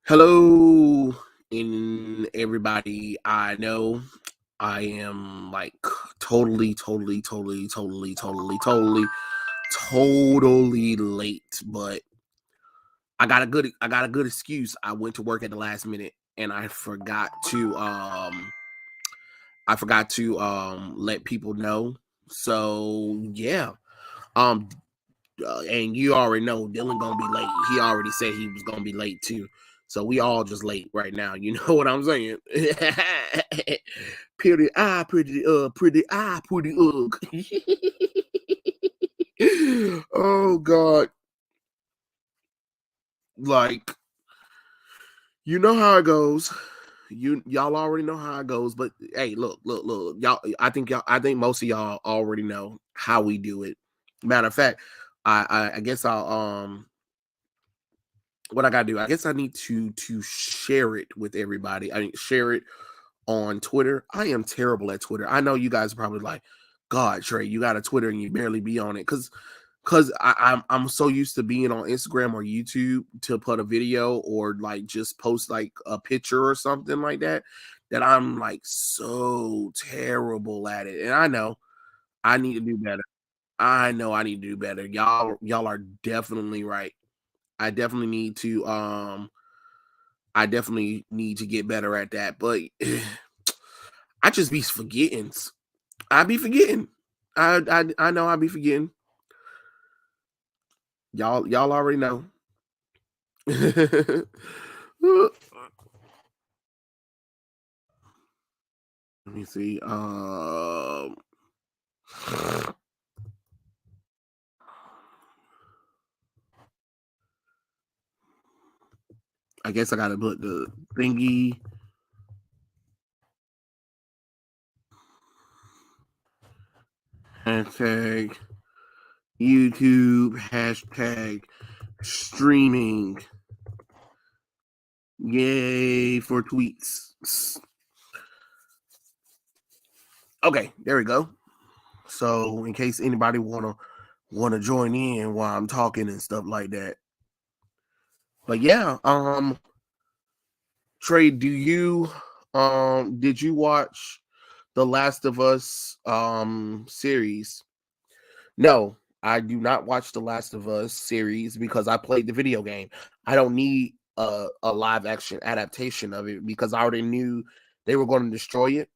Hello, and everybody. I know I am like totally late, but I got a good excuse. I went to work at the last minute and I forgot to let people know. So yeah. Um and you already know Dylan gonna be late. He already said he was gonna be late too. So we all just late right now. You know what I'm saying? pretty ugh. Oh God. Like, you know how it goes. Y'all already know how it goes. But hey, look. I think most of y'all already know how we do it. Matter of fact, I guess I'll what I gotta do. I guess I need to share it with everybody. I mean, share it on Twitter. I am terrible at Twitter. I know you guys are probably like, God, Trey, you got a Twitter and you barely be on it because I'm so used to being on Instagram or YouTube to put a video or like just post like a picture or something like that I'm like so terrible at it. And I know I need to do better. I know I need to do better. Y'all are definitely right. I definitely need to get better at that. But I just be forgetting. I be forgetting. I know I be forgetting. Y'all already know. Let me see. I guess I gotta put the thingy. Hashtag YouTube. Hashtag streaming. Yay for tweets. Okay, there we go. So in case anybody wanna join in while I'm talking and stuff like that. But yeah, Trey, did you watch the Last of Us series? No, I do not watch the Last of Us series because I played the video game. I don't need a live action adaptation of it because I already knew they were going to destroy it.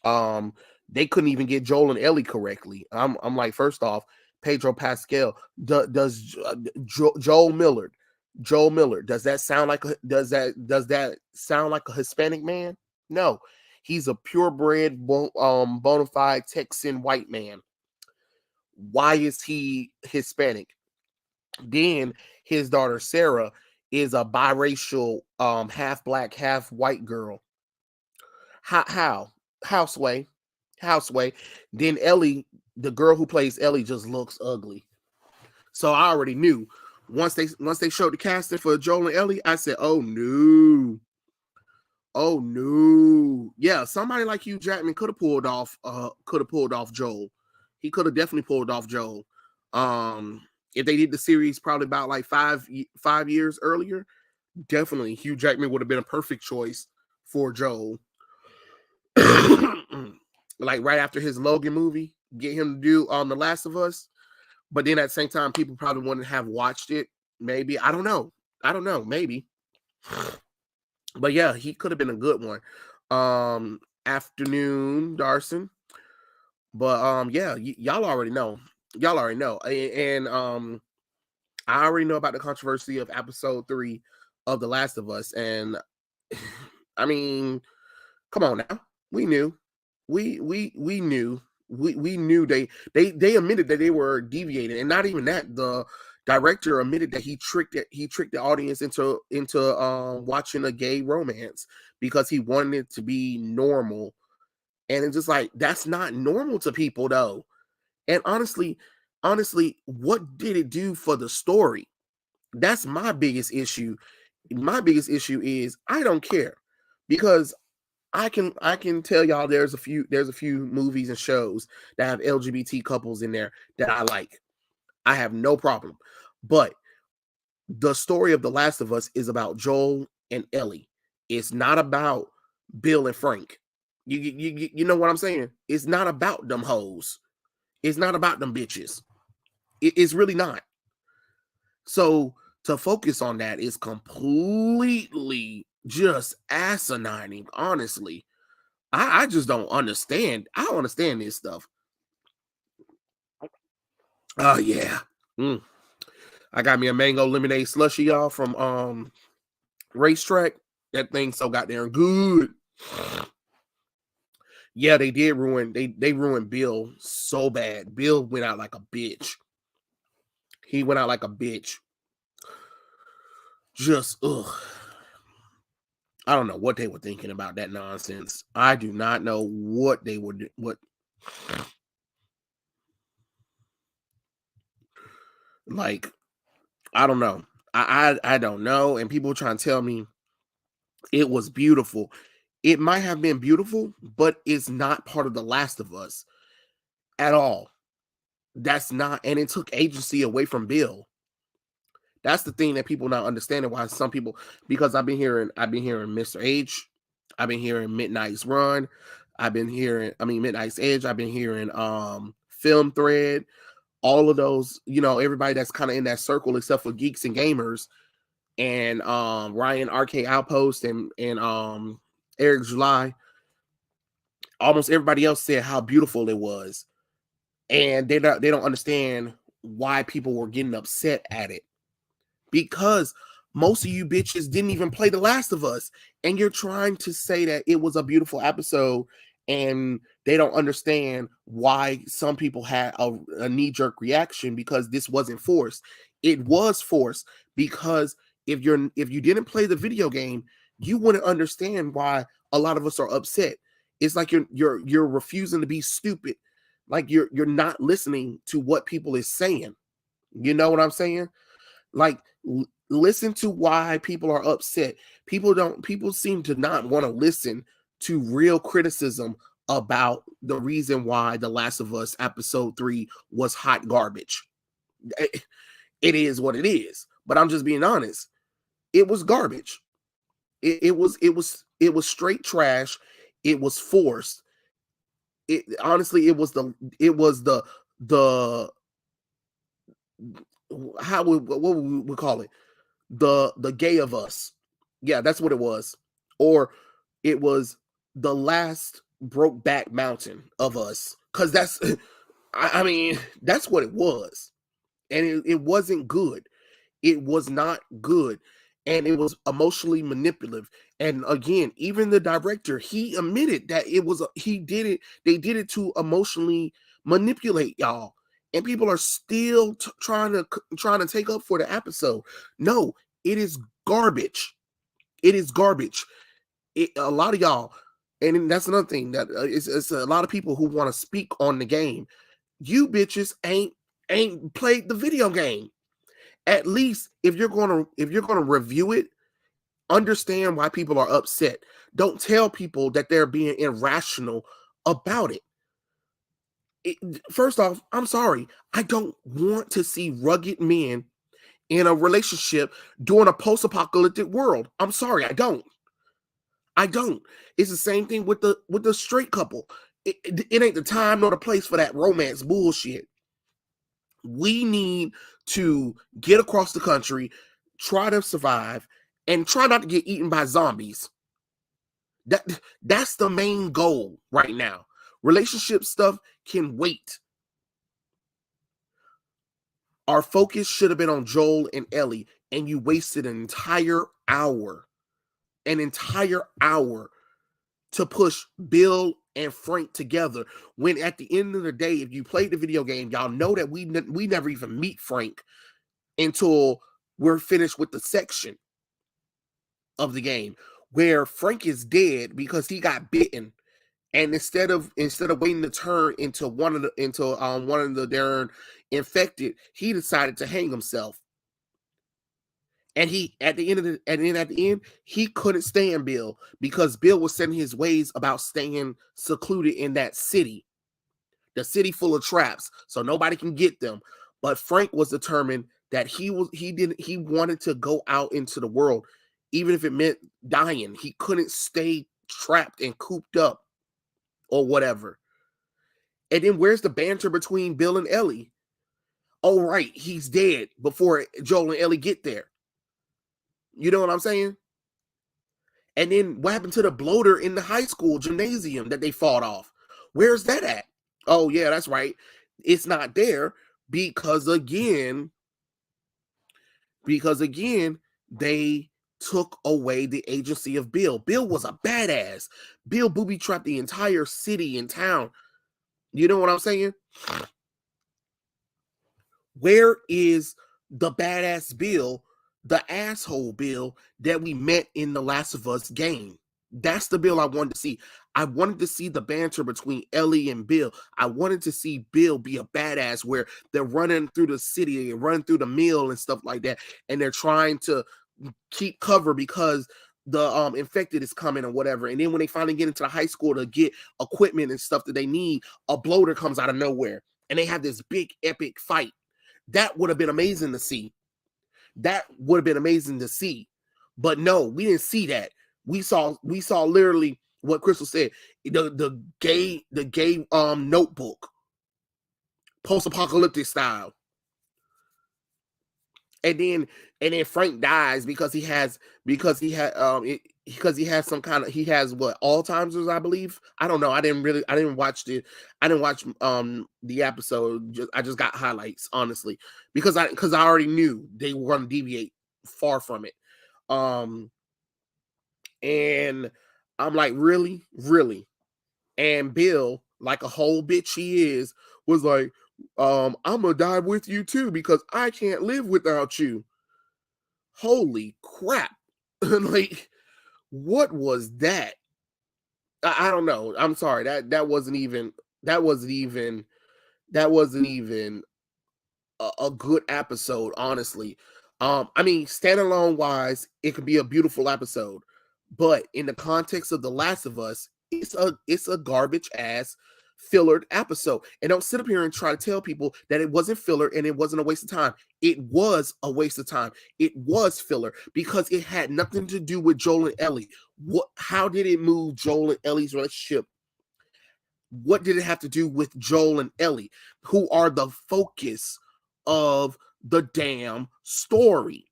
Um, they couldn't even get Joel and Ellie correctly. I'm like, first off, Pedro Pascal does Joel Millard. Joel Miller. Does that sound like a Hispanic man? No, he's a purebred, bona fide Texan white man. Why is he Hispanic? Then his daughter Sarah is a biracial, half black, half white girl. How? Houseway, Houseway. Then Ellie, the girl who plays Ellie, just looks ugly. So I already knew once they showed the casting for Joel and Ellie, I said, "Oh no, oh no, yeah." Somebody like Hugh Jackman could have pulled off Joel. He could have definitely pulled off Joel. If they did the series probably about like 5 years earlier, definitely Hugh Jackman would have been a perfect choice for Joel. Like right after his Logan movie, get him to do The Last of Us. But then at the same time, people probably wouldn't have watched it. Maybe. I don't know. Maybe. But yeah, he could have been a good one. Afternoon, Darson. But yeah, y'all already know. Y'all already know. And I already know about the controversy of episode 3 of The Last of Us. And I mean, come on now. We knew. We knew. We knew they admitted that they were deviating, and not even that. The director admitted that he tricked the audience into watching a gay romance because he wanted it to be normal. And it's just like, that's not normal to people though. And honestly, what did it do for the story? That's my biggest issue. My biggest issue is I don't care, because I can tell y'all there's a few movies and shows that have LGBT couples in there that I like. I have no problem. But the story of The Last of Us is about Joel and Ellie. It's not about Bill and Frank. You know what I'm saying? It's not about them hoes. It's not about them bitches. It's really not. So to focus on that is completely just asinining, honestly. I just don't understand. I don't understand this stuff. Oh yeah. Mm. I got me a mango lemonade slushy, y'all, from Racetrack. That thing's so goddamn good. Yeah, they did ruin they ruined Bill so bad. Bill went out like a bitch. He went out like a bitch. Just ugh. I don't know what they were thinking about that nonsense. I do not know what they would what like I don't know. I don't know. And people trying to tell me it was beautiful. It might have been beautiful, but it's not part of The Last of Us at all. That's not, and it took agency away from Bill. That's the thing that people not understanding why some people, because I've been hearing Mr. H, I've been hearing Midnight's Run, Midnight's Edge, I've been hearing Film Thread, all of those, everybody that's kind of in that circle except for Geeks and Gamers and Ryan Arcade Outpost and Eric July. Almost everybody else said how beautiful it was. And they don't understand why people were getting upset at it. Because most of you bitches didn't even play The Last of Us, and you're trying to say that it was a beautiful episode, and they don't understand why some people had a knee-jerk reaction because this wasn't forced. It was forced because if you didn't play the video game, you wouldn't understand why a lot of us are upset. It's like you're refusing to be stupid, like you're not listening to what people is saying. You know what I'm saying? Like, listen to why people are upset. People seem to not want to listen to real criticism about the reason why The Last of Us episode 3 was hot garbage. It is what it is. But I'm just being honest. It was garbage. It was straight trash. It was forced. Honestly, the what would we call it? The gay of us. Yeah, that's what it was. Or it was the last broke back mountain of us. Because that's I mean, that's what it was. And it wasn't good. It was not good. And it was emotionally manipulative. And again, even the director, he admitted that he did it, they did it to emotionally manipulate y'all. And people are still trying to take up for the episode. No, it is garbage. It is garbage. A lot of y'all, and that's another thing that it's a lot of people who want to speak on the game. You bitches ain't played the video game. At least if you're gonna review it, understand why people are upset. Don't tell people that they're being irrational about it. First off, I'm sorry. I don't want to see rugged men in a relationship during a post-apocalyptic world. I'm sorry, I don't. I don't. It's the same thing with the straight couple. It ain't the time nor the place for that romance bullshit. We need to get across the country, try to survive, and try not to get eaten by zombies. That's the main goal right now. Relationship stuff can wait. Our focus should have been on Joel and Ellie, and you wasted an entire hour to push Bill and Frank together. When at the end of the day, if you played the video game, y'all know that we never even meet Frank until we're finished with the section of the game where Frank is dead because he got bitten. And instead of waiting to turn into one of the darn infected, he decided to hang himself. And at the end, he couldn't stand Bill because Bill was setting his ways about staying secluded in that city, the city full of traps, so nobody can get them. But Frank was determined that he wanted to go out into the world. even if it meant dying. He couldn't stay trapped and cooped up or whatever. And then where's the banter between Bill and Ellie? Oh, right, he's dead before Joel and Ellie get there. You know what I'm saying? And then what happened to the bloater in the high school gymnasium that they fought off? Where's that at? Oh, yeah, that's right. It's not there because again, they took away the agency of Bill. Bill was a badass. Bill booby trapped the entire city and town. You know what I'm saying? Where is the badass Bill, the asshole Bill that we met in The Last of Us game? That's the Bill I wanted to see. I wanted to see the banter between Ellie and Bill. I wanted to see Bill be a badass where they're running through the city and running through the mill and stuff like that. And they're trying to keep cover because the infected is coming or whatever. And then when they finally get into the high school to get equipment and stuff that they need, a bloater comes out of nowhere. And they have this big epic fight. That would have been amazing to see. But no, we didn't see that. We saw literally what Crystal said. The gay notebook, post-apocalyptic style. And then Frank dies because he has some kind of, he has what, Alzheimer's, I believe. I don't know. I didn't watch the episode. I just got highlights, honestly, because I already knew they were going to deviate far from it. And I'm like, really? And Bill, like a whole bitch he is, was like, I'm gonna die with you too because I can't live without you. Holy crap. Like, what was that? I don't know. I'm sorry. That wasn't even a good episode, honestly. I mean, standalone wise, it could be a beautiful episode, but in the context of The Last of Us, it's a garbage ass fillered episode. And don't sit up here and try to tell people that it wasn't filler and it wasn't a waste of time. It was a waste of time. It was filler because it had nothing to do with Joel and Ellie. How did it move Joel and Ellie's relationship? What did it have to do with Joel and Ellie, who are the focus of the damn story?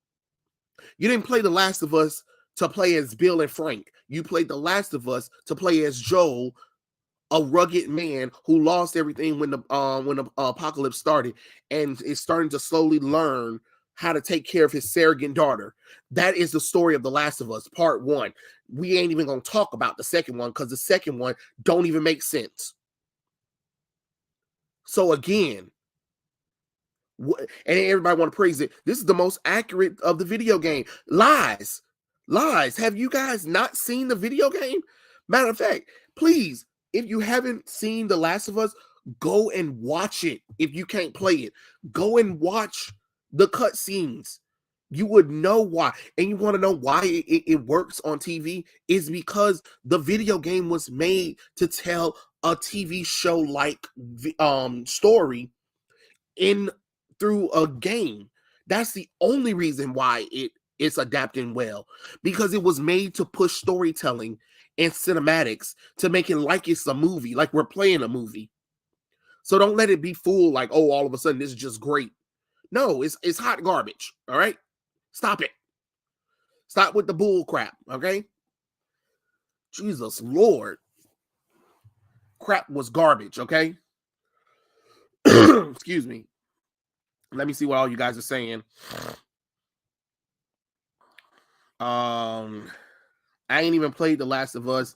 You didn't play The Last of Us to play as Bill and Frank. You played The Last of Us to play as Joel, a rugged man who lost everything when the apocalypse started and is starting to slowly learn how to take care of his surrogate daughter. That is the story of The Last of Us, part 1. We ain't even going to talk about the second one because the second one don't even make sense. So again, and everybody want to praise it. This is the most accurate of the video game. Lies. Have you guys not seen the video game? Matter of fact, please, if you haven't seen The Last of Us, go and watch it. If you can't play it, go and watch the cutscenes. You would know why. And you want to know why it works on TV? Is because the video game was made to tell a TV show like story through a game. That's the only reason why it's adapting well, because it was made to push storytelling and cinematics to make it like it's a movie, like we're playing a movie. So don't let it be fooled like, oh, all of a sudden this is just great. No, it's hot garbage. All right, stop it. Stop with the bull crap. Okay, Jesus Lord, crap was garbage. Okay. Excuse me. Let me see what all you guys are saying. I ain't even played The Last of Us,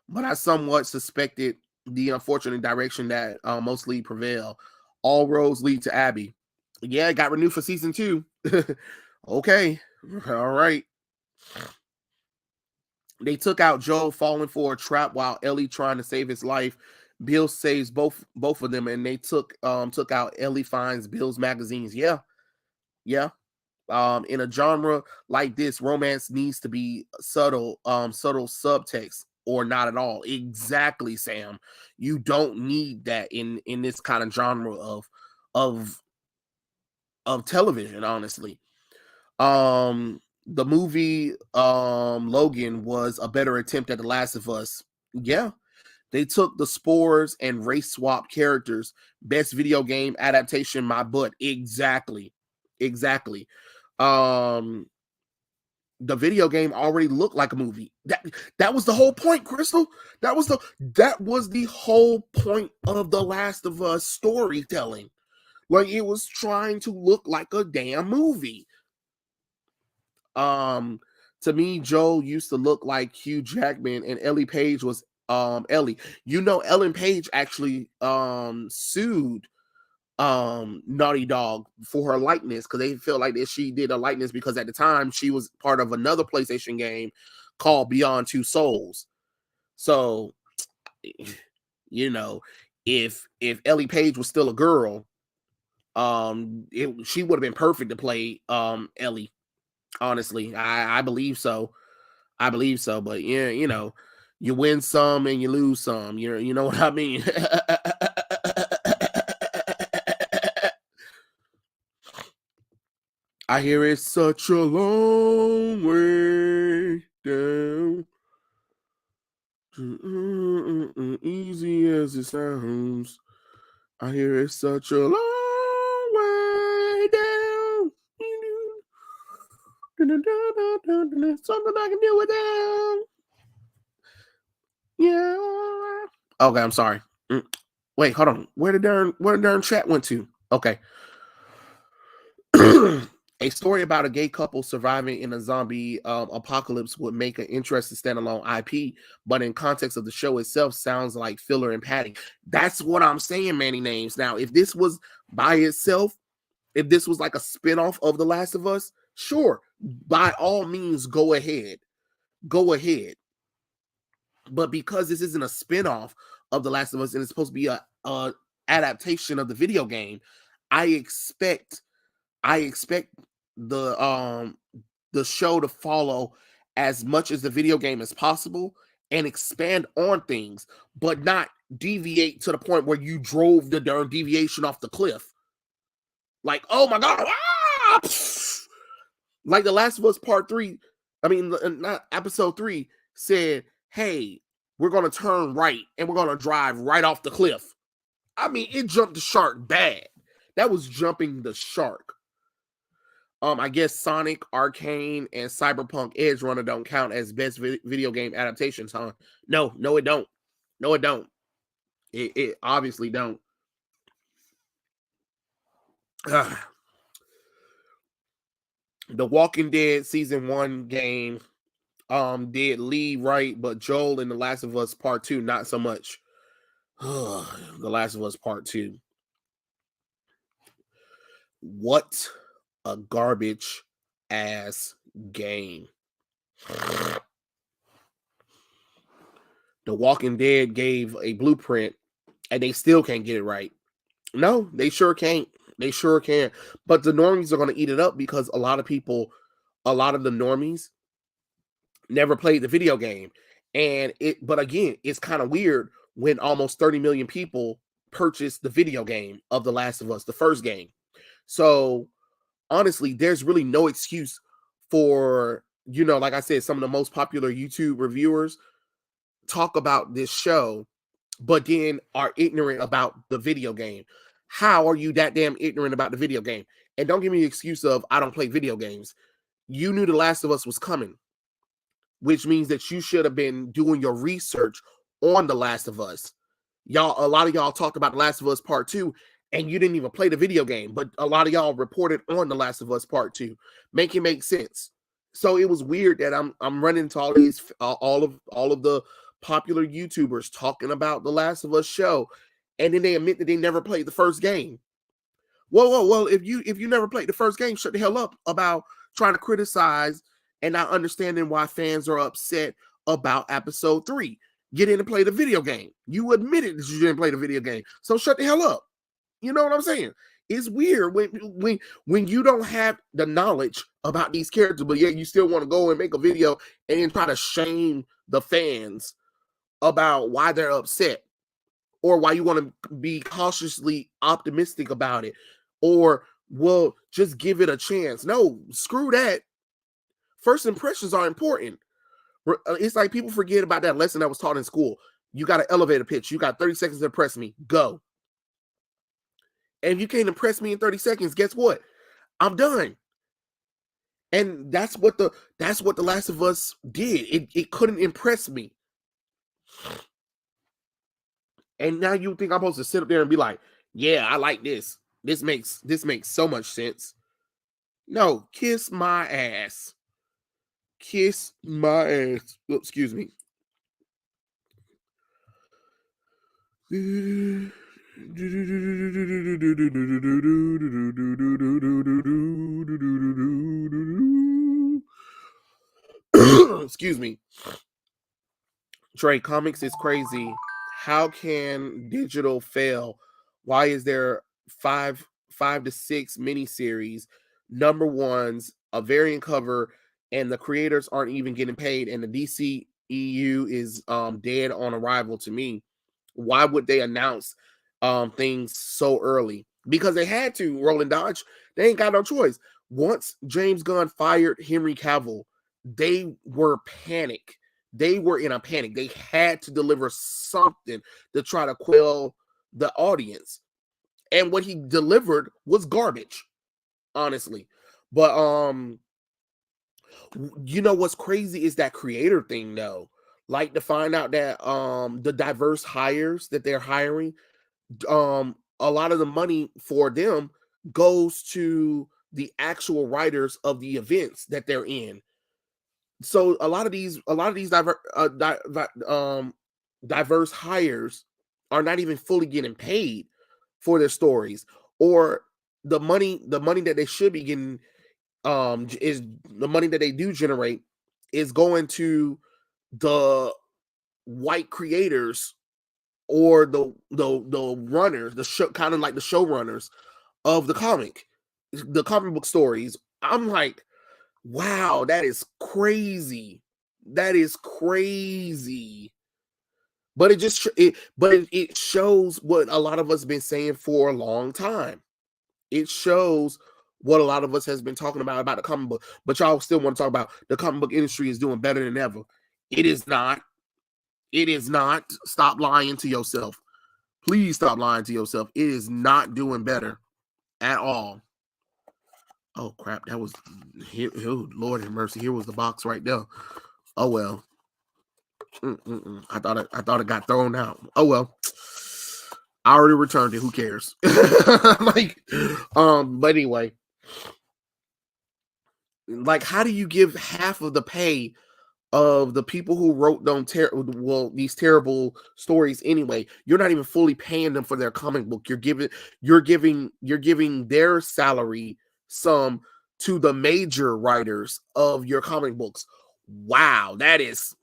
but I somewhat suspected the unfortunate direction that mostly prevail. All roads lead to Abby. Yeah, it got renewed for season 2. Okay, all right. They took out Joel falling for a trap while Ellie trying to save his life. Bill saves both of them, and they took out Ellie finds Bill's magazines. Yeah. In a genre like this, romance needs to be subtle subtext or not at all. Exactly, Sam. You don't need that in this kind of genre of television, honestly. the movie Logan was a better attempt at The Last of Us. Yeah, they took the spores and race swap characters. Best video game adaptation, my butt. Exactly. Exactly. Um, the video game already looked like a movie. That was the whole point, Crystal. That was the whole point of The Last of Us storytelling. Like, it was trying to look like a damn movie. To me, Joel used to look like Hugh Jackman, and Ellie Page was Ellie. Ellen Page actually sued Naughty Dog for her likeness, because they felt like that she did a likeness because at the time she was part of another PlayStation game called Beyond Two Souls. So, you know, if Ellie Page was still a girl, she would have been perfect to play Ellie. Honestly, I believe so. I believe so. But yeah, you win some and you lose some. You know what I mean? I hear it's such a long way down. Easy as it sounds. I hear it's such a long way down. Something I can do without. Yeah. Okay, I'm sorry. Wait, hold on. Where the darn chat went to? Okay. A story about a gay couple surviving in a zombie apocalypse would make an interesting standalone IP, but in context of the show itself, sounds like filler and padding. That's what I'm saying, Manny Names. Now, if this was by itself, if this was like a spinoff of The Last of Us, sure, by all means, go ahead. Go ahead. But because this isn't a spinoff of The Last of Us and it's supposed to be a adaptation of the video game, I expect the show to follow as much as the video game as possible and expand on things, but not deviate to the point where you drove the darn deviation off the cliff. Like, oh my god, like The Last of Us Part 3, I mean, not Episode 3 said, hey, we're going to turn right and we're going to drive right off the cliff. I mean, it jumped the shark bad. That was jumping the shark. I guess Sonic, Arcane, and Cyberpunk Edge Runner don't count as best video game adaptations, huh? No, it don't. No, it don't. It obviously don't. The Walking Dead Season 1 game did Lee right, but Joel in The Last of Us Part 2, not so much. The Last of Us Part 2. What a garbage ass game. The Walking Dead gave a blueprint and they still can't get it right. No, they sure can't. They sure can. But the normies are going to eat it up because a lot of the normies never played the video game. But again, it's kind of weird when almost 30 million people purchased the video game of The Last of Us, the first game. So honestly, there's really no excuse for, like I said, some of the most popular YouTube reviewers talk about this show, but then are ignorant about the video game. How are you that damn ignorant about the video game? And don't give me the excuse of, I don't play video games. You knew The Last of Us was coming, which means that you should have been doing your research on The Last of Us. A lot of y'all talked about The Last of Us Part 2, and you didn't even play the video game, but a lot of y'all reported on The Last of Us Part 2. Make it make sense. So it was weird that I'm running into all these all of the popular YouTubers talking about The Last of Us show, and then they admit that they never played the first game. Well, if you never played the first game, shut the hell up about trying to criticize and not understanding why fans are upset about Episode 3. Get in and play the video game. You admitted that you didn't play the video game, so shut the hell up. You know what I'm saying? It's weird when you don't have the knowledge about these characters, but yet you still want to go and make a video and then try to shame the fans about why they're upset, or why you want to be cautiously optimistic about it, or, well, just give it a chance. No, screw that. First impressions are important. It's like people forget about that lesson that was taught in school. You got an elevator pitch. You got 30 seconds to impress me. Go. And if you can't impress me in 30 seconds, guess what? I'm done. And that's what the Last of Us did. It couldn't impress me. And now you think I'm supposed to sit up there and be like, yeah, I like this. This makes so much sense. No, kiss my ass. Kiss my ass. Oh, excuse me. Excuse me. Trey, comics is crazy. How can digital fail? Why is there five to six miniseries, number ones, a variant cover, and the creators aren't even getting paid, and the DC EU is dead on arrival to me? Why would they announce things so early? Because they had to, Roland Dodge. They ain't got no choice. Once James Gunn fired Henry Cavill, they were panicked. They were in a panic. They had to deliver something to try to quell the audience. And what he delivered was garbage, honestly. But you know what's crazy is that creator thing though. Like to find out that the diverse hires that they're hiring, a lot of the money for them goes to the actual writers of the events that they're in. So a lot of these diverse hires are not even fully getting paid for their stories, or the money that they should be getting is the money that they do generate is going to the white creators or the runners, the show, kind of like the showrunners of the comic book stories. I'm like, wow, that is crazy. That is crazy. But it shows what a lot of us been saying for a long time. It shows what a lot of us has been talking about the comic book. But y'all still want to talk about the comic book industry is doing better than ever. It is not. It is not. Stop lying to yourself. Please stop lying to yourself. It is not doing better at all. Oh crap! That was here. Oh, Lord have mercy. Here was the box right there. Oh well. I thought it got thrown out. Oh well. I already returned it. Who cares? Like, but anyway, like, how do you give half of the pay of the people who wrote these terrible stories anyway? You're not even fully paying them for their comic book. You're giving their salary sum to the major writers of your comic books. Wow, that is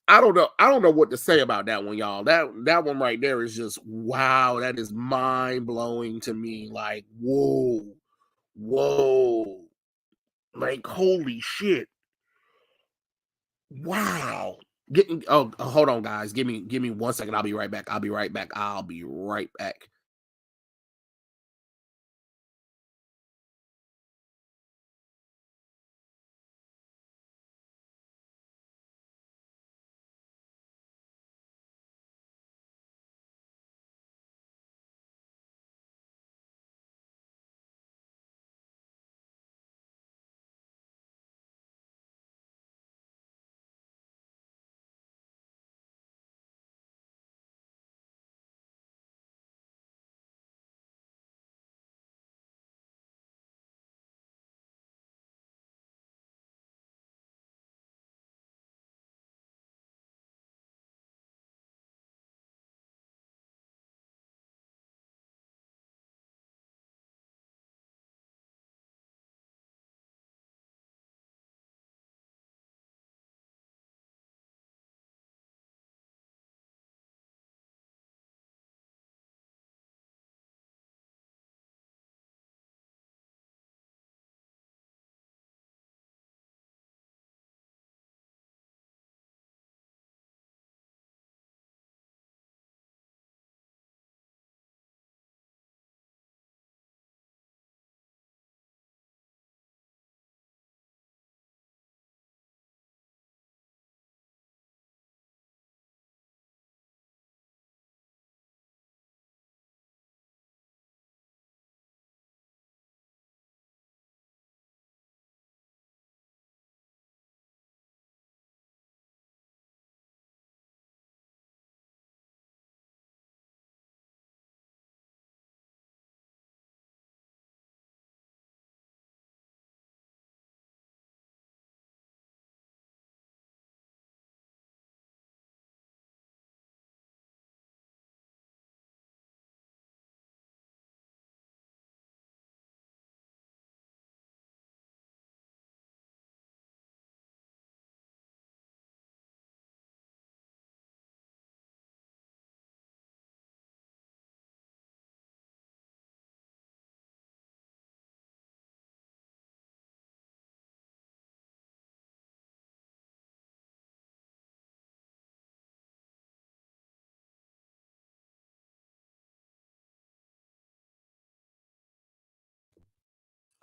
I don't know what to say about that one, y'all. That one right there is just wow. That is mind blowing to me. Like, whoa, like holy shit. Wow. Hold on, guys. Give me 1 second. I'll be right back. I'll be right back.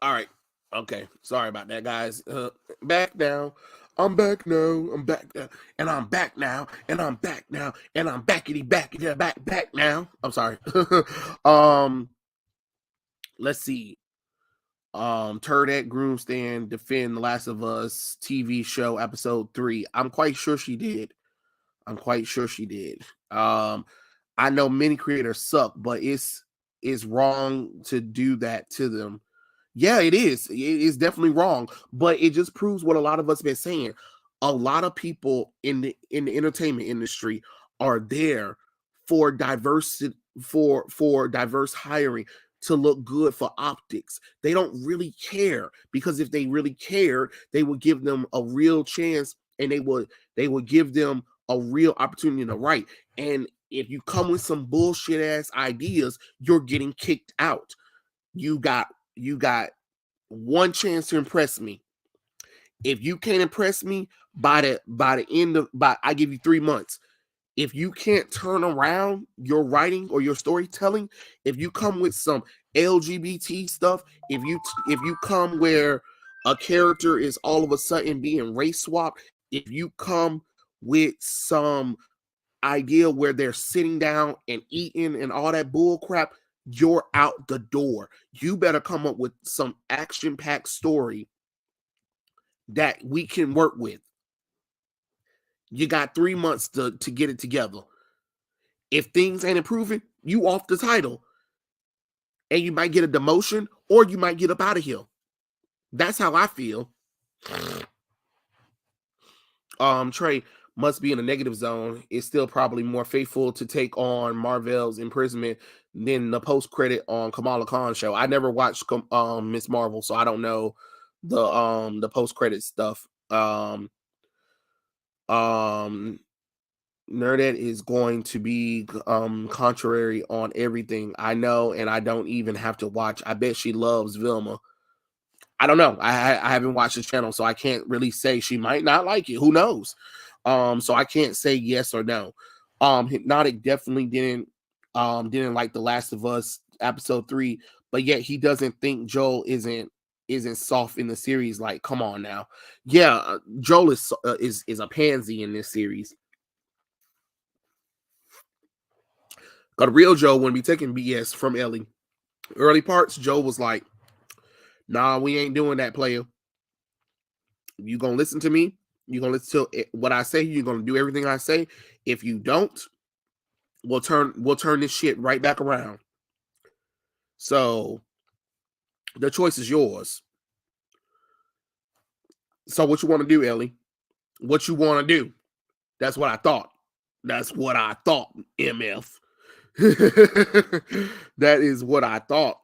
All right. Okay. Sorry about that, guys. Back now. I'm back now. I'm back now. And I'm back now. And I'm back now. And I'm backity back now. I'm sorry. um, let's see. Turdette Groomstand defend The Last of Us TV show episode 3. I'm quite sure she did. I know many creators suck, but it's wrong to do that to them. Yeah, it is. It is definitely wrong, but it just proves what a lot of us been saying. A lot of people in the entertainment industry are there for diversity for diverse hiring to look good for optics. They don't really care, because if they really cared, they would give them a real chance, and they would give them a real opportunity to write. And if you come with some bullshit ass ideas, you're getting kicked out. You got one chance to impress me. If you can't impress me by the end of by I give you 3 months. If you can't turn around your writing or your storytelling, if you come with some LGBT stuff, if you come where a character is all of a sudden being race swapped, if you come with some idea where they're sitting down and eating and all that bull crap, you're out the door. You better come up with some action-packed story that we can work with. You got 3 months to get it together. If things ain't improving, you off the title. And you might get a demotion, or you might get up out of here. That's how I feel. Trey must be in a negative zone. It's still probably more faithful to take on Marvel's imprisonment than the post credit on Kamala Khan's show. I never watched Miss Marvel, so I don't know the post credit stuff. Nerdette is going to be contrary on everything. I know, and I don't even have to watch. I bet she loves Vilma. I don't know. I haven't watched this channel, so I can't really say. She might not like it. Who knows? So I can't say yes or no. Hypnotic definitely didn't like The Last of Us episode 3, but yet he doesn't think Joel isn't soft in the series. Like, come on now. Yeah, Joel is a pansy in this series. Got a real Joe wouldn't be taking BS from Ellie. Early parts, Joe was like, "Nah, we ain't doing that, player. You gonna listen to me? You gonna listen to what I say? You gonna do everything I say? If you don't, we'll turn this shit right back around." So the choice is yours. So what you want to do, Ellie? What you want to do? That's what I thought. That's what I thought, MF. That is what I thought.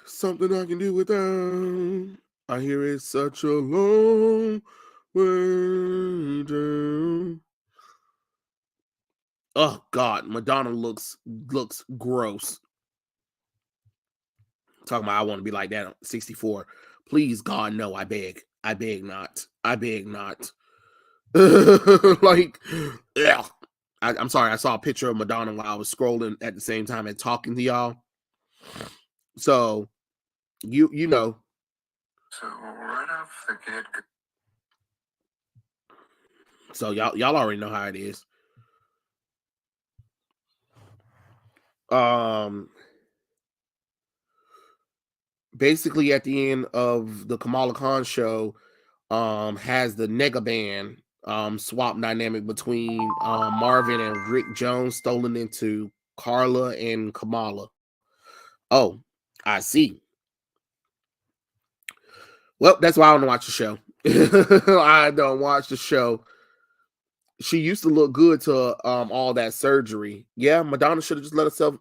Something I can do without. I hear it's such a long way down. Oh God, Madonna looks gross. Talking about I want to be like that on 64. Please, God, no, I beg. I beg not. I beg not. Like, yeah. I'm sorry, I saw a picture of Madonna while I was scrolling at the same time and talking to y'all. So you know. So right off the get. So y'all already know how it is. Basically at the end of the Kamala Khan show, has the nega band swap dynamic between Marvin and Rick Jones stolen into Carla and Kamala. Oh, I see. Well, that's why I don't watch the show. I don't watch the show. She used to look good to all that surgery. Yeah, Madonna should have just let herself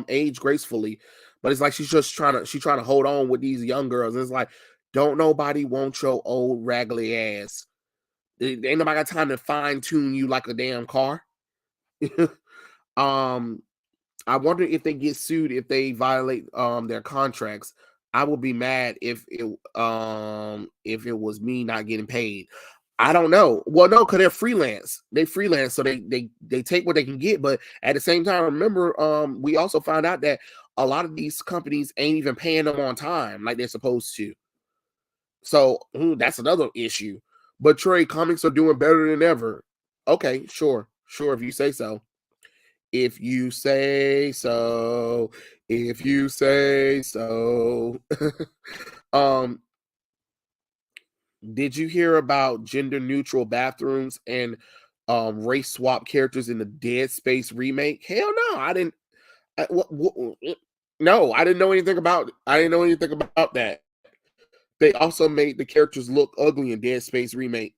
age gracefully. But it's like she's trying to hold on with these young girls. And it's like, don't nobody want your old raggedy ass. Ain't nobody got time to fine tune you like a damn car. I wonder if they get sued if they violate their contracts. I would be mad if it was me not getting paid. I don't know. Well, no, because they're freelance. They freelance, so they take what they can get. But at the same time, remember, we also found out that a lot of these companies ain't even paying them on time like they're supposed to. So that's another issue. But Trey, comics are doing better than ever. Okay, sure, if you say so. If you say so, if you say so. um, did you hear about gender neutral bathrooms and race swap characters in the Dead Space remake? Hell no, I didn't. No, I didn't know anything about. I didn't know anything about that. They also made the characters look ugly in Dead Space remake.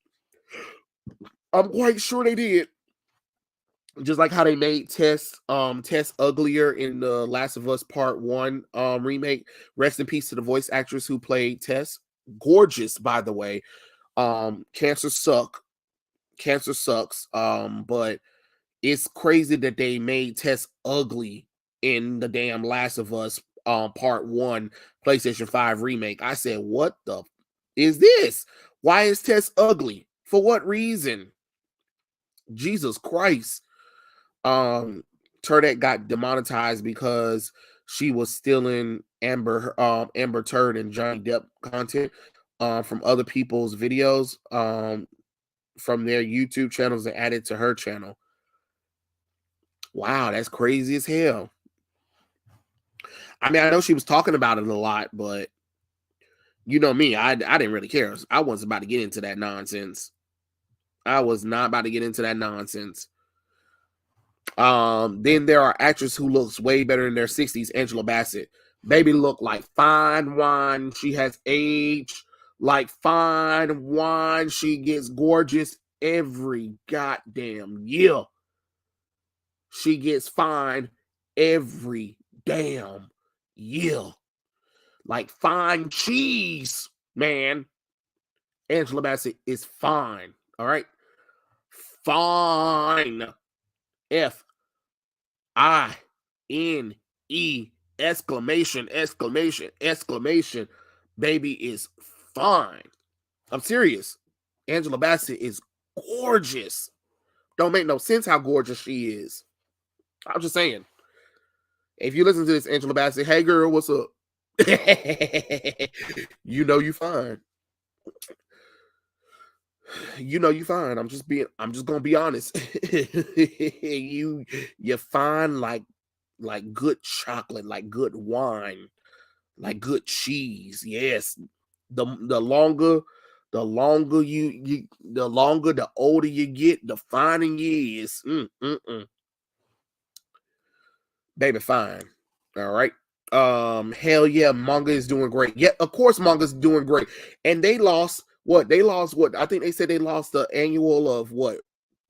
I'm quite sure they did. Just like how they made Tess uglier in the Last of Us Part 1 remake. Rest in peace to the voice actress who played Tess. Gorgeous, by the way. Cancer sucks. But it's crazy that they made Tess ugly in the damn Last of Us Part 1 PlayStation 5 remake. I said, what the is this? Why is Tess ugly? For what reason? Jesus Christ. Turdette got demonetized because she was stealing Amber Turd and Johnny Depp content from other people's videos from their YouTube channels and added to her channel. Wow, that's crazy as hell. I mean, I know she was talking about it a lot, but you know me, I didn't really care. I wasn't about to get into that nonsense. I was not about to get into that nonsense. Then there are actresses who looks way better in their 60s. Angela Bassett. Baby look like fine wine. She has aged like fine wine. She gets gorgeous every goddamn year. She gets fine every damn year. Like fine cheese, man. Angela Bassett is fine. All right. Fine. Fine. Exclamation. Baby is fine. I'm serious. Angela Bassett is gorgeous. Don't make no sense how gorgeous she is. I'm just saying. If you listen to this, Angela Bassett, hey girl, what's up? You know you fine. You know you fine. I'm just gonna be honest. You're fine like good chocolate, like good wine, like good cheese. Yes. The longer the older you get, the finer you is. Baby fine. All right. Hell yeah, manga is doing great. Yeah, of course manga's doing great. And they lost what? They lost what? I think they said they lost the annual of what?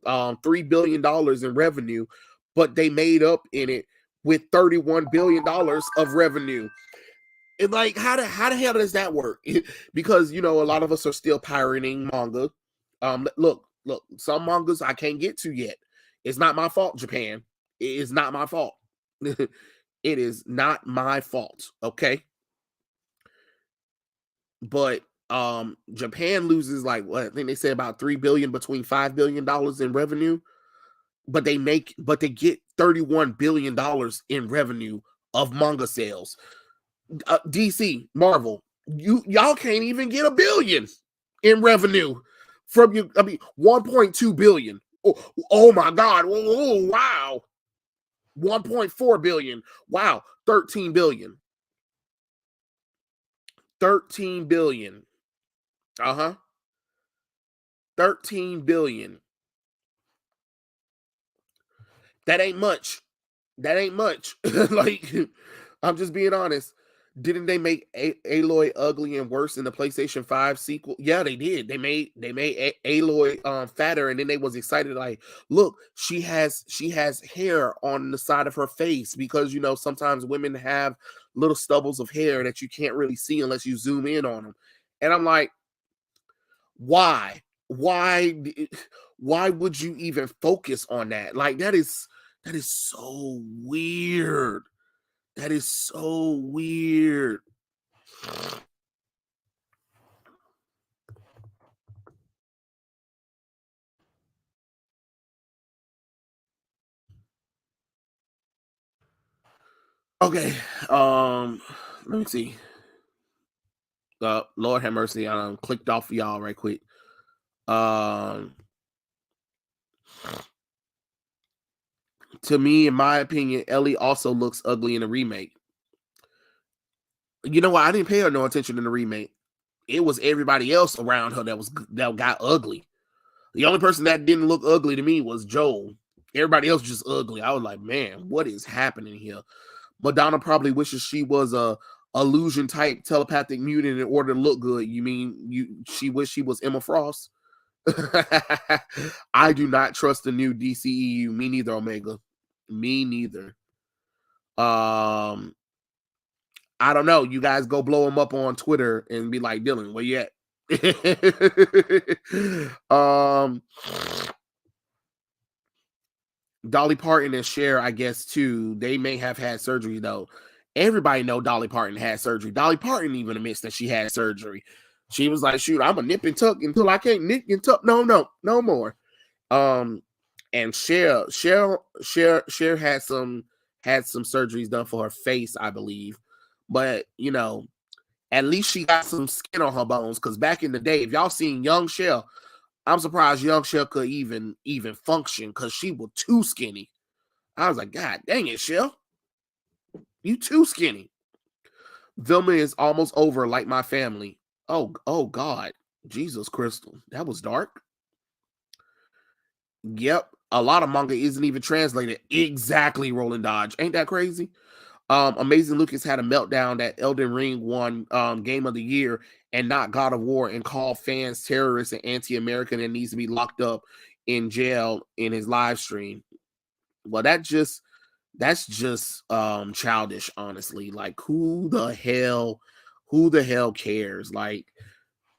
$3 billion in revenue, but they made up in it with $31 billion of revenue. And like, how the hell does that work? Because you know, a lot of us are still pirating manga. Look, some mangas I can't get to yet. It's not my fault, Japan. It is not my fault. It is not my fault. Okay. But Japan loses like what I think they say about 3 billion between $5 billion in revenue, but they get $31 billion in revenue of manga sales. DC, Marvel, y'all can't even get $1 billion in revenue from you. I mean, 1.2 billion. Oh my God. Oh, wow. 1.4 billion. Wow. 13 billion. 13 billion. Uh-huh. 13 billion. That ain't much. That ain't much. Like, I'm just being honest. Didn't they make Aloy ugly and worse in the PlayStation 5 sequel? Yeah, they did. They made Aloy fatter, and then they was excited like, look, she has hair on the side of her face because you know sometimes women have little stubbles of hair that you can't really see unless you zoom in on them. And I'm like, why? Why why would you even focus on that? Like that is so weird. That is so weird. Okay. Let me see. Lord have mercy. I clicked off for y'all right quick. To me, in my opinion, Ellie also looks ugly in the remake. You know what? I didn't pay her no attention in the remake. It was everybody else around her that got ugly. The only person that didn't look ugly to me was Joel. Everybody else just ugly. I was like, man, what is happening here? Madonna probably wishes she was a illusion type telepathic mutant in order to look good. You mean she wished she was Emma Frost? I do not trust the new DCEU. Me neither, Omega. Me neither. I don't know. You guys go blow him up on Twitter and be like, Dylan, where you at? Dolly Parton and Cher, I guess too. They may have had surgery though. Everybody know Dolly Parton had surgery. Dolly Parton even admits that she had surgery. She was like, "Shoot, I'm a nip and tuck until I can't nip and tuck no more." And Cher had some surgeries done for her face, I believe. But you know, at least she got some skin on her bones. Because back in the day, if y'all seen young Cher, I'm surprised young Cher could even function because she was too skinny. I was like, God dang it, Cher, you too skinny. Vilma is almost over like my family. Oh God, Jesus Crystal, that was dark. Yep, a lot of manga isn't even translated. Exactly, Roland Dodge. Ain't that crazy? Amazing Lucas had a meltdown that Elden Ring won Game of the Year and not God of War, and called fans terrorists and anti-American and needs to be locked up in jail in his live stream. Well, that's just childish, honestly. Like, who the hell cares? Like,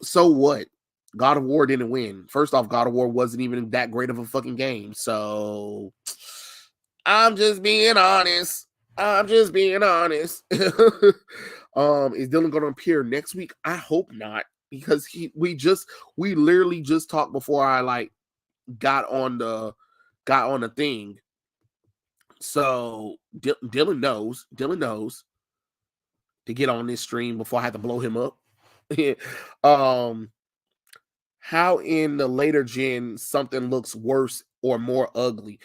so what? God of War didn't win. First off, God of War wasn't even that great of a fucking game. So I'm just being honest. Is Dylan gonna appear next week? I hope not, because we literally just talked before I like got on the thing. So Dylan knows to get on this stream before I have to blow him up. How in the later gen something looks worse or more ugly?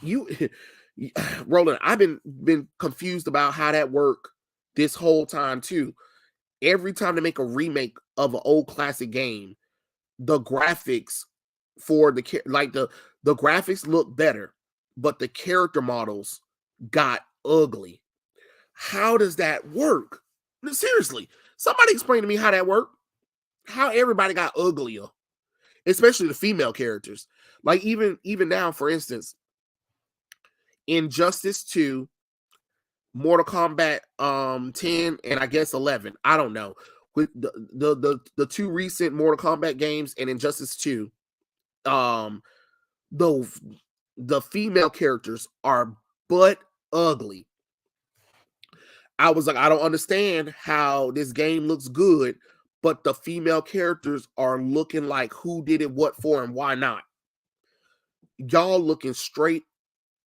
You Roland, I've been confused about how that worked this whole time too. Every time they make a remake of an old classic game, the graphics for the graphics look better, but the character models got ugly. How does that work? Seriously, somebody explain to me how that worked. How everybody got uglier, especially the female characters. Like even now, for instance, Injustice 2, Mortal Kombat 10, and I guess 11. I don't know. With the two recent Mortal Kombat games and Injustice 2, the female characters are butt ugly. I was like, I don't understand how this game looks good, but the female characters are looking like who did it, what for, and why not. Y'all looking straight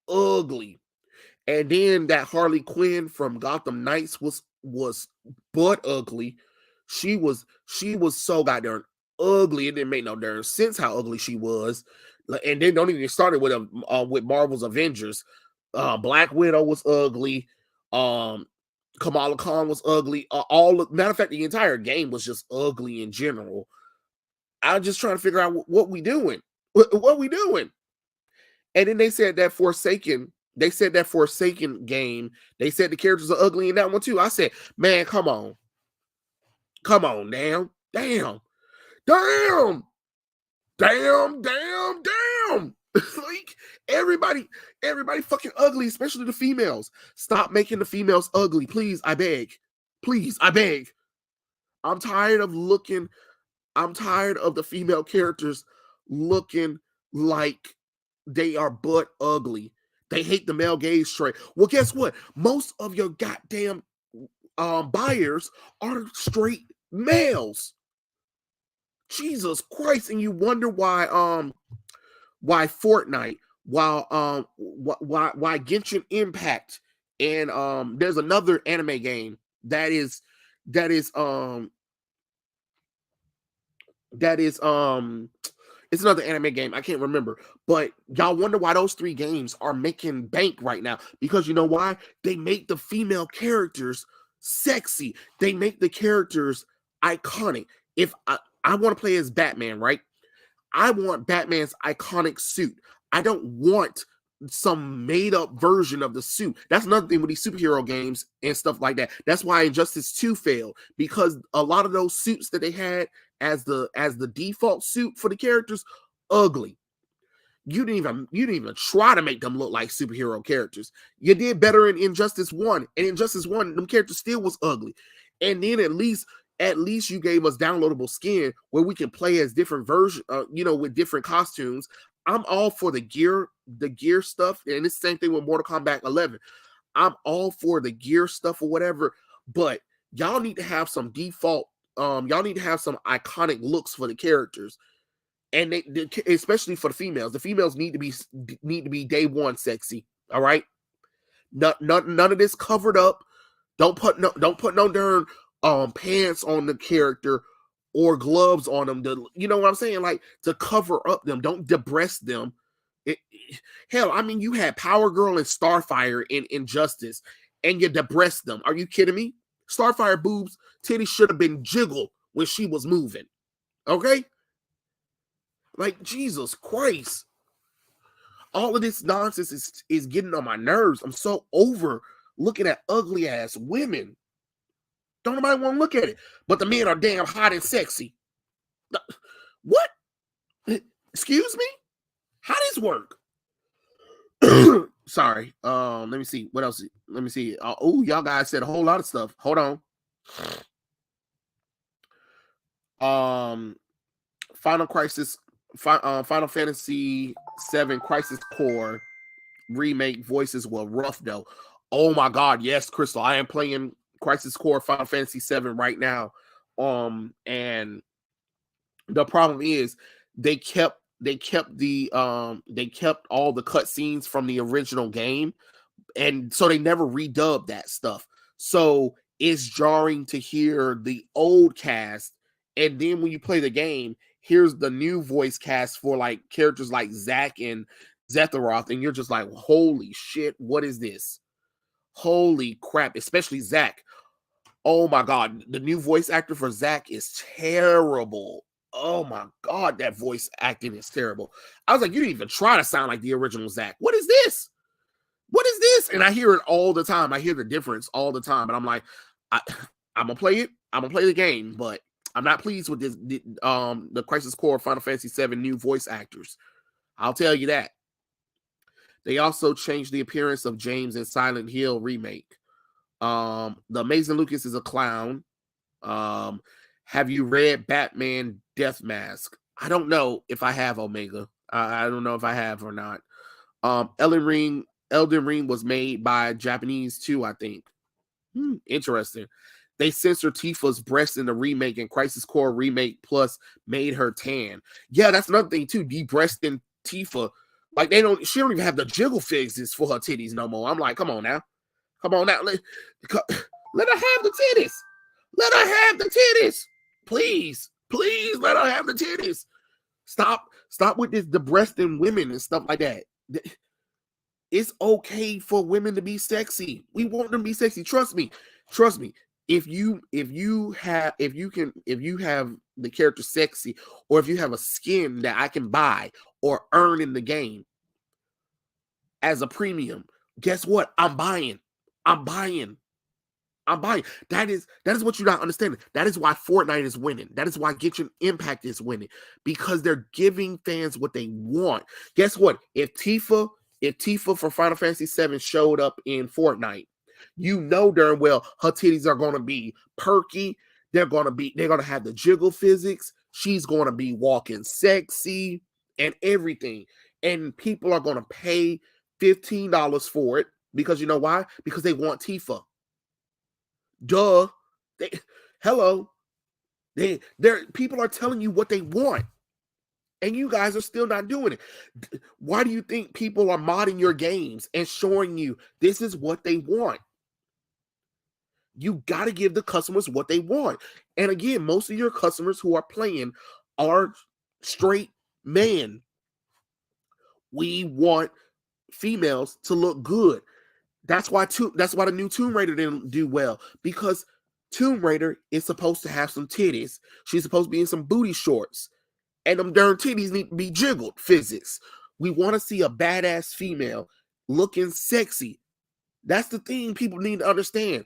ugly. And then that Harley Quinn from Gotham Knights was butt ugly. She was so goddamn ugly. It didn't make no darn sense how ugly she was. And then don't even get started with Marvel's Avengers. Black Widow was ugly. Kamala Khan was ugly. Matter of fact, the entire game was just ugly in general. I'm just trying to figure out what we doing. What we doing? And then they said that Forsaken game, they said the characters are ugly in that one too. I said, man, come on now. Damn. Like everybody fucking ugly, especially the females. Stop making the females ugly, please. I beg. I'm tired of the female characters looking like they are butt ugly. They hate the male gaze straight. Well, guess what? Most of your goddamn buyers are straight males. Jesus Christ. And you wonder why Fortnite, why Genshin Impact And there's another anime game that is that is that is it's another anime game. I can't remember. But y'all wonder why those 3 games are making bank right now. Because you know why? They make the female characters sexy. They make the characters iconic. If I want to play as Batman, right? I want Batman's iconic suit. I don't want some made up version of the suit. That's another thing with these superhero games and stuff like that. That's why Injustice 2 failed, because a lot of those suits that they had as the default suit for the characters, ugly. You didn't even try to make them look like superhero characters. You did better in Injustice 1. And Injustice 1, them characters still was ugly. And then at least you gave us downloadable skin where we can play as different versions, with different costumes. I'm all for the gear stuff, and it's the same thing with Mortal Kombat 11. I'm all for the gear stuff or whatever, but y'all need to have some default. Y'all need to have some iconic looks for the characters, and especially for the females. The females need to be day one sexy. All right, none of this covered up. Don't put no darn pants on the character or gloves on them. You know what I'm saying? Like, to cover up them. Don't depress them. It, hell, I mean, you had Power Girl and Starfire in Injustice, and you depressed them. Are you kidding me? Starfire boobs, titties should have been jiggled when she was moving. Okay? Like, Jesus Christ. All of this nonsense is getting on my nerves. I'm so over looking at ugly ass women. Don't nobody want to look at it. But the men are damn hot and sexy. What? Excuse me? How does this work? Sorry. Let me see. What else? Let me see. Y'all guys said a whole lot of stuff. Hold on. Final Fantasy 7 Crisis Core remake voices were rough though. Oh my god, yes, Crystal. I am playing Crisis Core Final Fantasy 7 right now. And the problem is they kept all the cutscenes from the original game, and so they never redubbed that stuff. So it's jarring to hear the old cast, and then when you play the game, here's the new voice cast for like characters like Zack and Zetharoth, and you're just like, holy shit, what is this? Holy crap, especially Zack. Oh my god, the new voice actor for Zack is terrible. Oh my god, that voice acting is terrible. I was like, you didn't even try to sound like the original Zack. What is this? What is this? And I hear it all the time. I hear the difference all the time. And I'm like, I'm gonna play it. I'm gonna play the game, but I'm not pleased with this. The Crisis Core Final Fantasy 7 new voice actors. I'll tell you that. They also changed the appearance of James in Silent Hill remake. The Amazing Lucas is a clown. Have you read Batman Death Mask? I don't know if I have, Omega. I don't know if I have or not. Elden Ring was made by Japanese too, I think. Interesting. They censored Tifa's breast in the remake, and Crisis Core Remake Plus made her tan. Yeah, that's another thing too. De-breasting Tifa. Like, she don't even have the jiggle fixes for her titties no more. I'm like, come on now. Let her have the titties. Let her have the titties. Please let her have the titties. Stop with this de-breasting women and stuff like that. It's okay for women to be sexy. We want them to be sexy. Trust me. If you have the character sexy, or if you have a skin that I can buy or earn in the game as a premium, guess what? I'm buying. That is what you're not understanding. That is why Fortnite is winning. That is why Genshin Impact is winning, because they're giving fans what they want. Guess what? If Tifa for Final Fantasy 7 showed up in Fortnite, you know darn well her titties are going to be perky. They're going to have the jiggle physics. She's going to be walking sexy and everything. And people are going to pay $15 for it, because you know why? Because they want Tifa. Duh. People are telling you what they want. And you guys are still not doing it. Why do you think people are modding your games and showing you this is what they want? You got to give the customers what they want. And again, most of your customers who are playing are straight men. We want females to look good. That's why the new Tomb Raider didn't do well, because Tomb Raider is supposed to have some titties. She's supposed to be in some booty shorts, and them darn titties need to be jiggled. Physics. We want to see a badass female looking sexy. That's the thing people need to understand.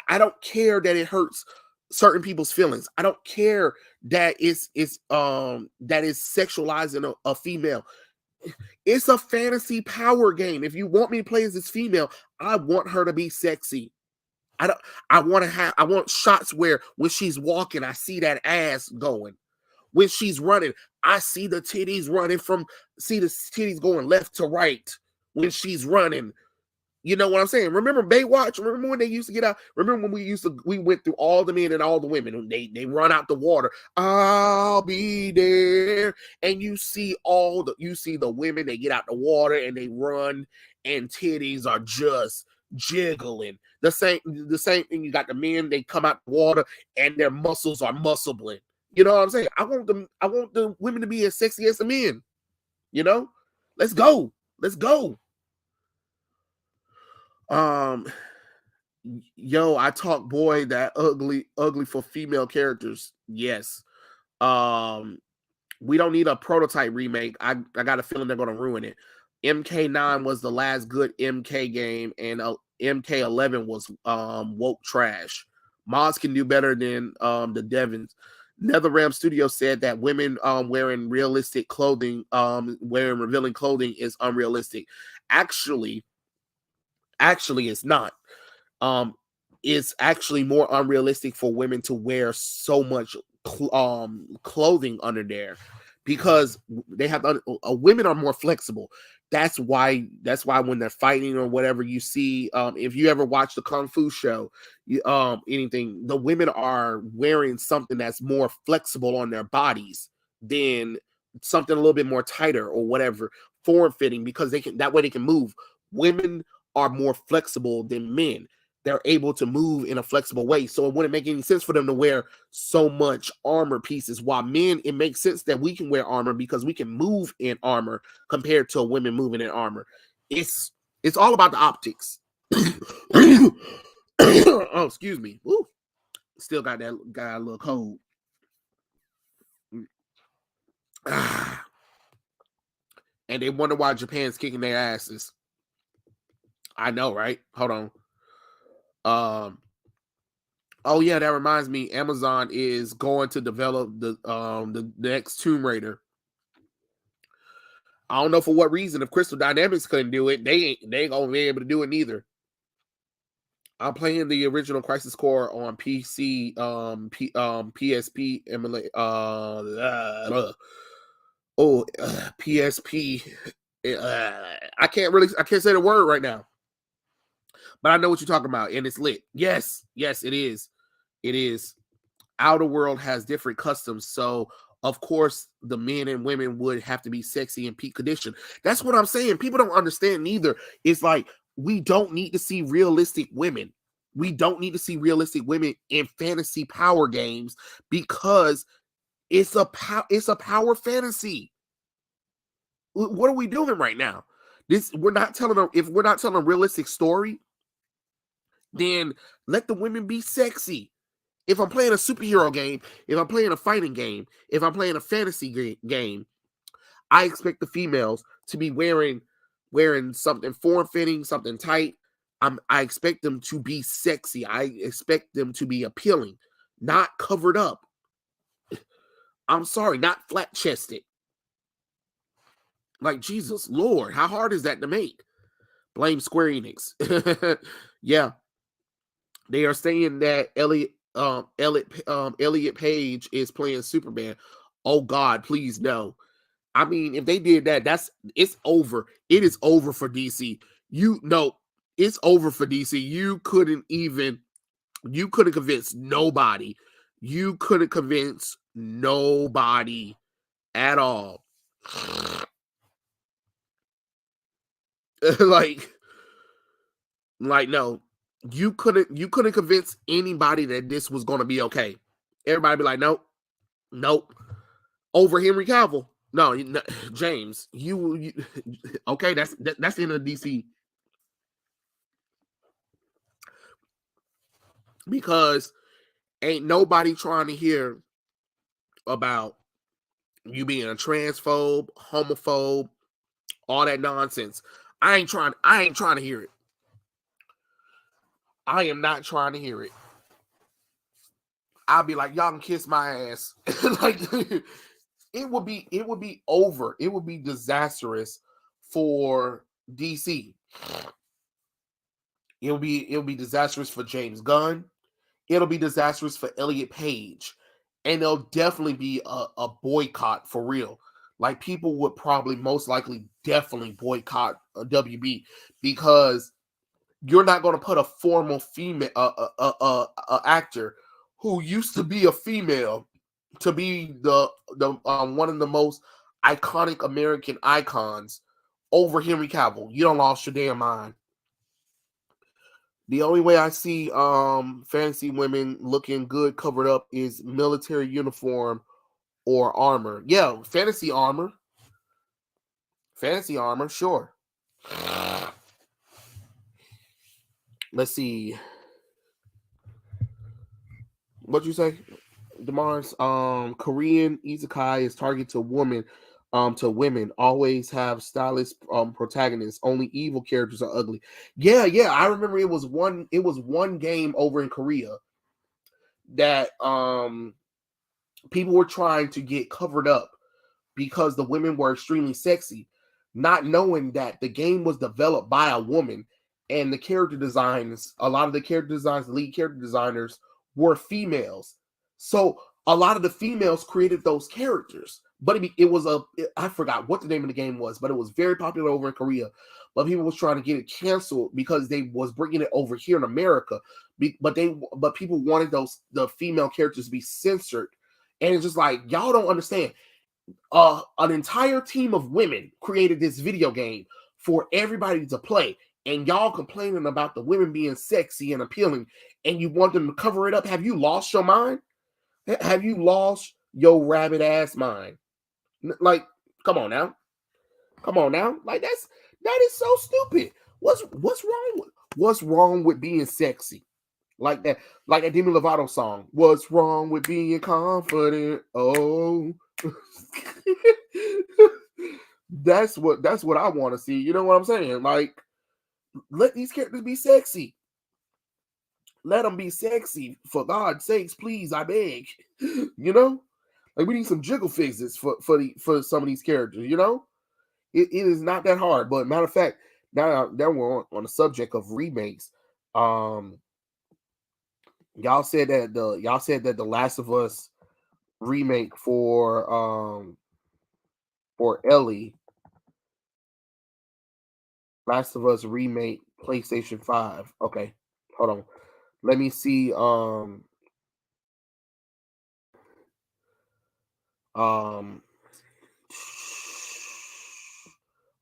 I don't care that it hurts certain people's feelings. I don't care that it's sexualizing a female. It's a fantasy power game. If you want me to play as this female, I want her to be sexy. I want shots where when she's walking, I see that ass going. When she's running, I see the titties going left to right when she's running. You know what I'm saying? Remember Baywatch? Remember when they used to get out? Remember when we went through all the men and all the women, and they run out the water. I'll be there. And you see the women, they get out the water and they run, and titties are just jiggling. The same thing. You got the men, they come out the water and their muscles are muscling. You know what I'm saying? I want the women to be as sexy as the men. You know? Let's go. Let's go. Yo, I talk boy that ugly for female characters. Yes. We don't need a prototype remake. I got a feeling they're gonna ruin it. MK9 was the last good MK game, and MK11 was woke trash. Mods can do better than the Devons. NetherRealm Studios said that women wearing realistic clothing, wearing revealing clothing is unrealistic. Actually, it's not. It's actually more unrealistic for women to wear so much clothing under there, because they have women are more flexible. That's why when they're fighting or whatever, you see, if you ever watch the Kung Fu show, anything, the women are wearing something that's more flexible on their bodies than something a little bit more tighter or whatever, form fitting, because that way they can move. Women are more flexible than men. They're able to move in a flexible way. So it wouldn't make any sense for them to wear so much armor pieces. While men, it makes sense that we can wear armor because we can move in armor compared to women moving in armor. It's all about the optics. Oh, excuse me. Woo. Still got a little cold. And they wonder why Japan's kicking their asses. I know, right? Hold on. Oh yeah, that reminds me. Amazon is going to develop the next Tomb Raider. I don't know for what reason. If Crystal Dynamics couldn't do it, they ain't gonna be able to do it neither. I'm playing the original Crisis Core on PC, PSP emulate. PSP. I can't say the word right now. But I know what you're talking about, and it's lit. Yes, it is. It is. Outer World has different customs, so of course the men and women would have to be sexy in peak condition. That's what I'm saying. People don't understand neither. It's like, we don't need to see realistic women. We don't need to see realistic women in fantasy power games, because it's a power fantasy. What are we doing right now? If we're not telling a realistic story, then let the women be sexy. If I'm playing a superhero game, if I'm playing a fighting game, if I'm playing a fantasy game, I expect the females to be wearing something form-fitting, something tight. I expect them to be sexy. I expect them to be appealing, not covered up. I'm sorry, not flat-chested. Like, Jesus Lord, how hard is that to make? Blame Square Enix. Yeah. They are saying that Elliot Page is playing Superman. Oh God, please no. I mean, if they did that, it's over. It is over for DC. It's over for DC. You couldn't convince nobody. You couldn't convince nobody at all. like, no, you couldn't convince anybody that this was going to be okay. Everybody be like, nope, nope, over Henry Cavill. No, James, you okay? That's the end of DC, because ain't nobody trying to hear about you being a transphobe, homophobe, all that nonsense. I ain't trying to hear it. I am not trying to hear it. I'll be like, y'all can kiss my ass. Like, it would be over. It would be disastrous for DC. It'll be disastrous for James Gunn. It'll be disastrous for Elliot Page. And there'll definitely be a boycott for real. Like, people would probably most likely definitely boycott a WB, because you're not going to put a formal female actor who used to be a female to be the one of the most iconic American icons over Henry Cavill. You don't lost your damn mind. The only way I see fantasy women looking good covered up is military uniform or armor. Yeah, fantasy armor. Fantasy armor, sure. Let's see. What'd you say, Demar's? Korean isekai is targeted to women. Always have stylish protagonists. Only evil characters are ugly. Yeah. I remember it was one game over in Korea that people were trying to get covered up because the women were extremely sexy, not knowing that the game was developed by a woman, and the character designs, a lot of the character designs, the lead character designers were females. So a lot of the females created those characters. But I forgot what the name of the game was, but it was very popular over in Korea. But people was trying to get it canceled because they was bringing it over here in America. But people wanted the female characters to be censored. And it's just like, y'all don't understand. An entire team of women created this video game for everybody to play, and y'all complaining about the women being sexy and appealing, and you want them to cover it up. Have you lost your mind? Have you lost your rabbit ass mind? Like, come on now. Like, that is so stupid. What's wrong with being sexy? Like that Demi Lovato song. What's wrong with being confident? Oh. That's what I want to see. You know what I'm saying? Like, let these characters be sexy. Let them be sexy, for God's sakes, please, I beg. You know, like, we need some jiggle fixes for some of these characters. You know, it is not that hard. But matter of fact, now we're on the subject of remakes. Y'all said that the Last of Us remake for Ellie, Last of Us remake PlayStation 5. Okay, hold on. Let me see.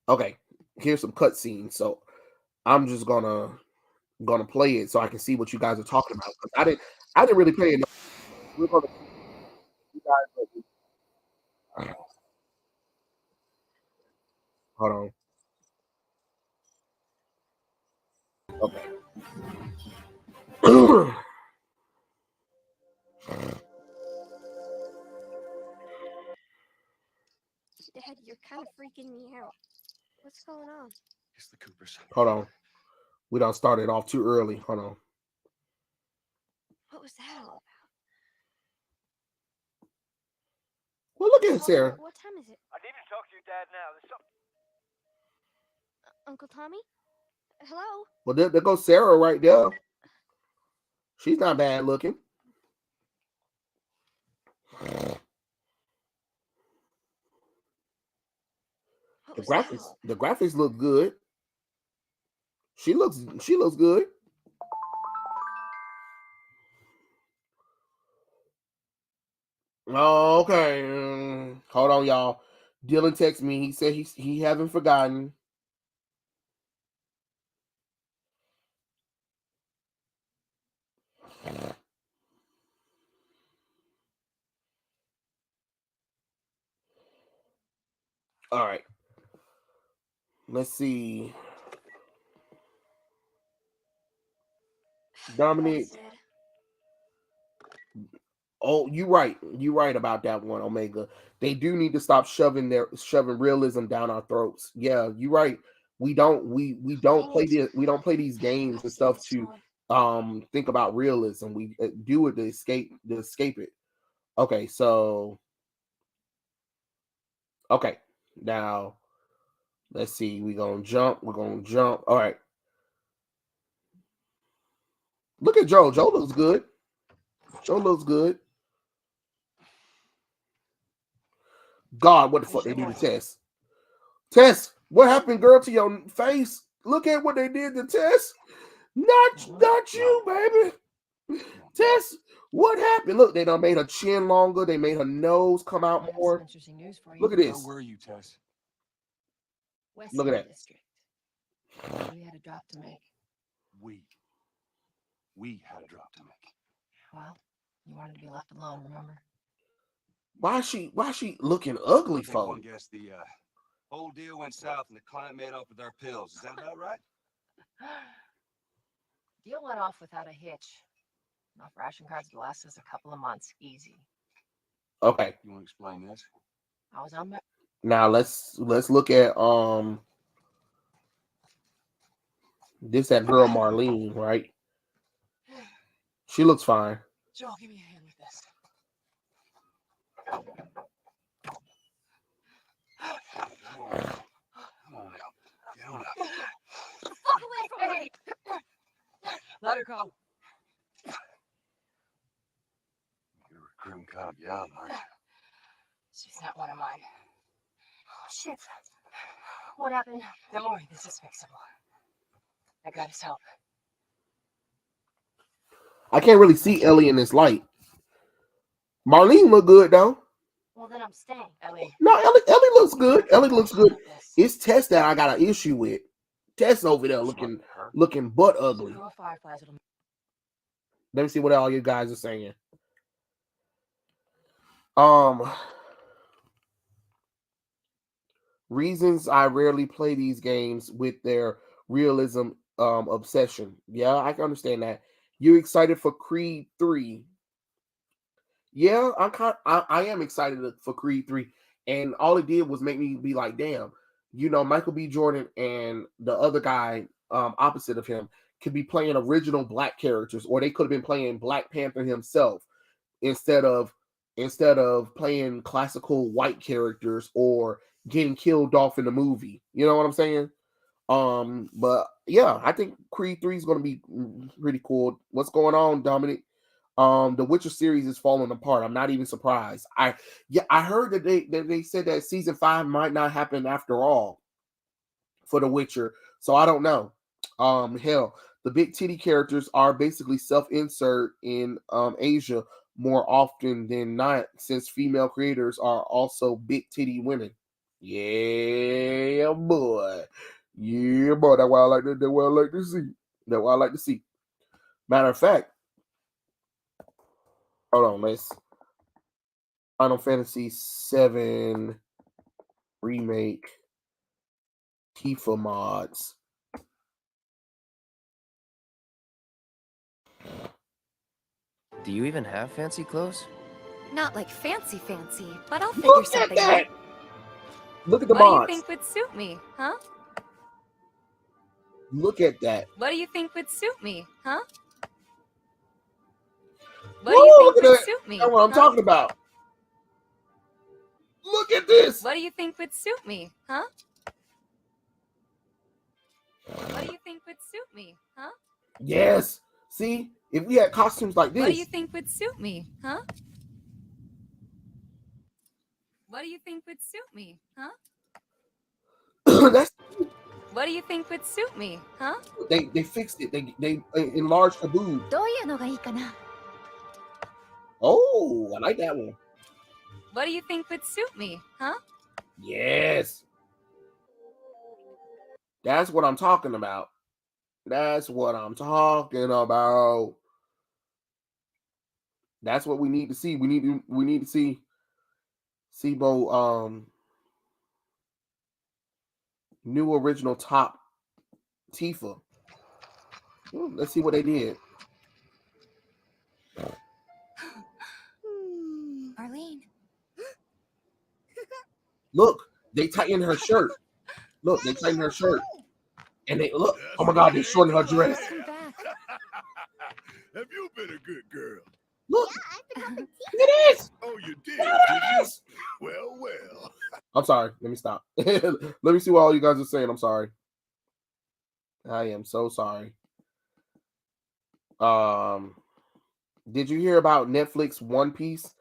Okay, here's some cutscenes. So I'm just gonna play it so I can see what you guys are talking about. I didn't really play it. We're gonna you guys. Hold on. Okay. Dad, you're kind of freaking me out. What's going on? It's the Coopers. Hold on. We don't start it off too early. Hold on. What was that all about? Well, look at it, Sarah. What time is it? I need to talk to your dad now. There's something. Uncle Tommy? Hello? Well, there goes Sarah right there. She's not bad looking. The graphics look good. She looks good. Oh, okay. Hold on, y'all. Dylan texted me. He said he haven't forgotten. All right. Let's see. Dominic. Oh, you're right. You're right about that one, Omega. They do need to stop shoving realism down our throats. Yeah, you're right. We don't play these games and stuff to think about realism. We do it to escape it. Okay, so okay. Now let's see. We're gonna jump. All right. Look at Joe. Joe looks good. God, what the fuck they do to Tess? Tess, what happened, girl, to your face? Look at what they did to Tess. Not you, baby. Tess, what happened? Look, they done made her chin longer. They made her nose come out more. Interesting news for you. Look at this. Where were you, Tess? Look at that. District. We had a drop to make. We had a drop to make. Well, you wanted to be left alone, remember? Why is she looking ugly, I think folks? one guess the whole deal went south and the client made off with our pills. Is that about right? Deal went off without a hitch. Enough ration cards to last us a couple of months, easy. Okay. You want to explain this? I was on. Now let's look at this that girl Marlene, right? She looks fine. Joel, give me a hand with this. Come on now. Get on up. Fuck away from me! Let her go. You're recruiting kind of young, aren't you? She's not one of mine. Oh, shit. What happened? Don't worry, this is fixable. I got his help. I can't really see Ellie in this light. Marlene look good though. Well, then I'm staying, Ellie. No, Ellie looks good. Ellie looks good. It's Tess that I got an issue with. Tess over there looking butt ugly. Let me see what all you guys are saying. Reasons I rarely play these games with their realism obsession. Yeah, I can understand that. You excited for Creed 3? Yeah, I am excited for Creed 3. And all it did was make me be like, damn, Michael B. Jordan and the other guy opposite of him could be playing original black characters, or they could have been playing Black Panther himself instead of playing classical white characters or getting killed off in the movie. You know what I'm saying? But yeah, I think Creed 3 is going to be pretty cool. What's going on, Dominic? The Witcher series is falling apart. I'm not even surprised. I heard that they said that season 5 might not happen after all for The Witcher. So I don't know. Hell, the big titty characters are basically self-insert in Asia more often than not, since female creators are also big titty women. Yeah, boy. Yeah, boy. That's what I like to see. That's what I like to see. Matter of fact, hold on, let's Final Fantasy VII Remake Tifa mods. Do you even have fancy clothes? Not like fancy, but I'll figure Look at something that! out. Look at the What do you mods. think would suit me, huh? Look at that. What do you think would suit me, huh? Whoa, What do you look think at would that. suit me? That's what I'm huh? talking about. Look at this. What do you think would suit me, huh? What do you think would suit me, huh? Yes. See, if we had costumes like this. What do you think would suit me, huh? What do you think would suit me, huh? That's What do you think would suit me, huh? they fixed it. They enlarged the boob. どういうのがいいかな? Oh, I like that one. What do you think would suit me, huh? Yes. That's what I'm talking about. That's what I'm talking about. That's what we need to see. We need to see Sibo new original top Tifa. Let's see what they did. Arlene. Look, they tightened her shirt. Look, they tightened her shirt. And they look, oh my God, they shortened her dress. Welcome back. Have you been a good girl? Look, Yeah, I've been helping Tifa. it is. Oh, you did, It did you? is. Well, well. I'm sorry. Let me stop. Let me see what all you guys are saying. I'm sorry. I am so sorry. Did you hear about Netflix One Piece?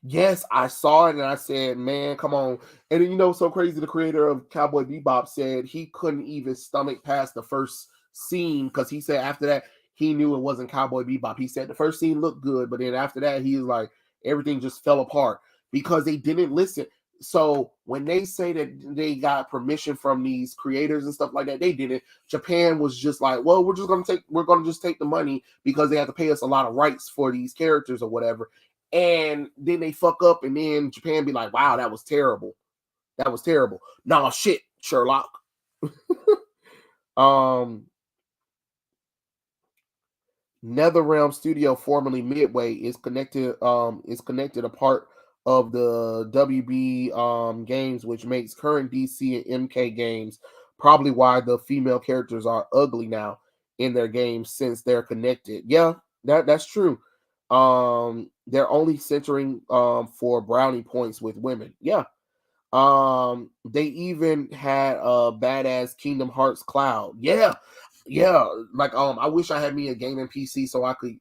Yes, I saw it and I said, man, come on. And then, you know, so crazy, the creator of Cowboy Bebop said he couldn't even stomach past the first scene because he said after that, he knew it wasn't Cowboy Bebop. He said the first scene looked good, but then after that, he was like, everything just fell apart because they didn't listen. So when they say that they got permission from these creators and stuff like that, they didn't. Japan was just like, well, we're gonna just take the money because they have to pay us a lot of rights for these characters or whatever. And then they fuck up, and then Japan be like, wow, that was terrible. That was terrible. Nah, shit, Sherlock. NetherRealm Studio, formerly Midway, is connected a part of the WB games, which makes current DC and MK games, probably why the female characters are ugly now in their games since they're connected. Yeah, that's true. They're only centering for brownie points with women. Yeah. They even had a badass Kingdom Hearts Cloud. Yeah. Like I wish I had me a gaming PC so I could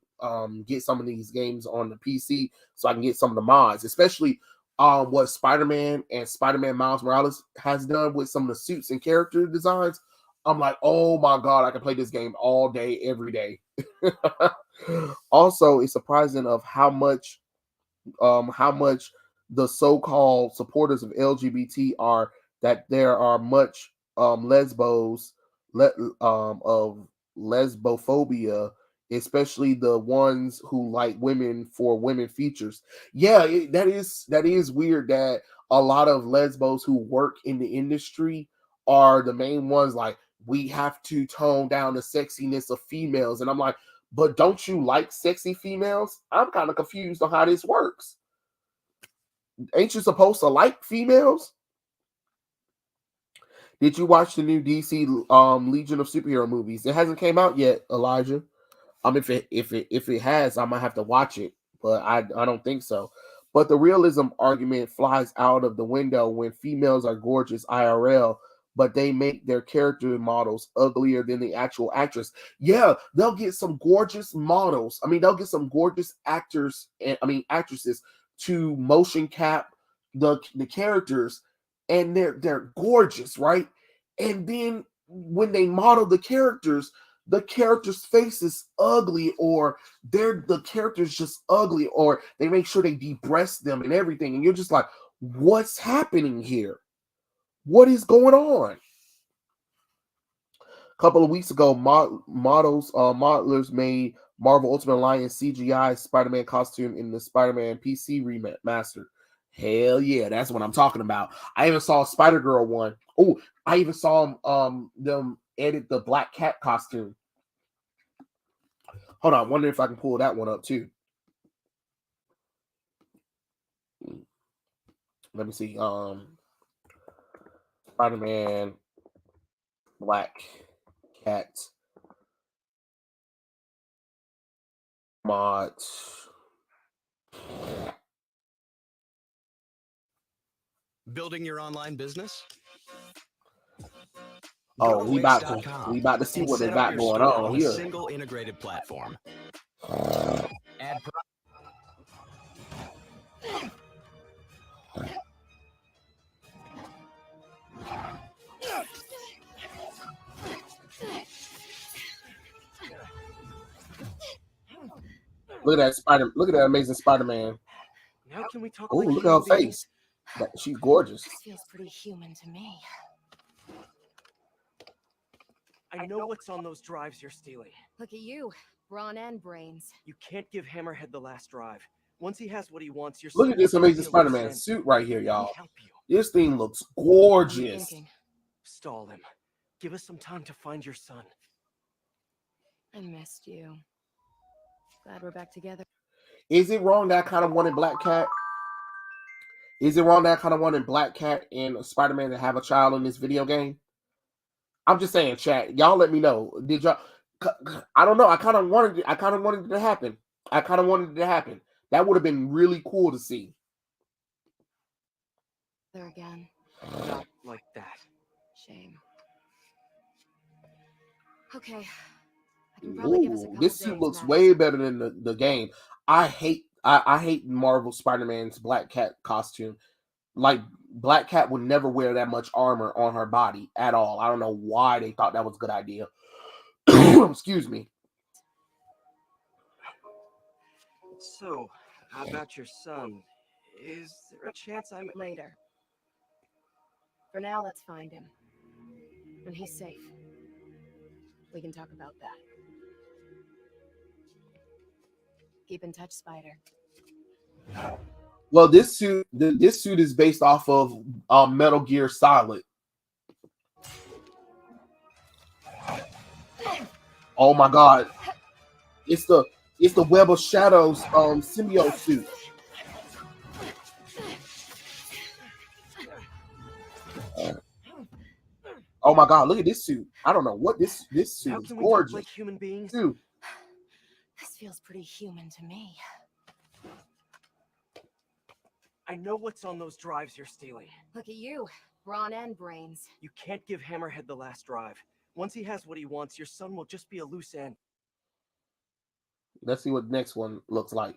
get some of these games on the PC so I can get some of the mods, especially what Spider-Man and Spider-Man Miles Morales has done with some of the suits and character designs. I'm like, oh my God, I can play this game all day, every day. Also, it's surprising of how much the so-called supporters of LGBT are, that there are much of lesbophobia, especially the ones who like women for women features. Yeah, that is weird that a lot of lesbos who work in the industry are the main ones like, we have to tone down the sexiness of females. And I'm like, but don't you like sexy females? I'm kind of confused on how this works. Ain't you supposed to like females? Did you watch the new DC Legion of Superhero movies? It hasn't came out yet, Elijah. If it has, I might have to watch it, but I don't think so. But the realism argument flies out of the window when females are gorgeous IRL, but they make their character models uglier than the actual actress. Yeah, they'll get some gorgeous models. I mean, they'll get some gorgeous actors and actresses to motion cap the characters, and they're gorgeous, right? And then when they model the character's face is ugly, or the character's just ugly, or they make sure they de-breast them and everything, and you're just like, what's happening here? What is going on? A couple of weeks ago, modelers made Marvel Ultimate Alliance CGI Spider-Man costume in the Spider-Man PC remaster. Hell yeah, that's what I'm talking about. I even saw a Spider-Girl one. Oh, I even saw them edit the Black Cat costume. Hold on, I wonder if I can pull that one up too. Let me see. Spider-Man Black Cat mod. Building your online business? Oh, we about to see what they got going on a here. single integrated platform. Add Look at that amazing Spider-Man. Now can we talk Oh, like look at her human beings? face. But she's gorgeous. This feels pretty human to me. I know what's on those drives you're stealing. Look at you, brawn and brains. You can't give Hammerhead the last drive. Once he has what he wants, your Look son at this will amazing just be a loose Spider-Man end. suit right here, Let me y'all. help you. This thing looks What are you gorgeous. thinking? Stall him. Give us some time to find your son. I missed you. Glad we're back together. Is it wrong that I kind of wanted Black Cat? Is it wrong that I kind of wanted Black Cat and Spider-Man to have a child in this video game? I'm just saying, chat. Y'all let me know. Did y'all? I don't know. I kind of wanted it to happen. That would have been really cool to see. There again. Not like that. Shame. Okay. I can probably give us a Ooh, couple this suit days, looks Max. way better than the game. I hate Marvel Spider-Man's Black Cat costume. Like, Black Cat would never wear that much armor on her body at all. I don't know why they thought that was a good idea. Excuse me. So, how about your son? Is there a chance I'm... Later. For now, let's find him. When he's safe, we can talk about that. Keep in touch, Spider. Well, this suit is based off of Metal Gear Solid. Oh my God! It's the Web of Shadows symbiote suit. Oh my God! Look at this suit. I don't know what this suit How is can we talk gorgeous. like human beings? Dude, This feels pretty human to me. I know what's on those drives you're stealing. Look at you, brawn and brains. You can't give Hammerhead the last drive. Once he has what he wants, your son will just be a loose end. let's see what the next one looks like.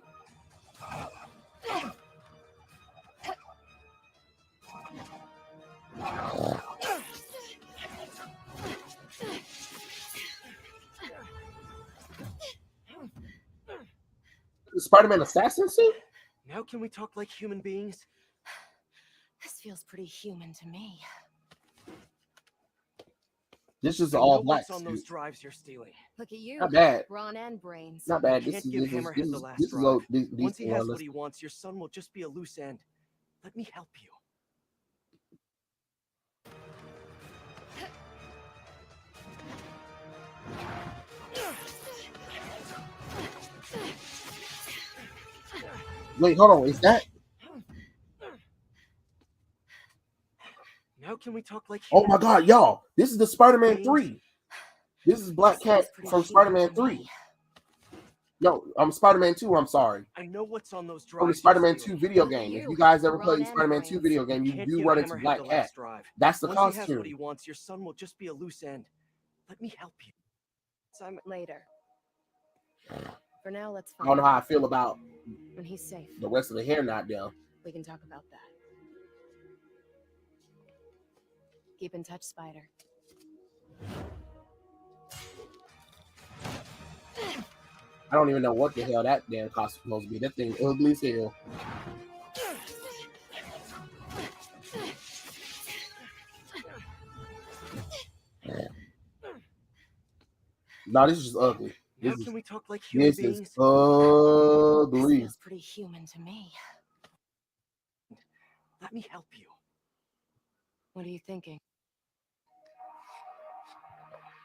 The Spider-Man assassin suit? Now can we talk like human beings? This feels pretty human to me. This is I all know black what's on those suit. drives you're stealing. Look at you, Not bad. brawn and brains. Not bad. You This can't is give this is Hammerhead this the is last this is drive. a Once he decent has one. what he wants, your son will just be a loose end. Let me help you. Wait, hold on. Is that? Now can we talk like Oh human my God, y'all! This is the Spider-Man beings? 3. This is Black This feels Cat pretty from human Spider-Man to 3. me. No, Spider-Man 2. I'm sorry. I know what's on those From the drives Spider-Man you're 2 stealing. video Look at game. If you, you guys ever brawn played and Spider-Man 2 brains. video game, you Can't do give run into Hammerhead Black the Cat. last drive. That's the Once he has what costume. he wants, your son will just be a loose end. Let me help you. Later. For now, let's I find don't know him. how I feel about When he's safe, the rest of the hair not there. we can talk about that. Keep in touch, Spider. I don't even know what the hell that damn costume is supposed to be. That thing ugly as hell. No, this is just ugly. Now This can is we talk like human this is beings? This ugly. feels pretty human to me. Let me help you. What are you thinking?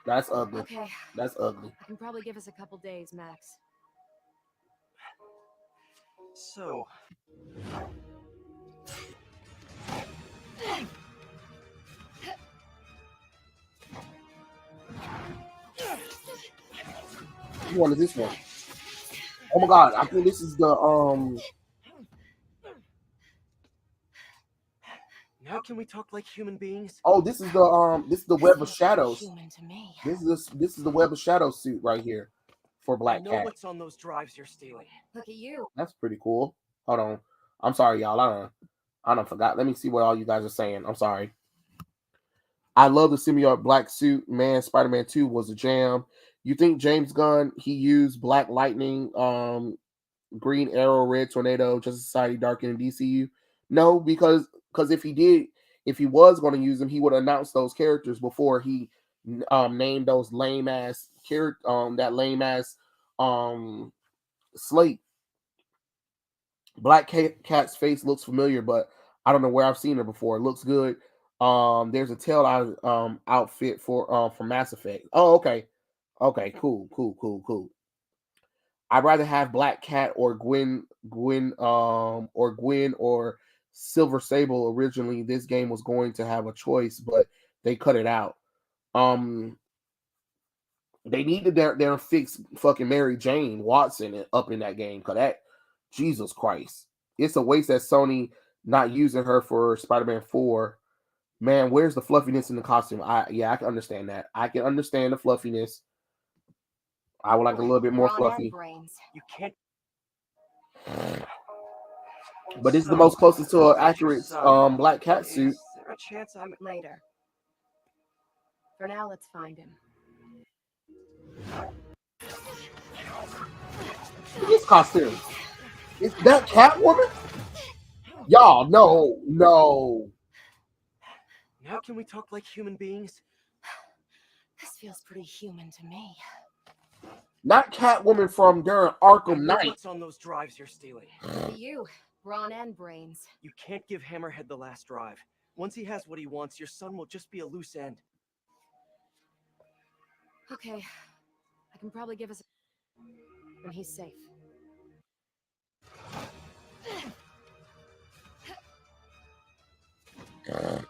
That's ugly. Okay, That's ugly. I can probably give us a couple days, Max. So, Which one is this one? Oh my God! I think this is the now can we talk like human beings? Oh, this is the This Web of feels pretty Shadows. human to me. This is the Web of Shadows suit right here for I Black know Cat. what's on those drives you're stealing. Look at you. That's pretty cool. Hold on. I'm sorry, y'all. I don't forgot. Let me see what all you guys are saying. I'm sorry. I love the symbiote black suit. Man, Spider-Man 2 was a jam. You think James Gunn, he used Black Lightning, Green Arrow, Red Tornado, Justice Society, Dark in DCU? No, because if he did, if he was going to use them, he would announce those characters before he named those lame ass character that lame ass Slate. Black Cat's face looks familiar, but I don't know where I've seen her before. It looks good. There's a tail outfit for Mass Effect. Oh, okay. Okay, cool. I'd rather have Black Cat or Gwen or Silver Sable. Originally, this game was going to have a choice, but they cut it out. They need to there fix fucking Mary Jane Watson up in that game, cause that Jesus Christ, it's a waste that Sony not using her for Spider-Man 4. Man, where's the fluffiness in the costume? I can understand that. I can understand the fluffiness. I would like a little bit more Brawn fluffy. and brains. You can't. But this is the most closest to an accurate Black Cat suit. Is there a chance I'm Later. For now, let's find him. This costume. Is that Catwoman? Y'all, no. Now can we talk like human beings? This feels pretty human to me. Not Catwoman from during Arkham I know Knight. what's on those drives you're stealing. You, brawn and brains. You can't give Hammerhead the last drive. Once he has what he wants, your son will just be a loose end. Okay, I can probably give us when he's safe. Now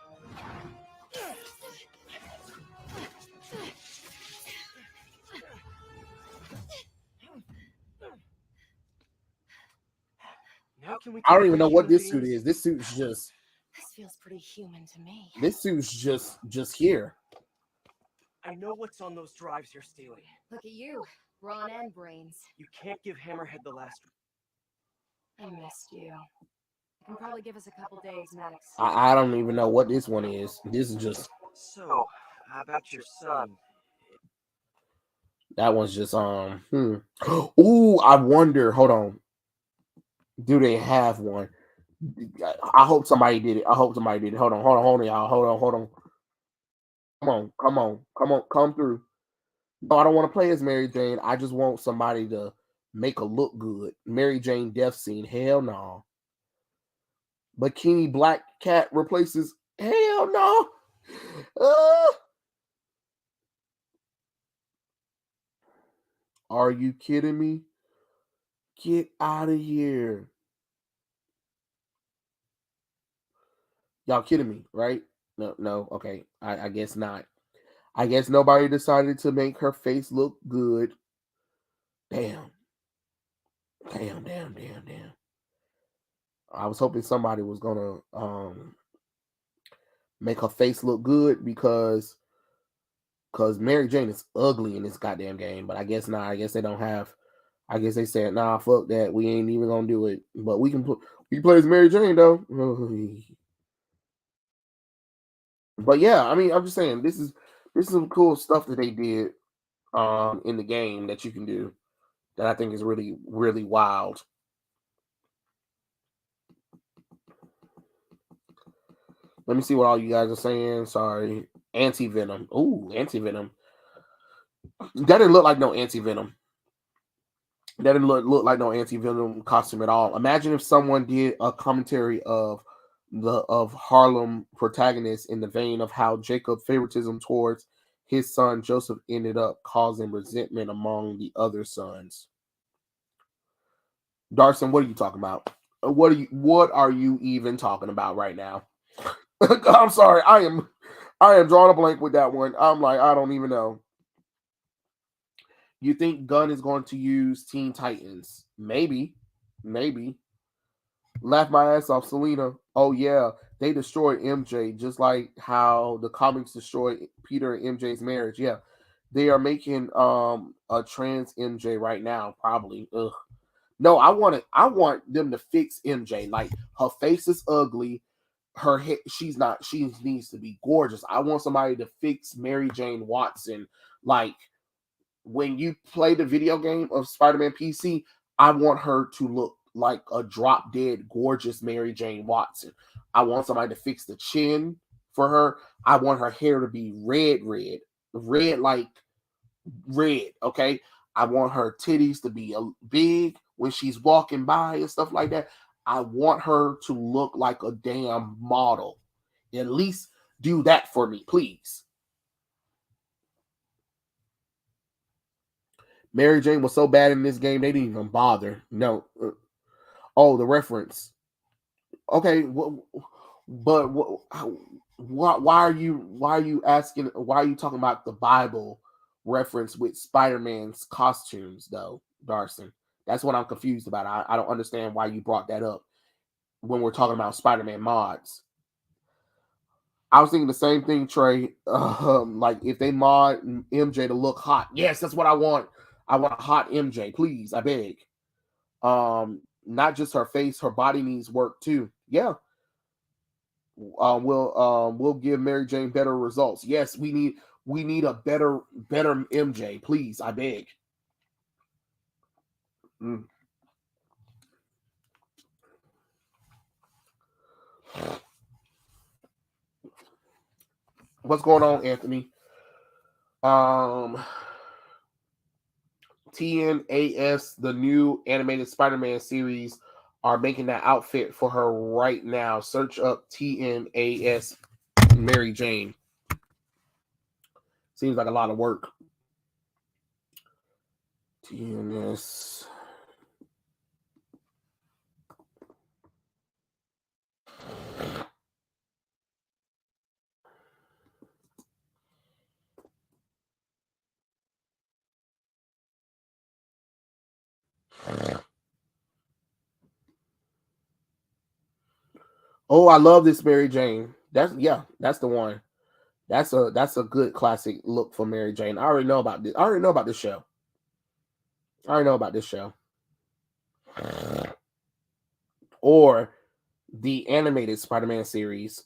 can we I talk don't even like know what human this suit beings? is. This suit's just This feels pretty human to me. this suit's just here. I know what's on those drives you're stealing. Look at you, brawn and brains. You can't give Hammerhead the last. I missed you. You can probably give us a couple days, Maddox. I don't even know what this one is. This is just So, how about your son? that one's just Ooh, I wonder. Hold on. Do they have one? I hope somebody did it. Hold on, y'all. Hold on. Come through. No, I don't want to play as Mary Jane. I just want somebody to make her look good. Mary Jane death scene. Hell no. Bikini Black Cat replaces. Hell no. Are you kidding me? Get out of here. Y'all kidding me, right? No. Okay. I guess not. I guess nobody decided to make her face look good. Damn. I was hoping somebody was gonna make her face look good because Mary Jane is ugly in this goddamn game. But I guess not. I guess they don't have. I guess they said, nah, fuck that. We ain't even gonna do it. But we can play as Mary Jane though. But yeah, I mean, I'm just saying this is some cool stuff that they did in the game that you can do that I think is really, really wild. Let me see what all you guys are saying. Sorry. Anti-Venom. Ooh, Anti-Venom. That didn't look like no Anti-Venom. That didn't look like no Anti-Venom costume at all. Imagine if someone did a commentary of Harlem protagonists in the vein of how Jacob favoritism towards his son Joseph ended up causing resentment among the other sons. Darson, what are you talking about? What are you even talking about right now? I'm sorry. I am drawing a blank with that one. I'm like, I don't even know. You think Gunn is going to use Teen Titans? Maybe. Laugh my ass off, Selena. Oh yeah, they destroyed MJ just like how the comics destroyed Peter and MJ's marriage. Yeah, they are making a trans MJ right now. Probably. Ugh. No, I want them to fix MJ. Like her face is ugly. Her head, she needs to be gorgeous. I want somebody to fix Mary Jane Watson. Like when you play the video game of Spider-Man PC, I want her to look like a drop dead gorgeous Mary Jane Watson. I want somebody to fix the chin for her. I want her hair to be red, like red. Okay. I want her titties to be big when she's walking by and stuff like that. I want her to look like a damn model. At least do that for me, please. Mary Jane was so bad in this game, they didn't even bother. No. Oh, the reference. Okay, but why are you asking? Why are you talking about the Bible reference with Spider-Man's costumes, though, Darcy? That's what I'm confused about. I don't understand why you brought that up when we're talking about Spider-Man mods. I was thinking the same thing, Trey. Like if they mod MJ to look hot, yes, that's what I want. I want a hot MJ, please. I beg. Not just her face, her body needs work too. Yeah. We'll give Mary Jane better results. Yes, we need a better MJ, please. I beg. What's going on, Anthony? TNAS, the new animated Spider-Man series, are making that outfit for her right now. Search up TNAS Mary Jane. Seems like a lot of work. TNS. Oh, I love this Mary Jane. That's the one. That's a good classic look for Mary Jane. I already know about this. I already know about this show. Or the animated Spider-Man series.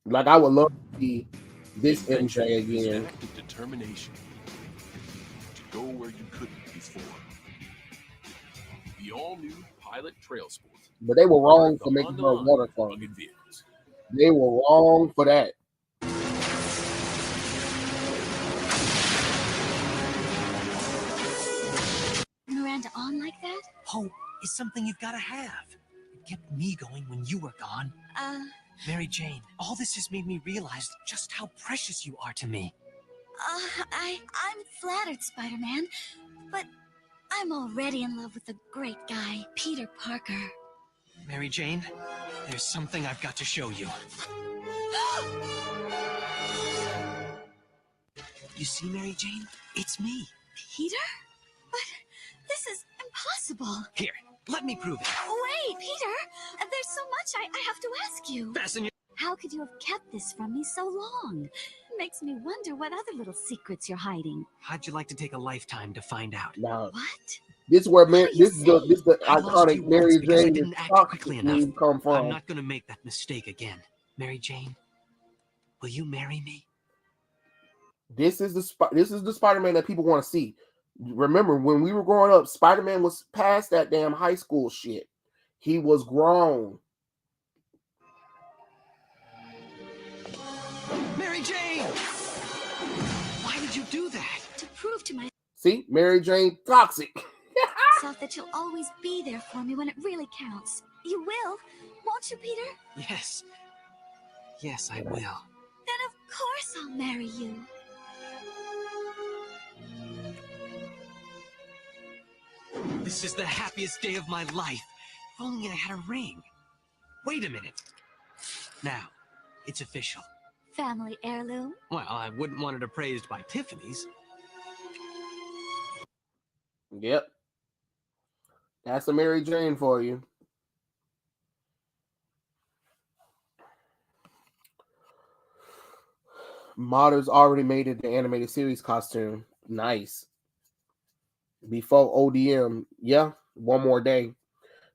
Like I would love to see this MJ again. Determination to go where you couldn't before. The all-new Pilot Trail Sport. But they were wrong for making her a water clone. They were wrong for that. Miranda on like that? Hope is something you've got to have. It kept me going when you were gone. Mary Jane, all this has made me realize just how precious you are to me. I'm flattered, Spider-Man, but I'm already in love with a great guy, Peter Parker. Mary Jane, there's something I've got to show you. You see, Mary Jane? It's me. Peter? But this is impossible. Here, let me prove it. Wait, Peter! There's so much I have to ask you. Fasten your... How could you have kept this from me so long? Makes me wonder what other little secrets you're hiding. How'd you like to take a lifetime to find out? Now, what? This is where this is the iconic Mary Jane didn't act quickly enough. Come from. I'm not going to make that mistake again. Mary Jane, will you marry me? This is the Spider-Man that people want to see. Remember, when we were growing up, Spider-Man was past that damn high school shit. He was grown. Mary Jane! Why did you do that? To prove to myself. See, Mary Jane, toxic. That you'll always be there for me when it really counts. You will, won't you, Peter? Yes. Yes, I will. Then of course I'll marry you. This is the happiest day of my life. If only I had a ring. Wait a minute. Now, it's official. Family heirloom? Well, I wouldn't want it appraised by Tiffany's. Yep. That's a Mary Jane for you. Modders already made it the animated series costume. Nice. Before ODM, yeah, one more day.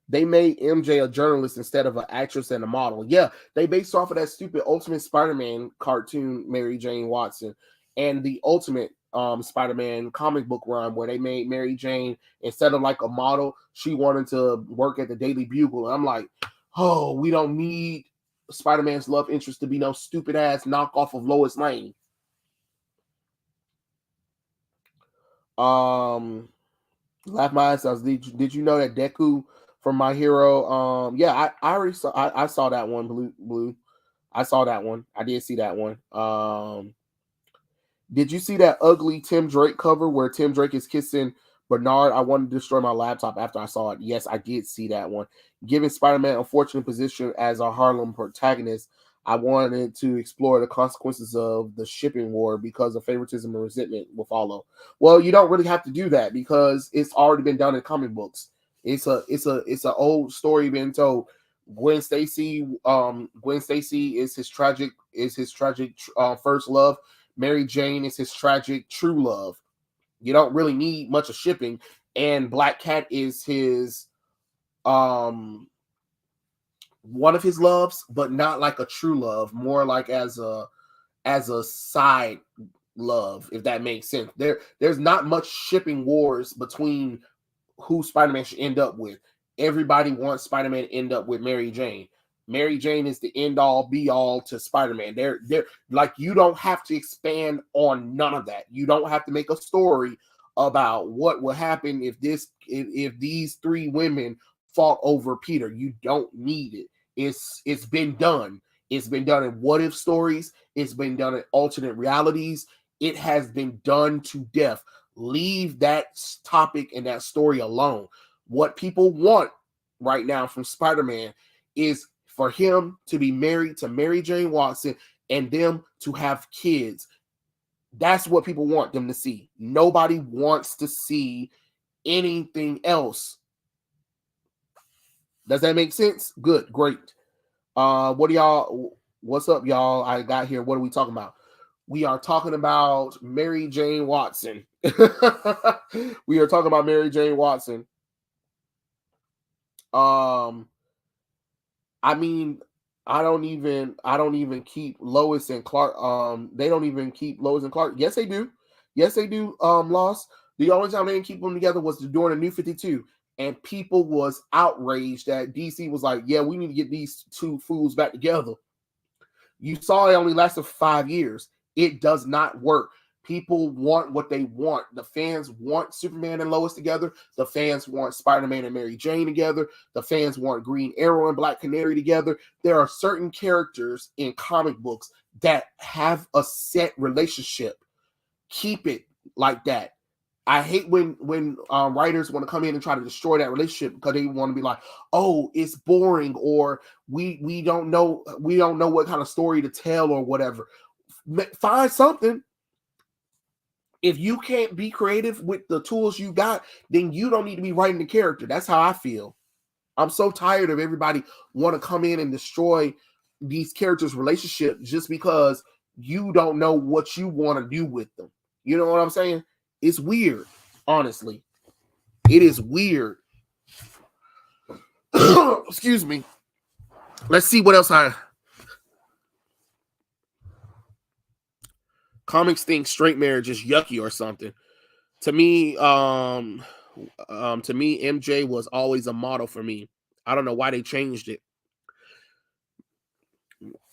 They made MJ a journalist instead of an actress and a model. Yeah, they based off of that stupid Ultimate Spider-Man cartoon, Mary Jane Watson, and the Ultimate Spider-Man comic book run where they made Mary Jane, instead of like a model, she wanted to work at the Daily Bugle. And I'm like, oh, we don't need Spider-Man's love interest to be no stupid ass knockoff of Lois Lane. Laugh my ass off. Did you know that Deku from My Hero? Yeah, I already saw. I saw that one. Blue. I saw that one. I did see that one. Did you see that ugly Tim Drake cover where Tim Drake is kissing Bernard? I wanted to destroy my laptop after I saw it. Yes, I did see that one. Given Spider-Man a fortunate position as a Harlem protagonist, I wanted to explore the consequences of the shipping war because of favoritism and resentment will follow. Well, you don't really have to do that because it's already been done in comic books. It's an old story being told. Gwen Stacy is his tragic first love. Mary Jane is his tragic true love. You don't really need much of shipping. And Black Cat is his one of his loves, but not like a true love, more like as a side love, if that makes sense. There's not much shipping wars between who Spider-Man should end up with. Everybody wants Spider-Man to end up with Mary Jane. Mary Jane is the end all be all to Spider-Man. They're like, you don't have to expand on none of that. You don't have to make a story about what will happen if these three women fought over Peter. You don't need it. It's been done. It's been done in what if stories. It's been done in alternate realities. It has been done to death. Leave that topic and that story alone. What people want right now from Spider-Man is for him to be married to Mary Jane Watson and them to have kids. That's what people want them to see. Nobody wants to see anything else. Does that make sense? Good, great. What's up, y'all? I got here. What are we talking about? We are talking about Mary Jane Watson. We are talking about Mary Jane Watson. I mean, I don't even keep Lois and Clark. They don't even keep Lois and Clark. Yes, they do. Yes, they do. Lost. The only time they didn't keep them together was during the New 52, and people was outraged that DC was like, "Yeah, we need to get these two fools back together." You saw it only lasted 5 years. It does not work. People want what they want. The fans want Superman and Lois together. The fans want Spider-Man and Mary Jane together. The fans want Green Arrow and Black Canary together. There are certain characters in comic books that have a set relationship. Keep it like that. I hate when writers want to come in and try to destroy that relationship because they want to be like, oh, it's boring, or we don't know what kind of story to tell or whatever. Find something. If you can't be creative with the tools you got, then you don't need to be writing the character. That's how I feel. I'm so tired of everybody want to come in and destroy these characters' relationship just because you don't know what you want to do with them. You know what I'm saying? It's weird, honestly. It is weird. Excuse me. Let's see what else comics think straight marriage is yucky or something. To me, MJ was always a model for me. I don't know why they changed it.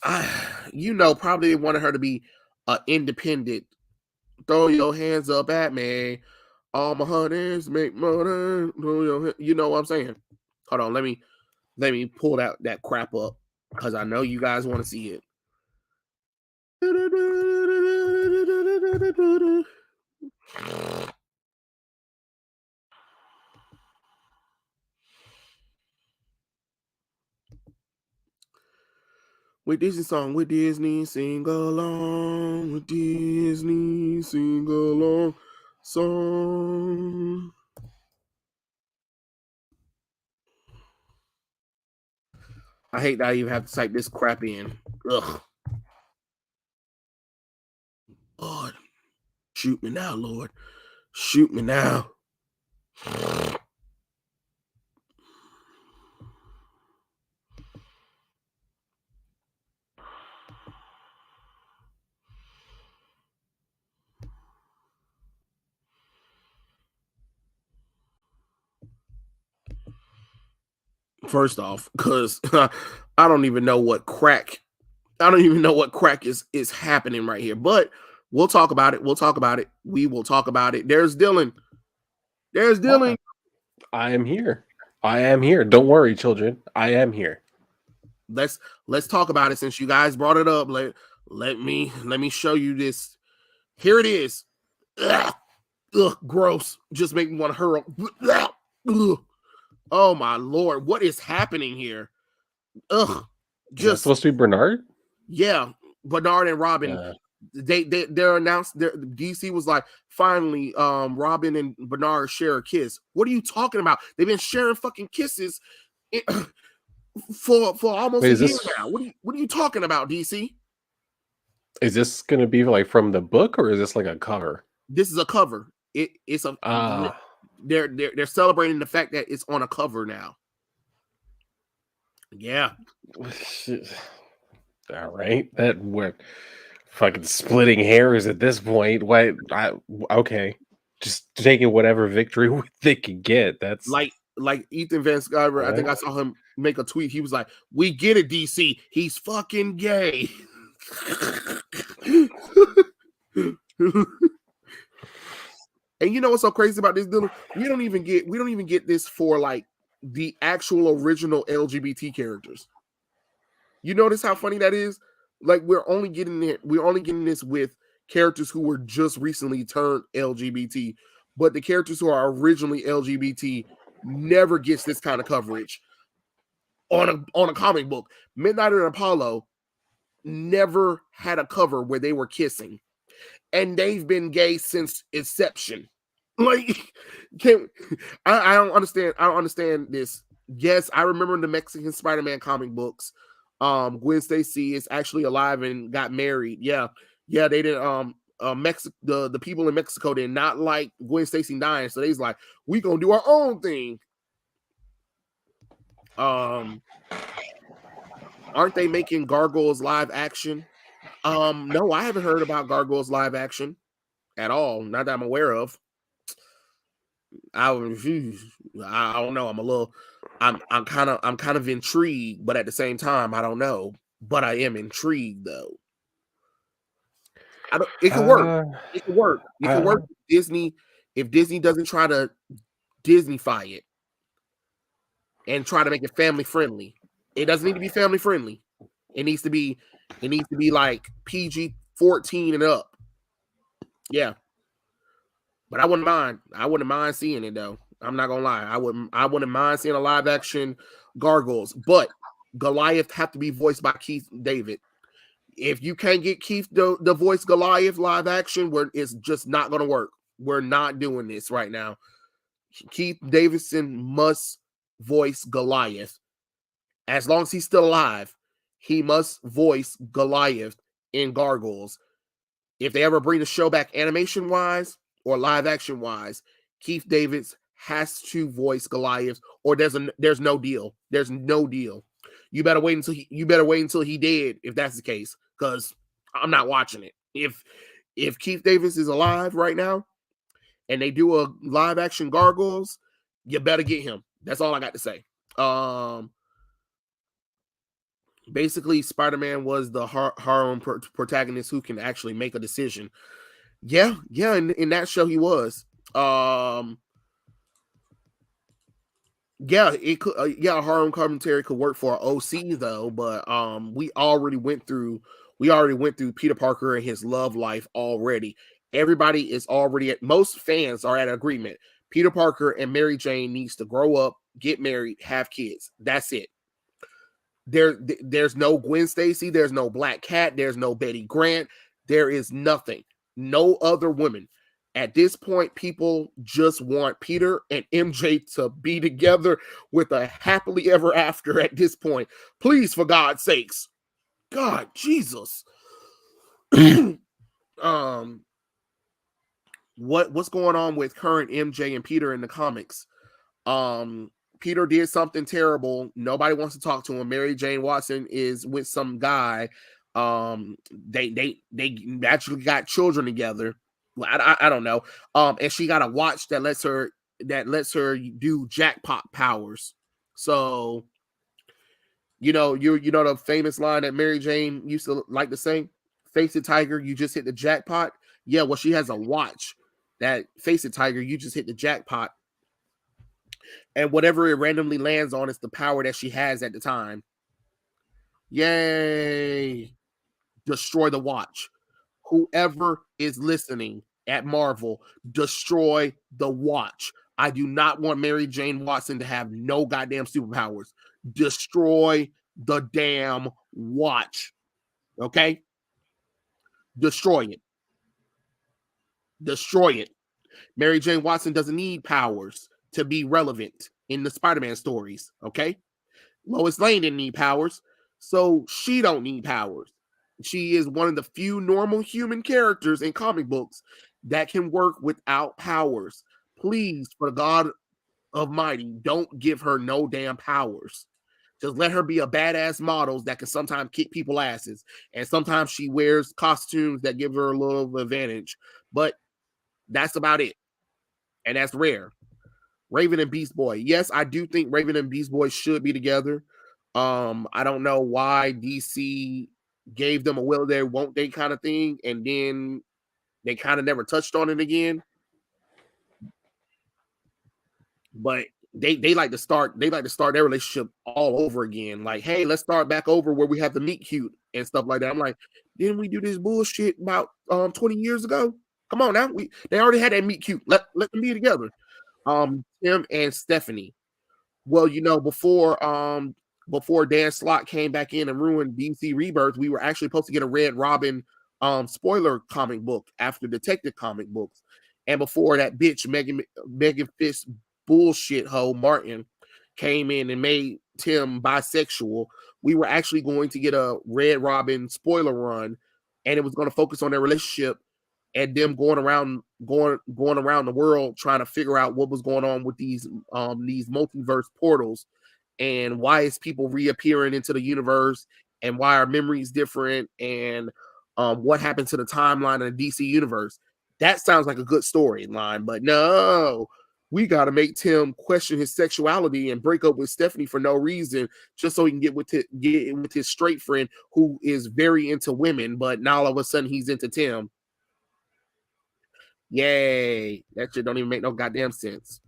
Probably they wanted her to be independent. Throw your hands up at me. All my honeys make money. You know what I'm saying? Hold on, let me pull that crap up because I know you guys want to see it. With Disney song, with Disney, sing along. With Disney, sing along. Song. I hate that I even have to type this crap in. Ugh. Lord, shoot me now, Lord. Shoot me now. First off, because I don't even know what crack. I don't even know what crack is happening right here. But we'll talk about it. We'll talk about it. We will talk about it. There's Dylan. There's Dylan. I am here. I am here. Don't worry, children. I am here. Let's talk about it since you guys brought it up. Let me show you this. Here it is. Ugh, gross. Just make me want to hurl. Ugh. Oh my lord, what is happening here? Ugh. Just supposed to be Bernard? Yeah, Bernard and Robin. They're announced. DC was like, finally, Robin and Bernard share a kiss. What are you talking about? They've been sharing fucking kisses for almost a year now. What are you talking about, DC? Is this going to be like from the book, or is this like a cover? This is a cover. It's a. They're celebrating the fact that it's on a cover now. Yeah. All right. That we're fucking splitting hairs at this point. Why? Okay. Just taking whatever victory they can get. That's like Ethan Van Sciver. Right. I think I saw him make a tweet. He was like, "We get it, DC. He's fucking gay." And you know what's so crazy about this, Dylan? We don't even get this for like the actual original LGBT characters. You notice how funny that is? Like we're only getting this with characters who were just recently turned LGBT, but the characters who are originally LGBT never gets this kind of coverage on a comic book. Midnight and Apollo never had a cover where they were kissing, and they've been gay since inception. Like, I don't understand. I don't understand this. Yes, I remember the Mexican Spider-Man comic books. Gwen Stacy is actually alive and got married. Yeah, they did. The people in Mexico did not like Gwen Stacy dying, so they's like, we gonna do our own thing. Aren't they making Gargoyles live action? No, I haven't heard about Gargoyles live action at all. Not that I'm aware of. I don't know. I'm kind of intrigued, but at the same time, I don't know. But I am intrigued though. It could work. It could work. It could work. If Disney doesn't try to Disneyfy it and try to make it family friendly. It doesn't need to be family friendly. It needs to be like PG-14 and up. Yeah. But I wouldn't mind. I wouldn't mind seeing it though. I'm not gonna lie. I wouldn't mind seeing a live action Gargoyles, but Goliath have to be voiced by Keith David. If you can't get Keith the voice Goliath live action, it's just not gonna work. We're not doing this right now. Keith Davidson must voice Goliath. As long as he's still alive, he must voice Goliath in Gargoyles. If they ever bring the show back animation wise or live action wise, Keith Davids has to voice Goliath, or there's no deal. There's no deal. You better wait until he dead if that's the case, because I'm not watching it. If Keith Davis is alive right now and they do a live action Gargoyles, you better get him. That's all I got to say. Basically, Spider-Man was the harem protagonist who can actually make a decision. Yeah, in that show he was. Yeah, it could. A harem commentary could work for OC though, but we already went through Peter Parker and his love life already. Everybody is already most fans are at agreement. Peter Parker and Mary Jane needs to grow up, get married, have kids. That's it. There's no Gwen Stacy, there's no Black Cat, there's no Betty Grant, there is nothing. No other women. At this point, people just want Peter and MJ to be together with a happily ever after at this point. Please, for God's sakes. God, Jesus. What's going on with current MJ and Peter in the comics? Peter did something terrible. Nobody wants to talk to him. Mary Jane Watson is with some guy. They actually got children together. I don't know. And she got a watch that lets her do jackpot powers. So You know the famous line that Mary Jane used to like to say, "Face it, tiger, you just hit the jackpot." Yeah, well, she has a watch that "Face it, tiger, you just hit the jackpot," and whatever it randomly lands on is the power that she has at the time. Yay! Destroy the watch. Whoever is listening at Marvel, destroy the watch. I do not want Mary Jane Watson to have no goddamn superpowers. Destroy the damn watch. Okay? Destroy it. Destroy it. Mary Jane Watson doesn't need powers to be relevant in the Spider-Man stories. Okay? Lois Lane didn't need powers, so she don't need powers. She is one of the few normal human characters in comic books that can work without powers. Please, for the God Almighty, don't give her no damn powers. Just let her be a badass model that can sometimes kick people asses. And sometimes she wears costumes that give her a little advantage. But that's about it. And that's rare. Raven and Beast Boy. Yes, I do think Raven and Beast Boy should be together. I don't know why DC gave them a will they, won't they kind of thing, and then they kind of never touched on it again. But they like to start their relationship all over again. Like, hey, let's start back over where we have to meet cute and stuff like that. I'm like, didn't we do this bullshit about 20 years ago? Come on now. They already had that meet cute. Let them be together. Tim and Stephanie. Well, before Dan Slott came back in and ruined DC Rebirth, we were actually supposed to get a Red Robin spoiler comic book after Detective comic books. And before that bitch Megan Fist bullshit hoe Martin came in and made Tim bisexual, we were actually going to get a Red Robin spoiler run, and it was going to focus on their relationship and them going around the world trying to figure out what was going on with these multiverse portals, and why is people reappearing into the universe, and why are memories different, and what happened to the timeline of the DC universe. That sounds like a good storyline, but no, we got to make Tim question his sexuality and break up with Stephanie for no reason, just so he can get with his straight friend who is very into women, but now all of a sudden he's into Tim. Yay. That shit don't even make no goddamn sense.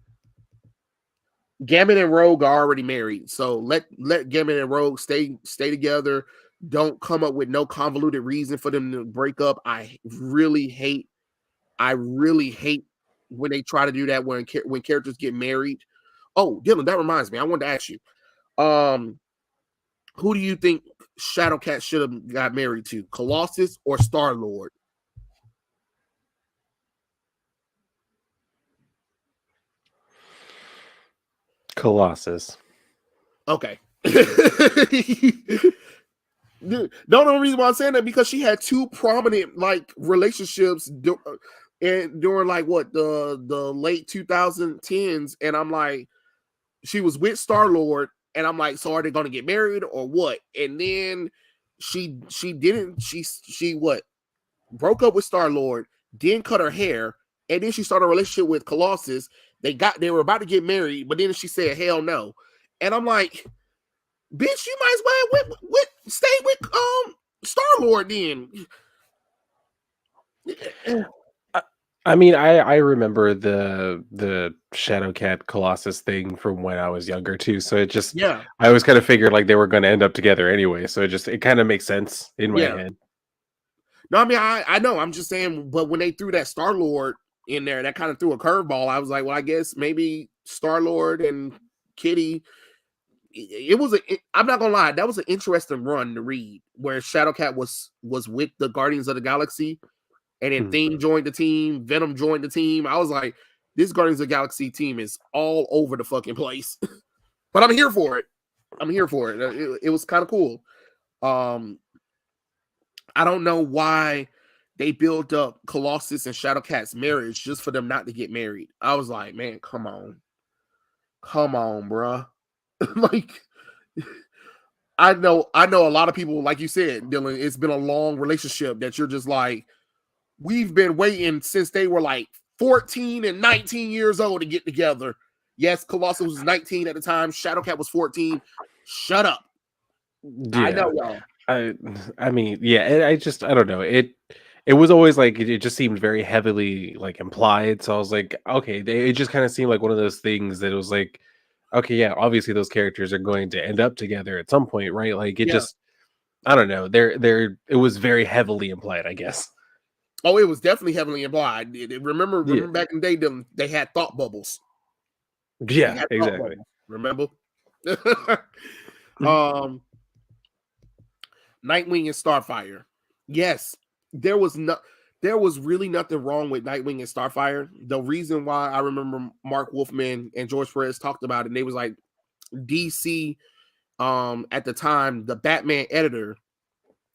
Gambit and Rogue are already married, so let Gambit and Rogue stay together. Don't come up with no convoluted reason for them to break up. I really hate when they try to do that when characters get married. Oh, Dylan, that reminds me. I wanted to ask you, who do you think Shadowcat should have got married to, Colossus or Star-Lord? Colossus. Okay. The only reason why I'm saying that because she had two prominent like relationships and during like what the late 2010s, and I'm like, she was with Star-Lord, and I'm like, so are they gonna get married or what? And then she what broke up with Star-Lord, then cut her hair, and then she started a relationship with Colossus. They were about to get married, but then she said hell no. And I'm like, bitch, you might as well stay with Star-Lord then. I mean, I remember the Shadowcat Colossus thing from when I was younger too. So it just Yeah. I always kind of figured like they were going to end up together anyway. So it kind of makes sense in my head. No, I mean I know. I'm just saying, but when they threw that Star-Lord in there, that kind of threw a curveball. I was like, well, I guess maybe Star-Lord and Kitty. I'm not gonna lie, that was an interesting run to read where Shadowcat was with the Guardians of the Galaxy, and then Thing joined the team, Venom joined the team. I was like, this Guardians of the Galaxy team is all over the fucking place. But I'm here for it. It was kind of cool. I don't know why they built up Colossus and Shadowcat's marriage just for them not to get married. I was like, man, come on, bruh. Like, I know a lot of people, like you said, Dylan, it's been a long relationship that you're just like, we've been waiting since they were like 14 and 19 years old to get together. Yes, Colossus was 19 at the time. Shadowcat was 14. Shut up. I Yeah. know y'all. I mean, yeah, I don't know. It was always like it just seemed very heavily like implied. So I was like, okay, it just kind of seemed like one of those things that it was like, okay, yeah, obviously those characters are going to end up together at some point, right? Like it Yeah. just I don't know. It was very heavily implied, I guess. Oh, it was definitely heavily implied. Remember Yeah. back in the day, they had thought bubbles. They Yeah, had thought exactly. bubbles. Remember? um, Nightwing and Starfire. Yes, there was really nothing wrong with Nightwing and Starfire. The reason why I remember Mark Wolfman and George Perez talked about it, and they was like DC at the time, the Batman editor,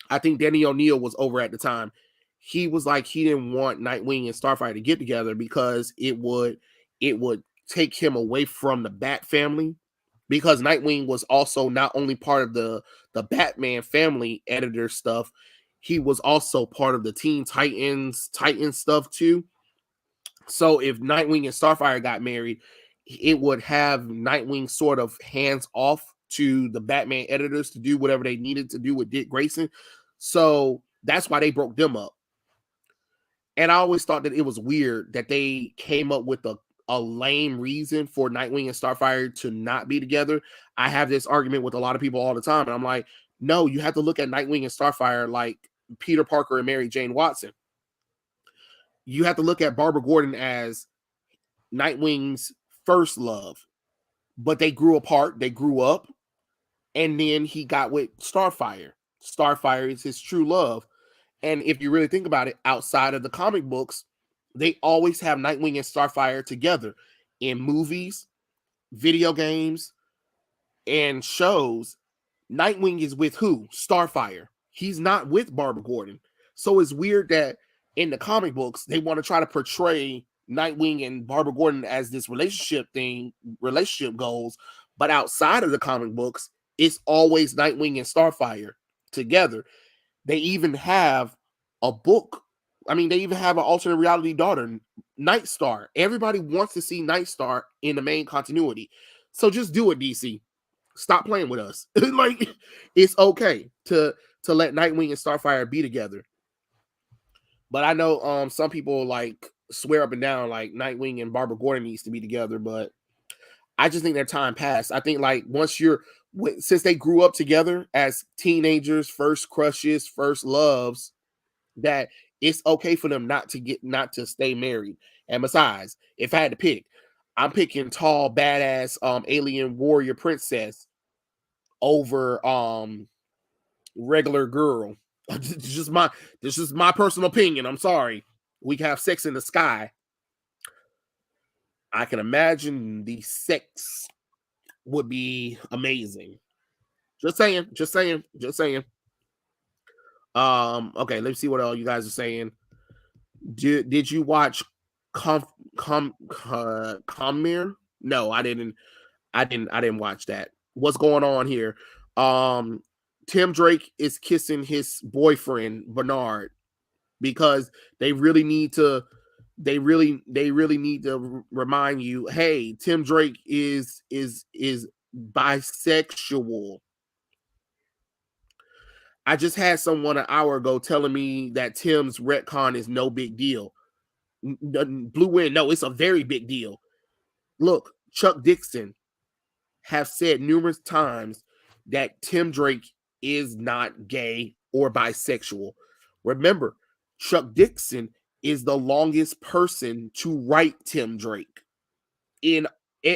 I think Danny O'Neill was over at the time. He was like he didn't want Nightwing and Starfire to get together because it would take him away from the Bat family, because Nightwing was also not only part of the Batman family editor stuff, he was also part of the Teen Titans stuff too. So if Nightwing and Starfire got married, it would have Nightwing sort of hands off to the Batman editors to do whatever they needed to do with Dick Grayson. So that's why they broke them up. And I always thought that it was weird that they came up with a lame reason for Nightwing and Starfire to not be together. I have this argument with a lot of people all the time, and I'm like, no, you have to look at Nightwing and Starfire like Peter Parker and Mary Jane Watson. You have to look at Barbara Gordon as Nightwing's first love, but they grew apart, they grew up, and then he got with Starfire. Starfire is his true love. And if you really think about it, outside of the comic books, they always have Nightwing and Starfire together in movies, video games, and shows. Nightwing is with who? Starfire. He's not with Barbara Gordon. So it's weird that in the comic books, they want to try to portray Nightwing and Barbara Gordon as this relationship goals. But outside of the comic books, it's always Nightwing and Starfire together. They even have a book. I mean, they even have an alternate reality daughter, Nightstar. Everybody wants to see Nightstar in the main continuity. So just do it, DC. Stop playing with us. Like, it's okay to let Nightwing and Starfire be together. But I know some people like swear up and down like Nightwing and Barbara Gordon needs to be together, but I just think their time passed. I think like since they grew up together as teenagers, first crushes, first loves, that it's okay for them not to stay married. And besides, if I had to pick, I'm picking tall, badass alien warrior princess over regular girl. This is my personal opinion. I'm sorry. We can have sex in the sky. I can imagine the sex would be amazing. Just saying. Okay, let's see what all you guys are saying. Did you watch Comir? No, I didn't. I didn't watch that. What's going on here? Tim Drake is kissing his boyfriend Bernard because they really need to remind you, hey, Tim Drake is bisexual. I just had someone an hour ago telling me that Tim's retcon is no big deal. Blue Wind, no, it's a very big deal. Look, Chuck Dixon have said numerous times that Tim Drake is not gay or bisexual. Remember, Chuck Dixon is the longest person to write Tim Drake in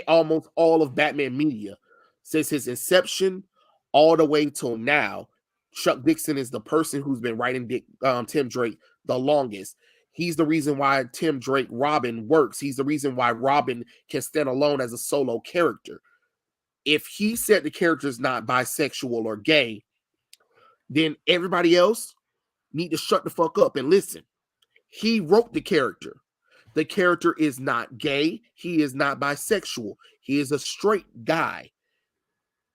almost all of Batman media. Since his inception all the way till now, Chuck Dixon is the person who's been writing Tim Drake the longest. He's the reason why Tim Drake Robin works. He's the reason why Robin can stand alone as a solo character. If he said the character is not bisexual or gay, then everybody else need to shut the fuck up and listen. He wrote the character. The character is not gay. He is not bisexual. He is a straight guy.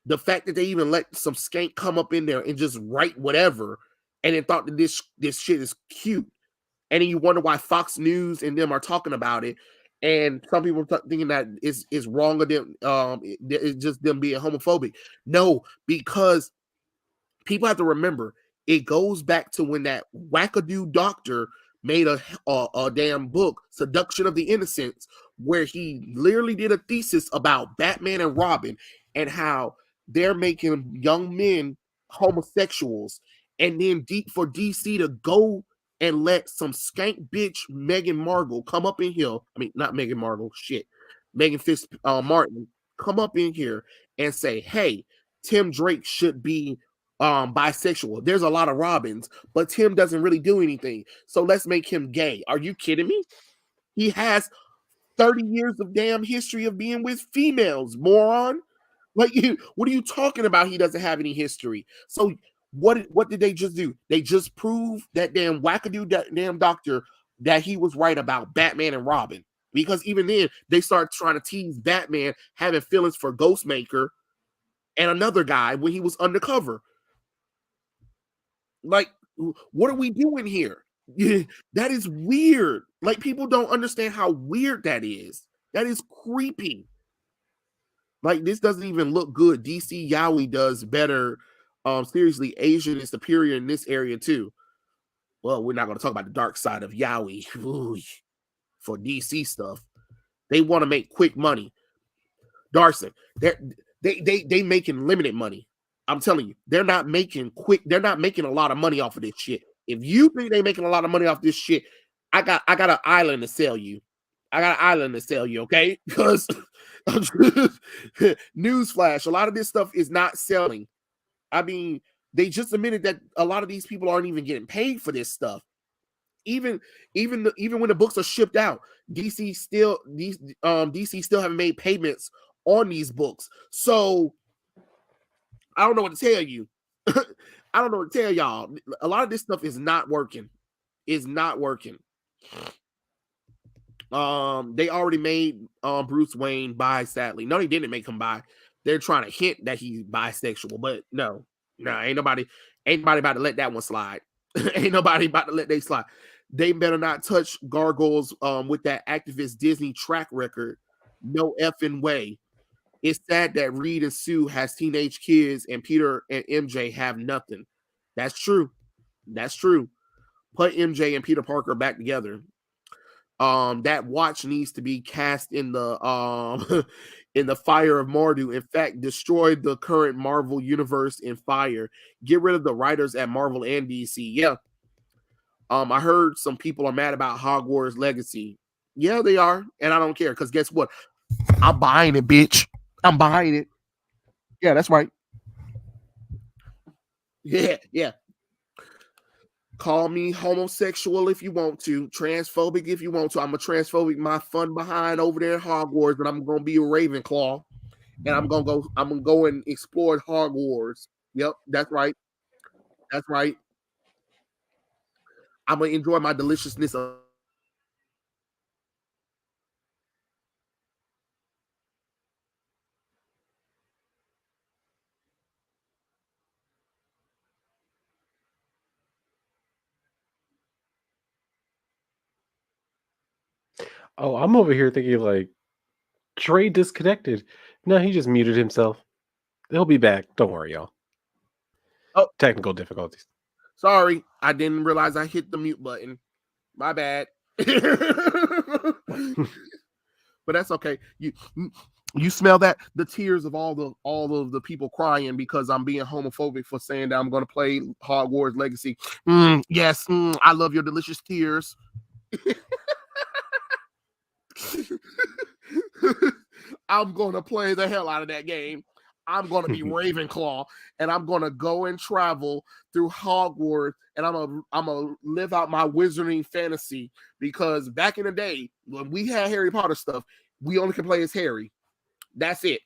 The fact that they even let some skank come up in there and just write whatever and then thought that this shit is cute. And then you wonder why Fox News and them are talking about it. And some people thinking that it's wrong of them. It's just them being homophobic. No, because people have to remember it goes back to when that wackadoo doctor made a damn book, Seduction of the Innocents, where he literally did a thesis about Batman and Robin and how they're making young men homosexuals, and then for DC to go and let some skank bitch Meghan Markle come up in here. I mean, not Meghan Markle, shit. Megan Martin come up in here and say, hey, Tim Drake should be bisexual. There's a lot of Robins, but Tim doesn't really do anything. So let's make him gay. Are you kidding me? He has 30 years of damn history of being with females, moron. Like, what are you talking about? He doesn't have any history. So what did they just do? They just proved that damn wackadoo damn doctor that he was right about Batman and Robin. Because even then, they start trying to tease Batman having feelings for Ghostmaker and another guy when he was undercover. Like, what are we doing here? That is weird. Like, people don't understand how weird that is. That is creepy. Like, this doesn't even look good. DC Yaoi does better. Seriously, Asian is superior in this area too. Well, we're not going to talk about the dark side of Yaoi for DC stuff. They want to make quick money. Darcy, they making limited money. I'm telling you, they're not making a lot of money off of this shit. If you think they're making a lot of money off this shit, I got an island to sell you. Okay? Because newsflash, a lot of this stuff is not selling. I mean, they just admitted that a lot of these people aren't even getting paid for this stuff. Even when the books are shipped out, DC still haven't made payments on these books. So I don't know what to tell you. I don't know what to tell y'all. A lot of this stuff is not working. They already made Bruce Wayne bi, sadly. No, they didn't make him bi. They're trying to hint that he's bisexual, but no, ain't nobody about to let that one slide. Ain't nobody about to let they slide. They better not touch Gargoyles with that activist Disney track record. No effing way. It's sad that Reed and Sue has teenage kids and Peter and MJ have nothing. That's true. Put MJ and Peter Parker back together. That watch needs to be cast in the in the fire of Mardu. In fact, destroy the current Marvel universe in fire. Get rid of the writers at Marvel and DC. Yeah. I heard some people are mad about Hogwarts Legacy. Yeah, they are, and I don't care because guess what? I'm buying it, bitch. I'm buying it. Yeah, that's right. Yeah. Call me homosexual if you want to, transphobic if you want to. I'm a transphobic, my fun behind over there in Hogwarts, but I'm gonna be a Ravenclaw, and I'm gonna go and explore Hogwarts. Yep, that's right. I'm gonna enjoy my deliciousness of Oh, I'm over here thinking like Trey disconnected. No, he just muted himself. He'll be back. Don't worry, y'all. Oh, technical difficulties. Sorry, I didn't realize I hit the mute button. My bad. But that's okay. You smell that? The tears of all of the people crying because I'm being homophobic for saying that I'm going to play Hogwarts Legacy. Yes, I love your delicious tears. I'm going to play the hell out of that game. I'm going to be Ravenclaw, and I'm going to go and travel through Hogwarts, and I'm gonna live out my wizarding fantasy, because back in the day when we had Harry Potter stuff, we only could play as Harry. That's it.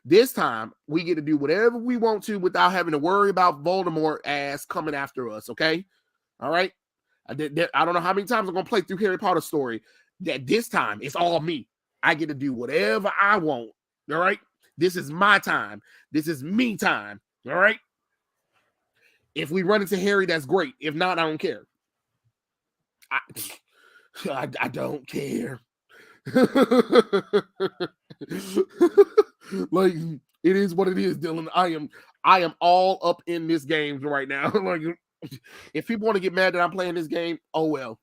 This time we get to do whatever we want to without having to worry about Voldemort ass coming after us. Okay, all right. I don't know how many times I'm gonna play through Harry Potter story. That this time it's all me. I get to do whatever I want. All right. This is my time. This is me time. All right. If we run into Harry, that's great. If not, I don't care. I don't care. Like, It is what it is, Dylan. I am all up in this game right now. Like, if people want to get mad that I'm playing this game, oh well.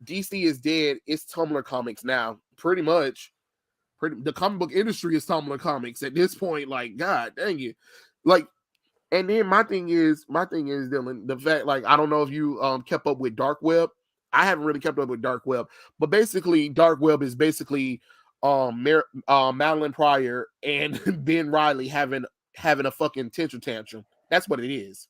DC is dead. It's Tumblr comics now, pretty much. The comic book industry is Tumblr comics at this point. Like, God dang it. Like, and then my thing is, Dylan, the fact, like, I don't know if you kept up with Dark Web. I haven't really kept up with Dark Web, but basically, Dark Web is basically Madeline Pryor and Ben Riley having a fucking tantrum. That's what it is.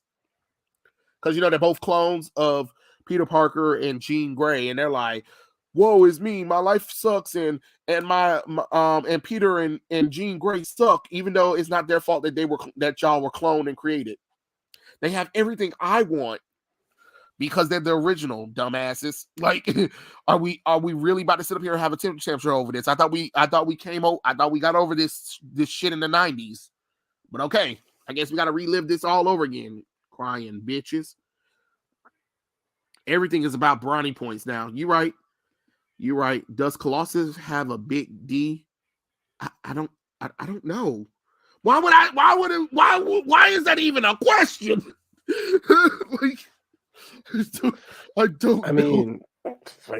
Because they're both clones of Peter Parker and Jean Grey, and they're like, "Woe is me, my life sucks," and my and Peter and Jean Grey suck, even though it's not their fault that y'all were cloned and created. They have everything I want because they're the original, dumbasses. Like, are we really about to sit up here and have a temperature over this? I thought we got over this shit in the 90s. But okay, I guess we got to relive this all over again. Crying bitches. Everything is about brownie points now. You right. Does Colossus have a big D? I don't know. Why is that even a question? Like, I mean,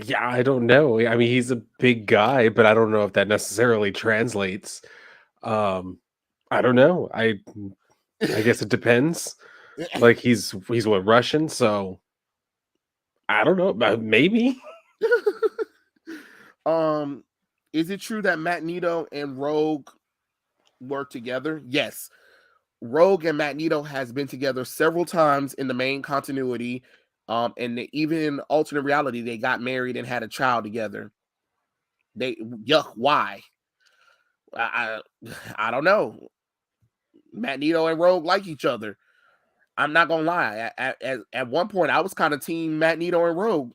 yeah, I don't know. I mean, he's a big guy, but I don't know if that necessarily translates. I don't know. I guess it depends. Like, he's what, Russian, so I don't know. Maybe. Is it true that Magneto and Rogue were together? Yes. Rogue and Magneto has been together several times in the main continuity. And even in alternate reality, they got married and had a child together. Why? I don't know. Magneto and Rogue like each other. I'm not gonna lie. At one point, I was kind of team Magneto and Rogue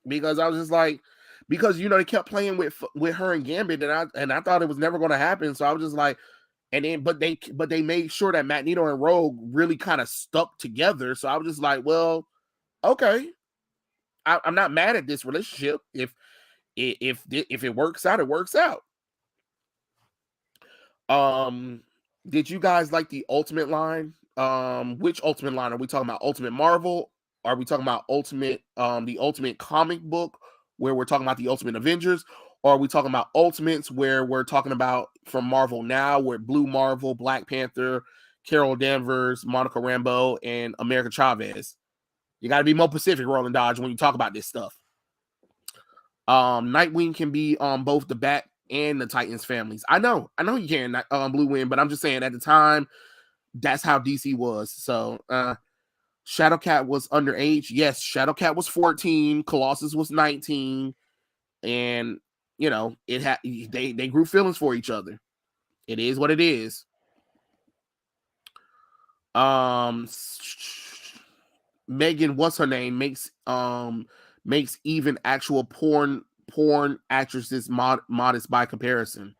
because I was just like, because they kept playing with her and Gambit, and I thought it was never going to happen. So I was just like, and then but they made sure that Magneto and Rogue really kind of stuck together. So I was just like, well, okay, I'm not mad at this relationship. If it works out, it works out. Did you guys like the Ultimate line? Which Ultimate line are we talking about? Ultimate Marvel? Are we talking about Ultimate, the Ultimate comic book, where we're talking about the Ultimate Avengers? Or are we talking about Ultimates, where we're talking about from Marvel now, where Blue Marvel, Black Panther, Carol Danvers, Monica Rambeau, and America Chavez? You got to be more Pacific, Roland Dodge, when you talk about this stuff. Nightwing can be on both the Bat and the Titans families. I know you can, Blue Wind, but I'm just saying at the time, that's how DC was. So, Shadowcat was underage. Yes, Shadowcat was 14. Colossus was 19, and they grew feelings for each other. It is what it is. Megan, what's her name? Makes even actual porn actresses modest by comparison.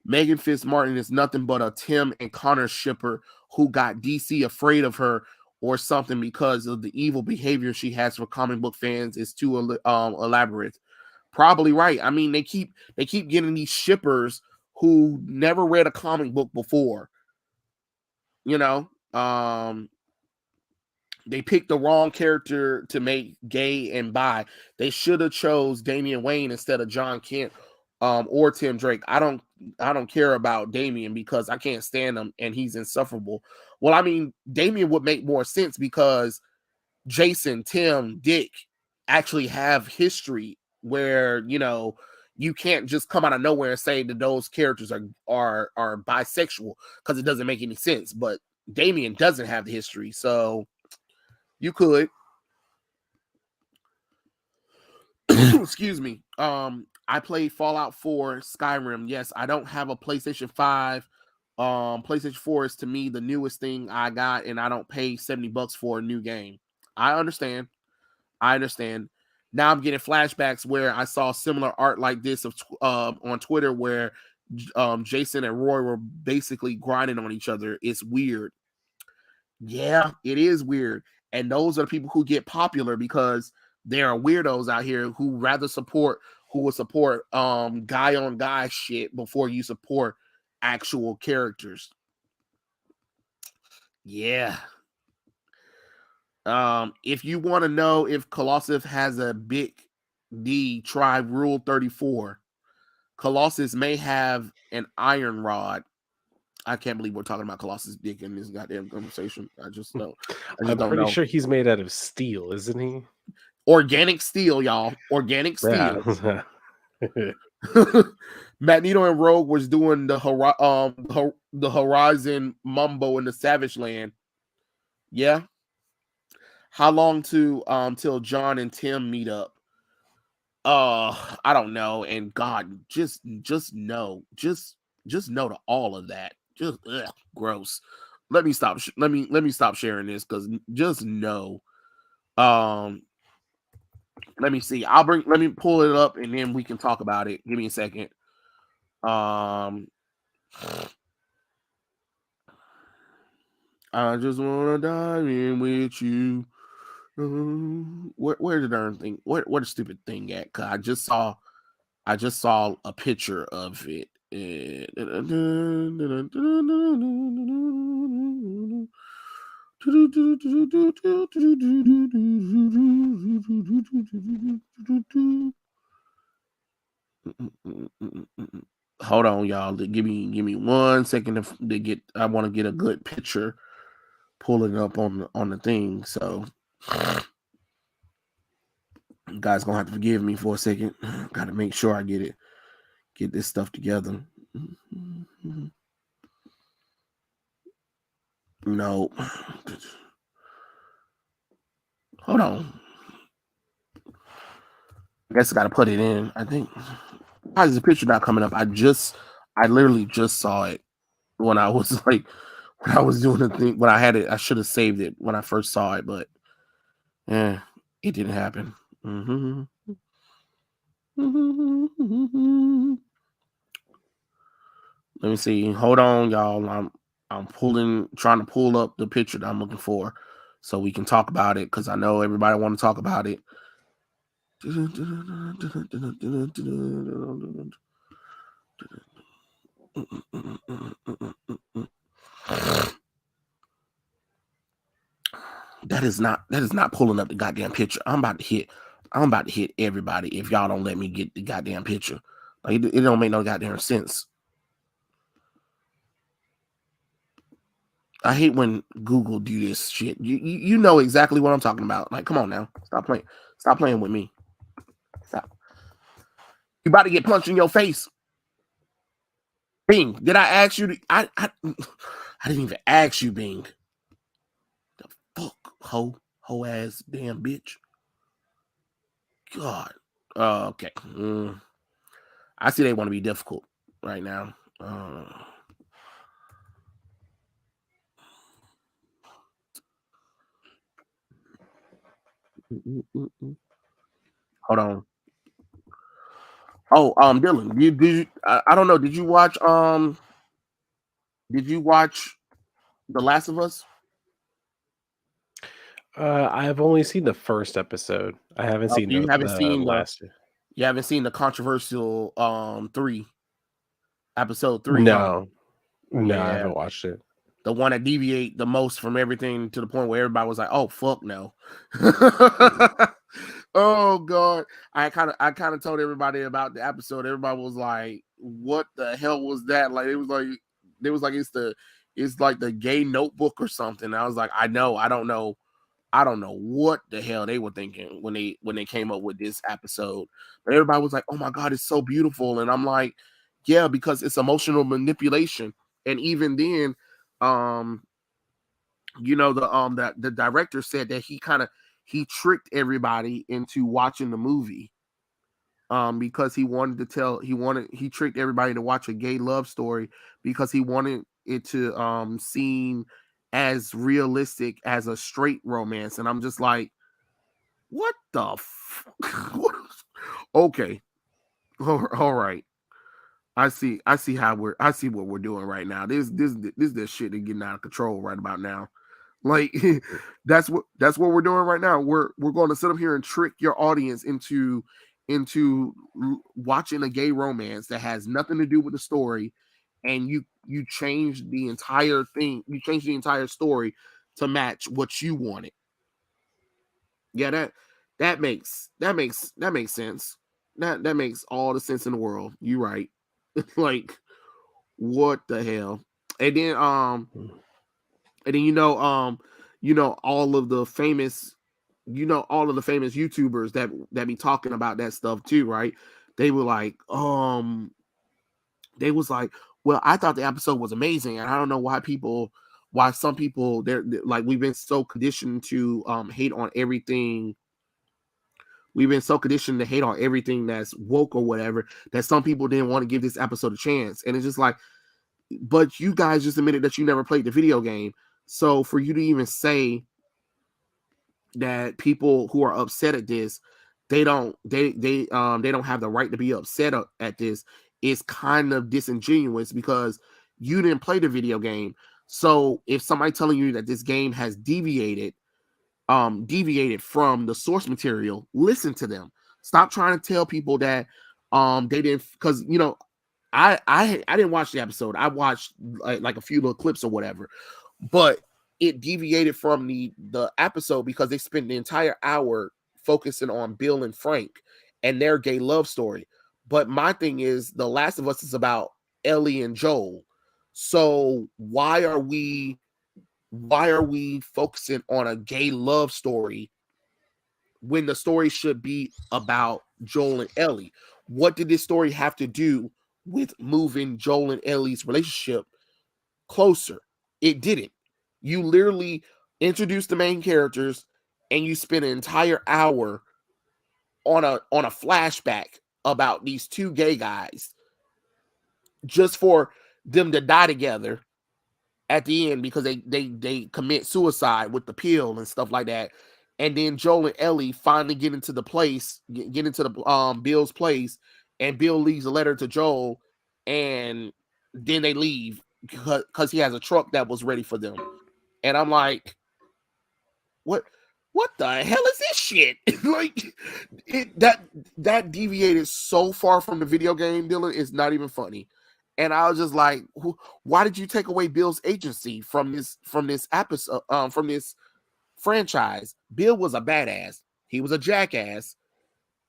Megan Fitzmartin is nothing but a Tim and Connor shipper who got DC afraid of her or something because of the evil behavior she has for comic book fans is too elaborate. Probably right. I mean, they keep getting these shippers who never read a comic book before. They picked the wrong character to make gay and bi. They should have chose Damian Wayne instead of John Kent or Tim Drake. I don't care about Damian because I can't stand him and he's insufferable. Well, I mean, Damian would make more sense because Jason, Tim, Dick actually have history where you can't just come out of nowhere and say that those characters are bisexual because it doesn't make any sense. But Damian doesn't have the history, so you could. Excuse me. I played Fallout 4, Skyrim. Yes, I don't have a PlayStation 5. PlayStation 4 is to me the newest thing I got, and I don't pay $70 for a new game. I understand. Now I'm getting flashbacks where I saw similar art like this on Twitter where Jason and Roy were basically grinding on each other. It's weird. Yeah, it is weird. And those are the people who get popular because there are weirdos out here who will support guy on guy shit before you support actual characters. Yeah. If you want to know if Colossus has a big D, try Rule 34. Colossus may have an iron rod. I can't believe we're talking about Colossus' dick in this goddamn conversation. I just don't I'm pretty know. sure he's made out of steel, isn't he? Organic steel, y'all. Organic steel. Yeah. Magneto and Rogue was doing the Horizon Mumbo in the Savage Land. Yeah. How long to till John and Tim meet up? I don't know. And God, just know to all of that. Just gross. Let me stop. Let me stop sharing this because just know. Let me see. Let me pull it up and then we can talk about it. Give me a second. I just wanna dive in with you. Where the darn thing? Where the stupid thing at? Cause I just saw a picture of it. Hold on, y'all. Give me 1 second to get. I want to get a good picture. Pulling up on the thing. So, you guys gonna have to forgive me for a second. Got to make sure I get this stuff together. No. Hold on. I guess I got to put it in. I think. Why is the picture not coming up? I literally just saw it when I was when I was doing the thing. When I had it, I should have saved it when I first saw it, but it didn't happen. Let me see. Hold on, y'all. I'm trying to pull up the picture that I'm looking for, so we can talk about it because I know everybody want to talk about it. That is not pulling up the goddamn picture. I'm about to hit everybody if y'all don't let me get the goddamn picture. Like it don't make no goddamn sense. I hate when Google do this shit. You know exactly what I'm talking about. Like, come on now. Stop playing with me. Stop. You about to get punched in your face. Bing, did I ask you to I didn't even ask you, Bing. The fuck, hoe ass damn bitch. God. Okay. I see they want to be difficult right now. Hold on. Oh, Dylan, did you I don't know, did you watch The Last of Us? I've only seen the first episode. I haven't seen You haven't the seen last. You haven't seen the controversial episode 3, huh? No, I Yeah. haven't watched it. The one that deviate the most from everything to the point where everybody was like, "Oh fuck no." Oh god. I kind of told everybody about the episode. Everybody was like, "What the hell was that?" Like it was like it's like the gay notebook or something. I was like, I don't know what the hell they were thinking when they came up with this episode. But everybody was like, "Oh my god, it's so beautiful." And I'm like, "Yeah, because it's emotional manipulation." And even then, the director said that he tricked everybody into watching the movie. Because he tricked everybody to watch a gay love story because he wanted it to seem as realistic as a straight romance. And I'm just like, what the okay. All right. I see what we're doing right now. This shit is getting out of control right about now. Like that's what we're doing right now. We're going to sit up here and trick your audience into watching a gay romance that has nothing to do with the story, and you changed the entire thing. You changed the entire story to match what you wanted. Yeah, that makes sense. That makes all the sense in the world. You right. Like, what the hell? And then all of the famous YouTubers that be talking about that stuff too, right? They were like, they was like, well, I thought the episode was amazing, and I don't know why some people they're like, we've been so conditioned to hate on everything. We've been so conditioned to hate on everything that's woke or whatever, that some people didn't want to give this episode a chance. And it's just like, but you guys just admitted that you never played the video game. So for you to even say that people who are upset at this, they don't have the right to be upset at this, is kind of disingenuous, because you didn't play the video game. So if somebody telling you that this game has deviated from the source material, listen to them. Stop trying to tell people that they didn't, because I didn't watch the episode. I watched like a few little clips or whatever, but it deviated from the episode because they spent the entire hour focusing on Bill and Frank and their gay love story. But my thing is, The Last of Us is about Ellie and Joel. So why are we focusing on a gay love story when the story should be about Joel and Ellie? What did this story have to do with moving Joel and Ellie's relationship closer? It didn't. You literally introduced the main characters and you spent an entire hour on a flashback about these two gay guys just for them to die together at the end because they commit suicide with the pill and stuff like that. And then Joel and Ellie finally get into the Bill's place, and Bill leaves a letter to Joel, and then they leave because he has a truck that was ready for them. And I'm like, what the hell is this shit? Like, that deviated so far from the video game, Dylan. It's not even funny. And I was just like, why did you take away Bill's agency from this episode, from this franchise? Bill was a badass. He was a jackass.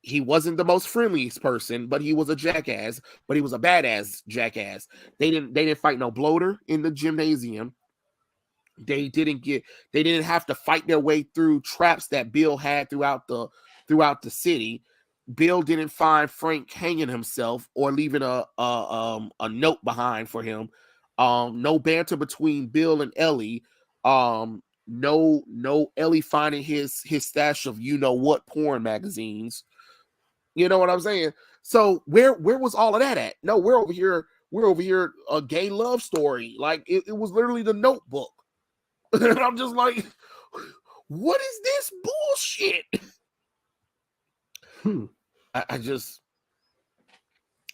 He wasn't the most friendliest person, but he was a jackass. But he was a badass jackass. They didn't fight no bloater in the gymnasium. They didn't have to fight their way through traps that Bill had throughout the city. Bill didn't find Frank hanging himself or leaving a note behind for him. No banter between Bill and Ellie. No Ellie finding his stash of what porn magazines. You know what I'm saying? So where was all of that at? No, we're over here a gay love story. Like it was literally The Notebook. And I'm just like, what is this bullshit?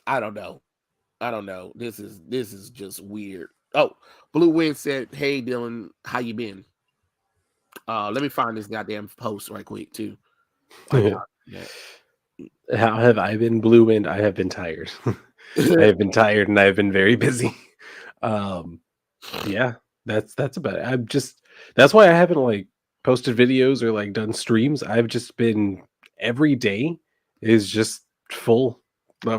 I don't know. This is just weird. Oh, Blue Wind said, "Hey Dylan, how you been?" Let me find this goddamn post right quick too. How have I been, Blue Wind? I have been tired. I have been tired and I've been very busy. Yeah, that's about it. That's why I haven't like posted videos or like done streams. I've just been, every day is just full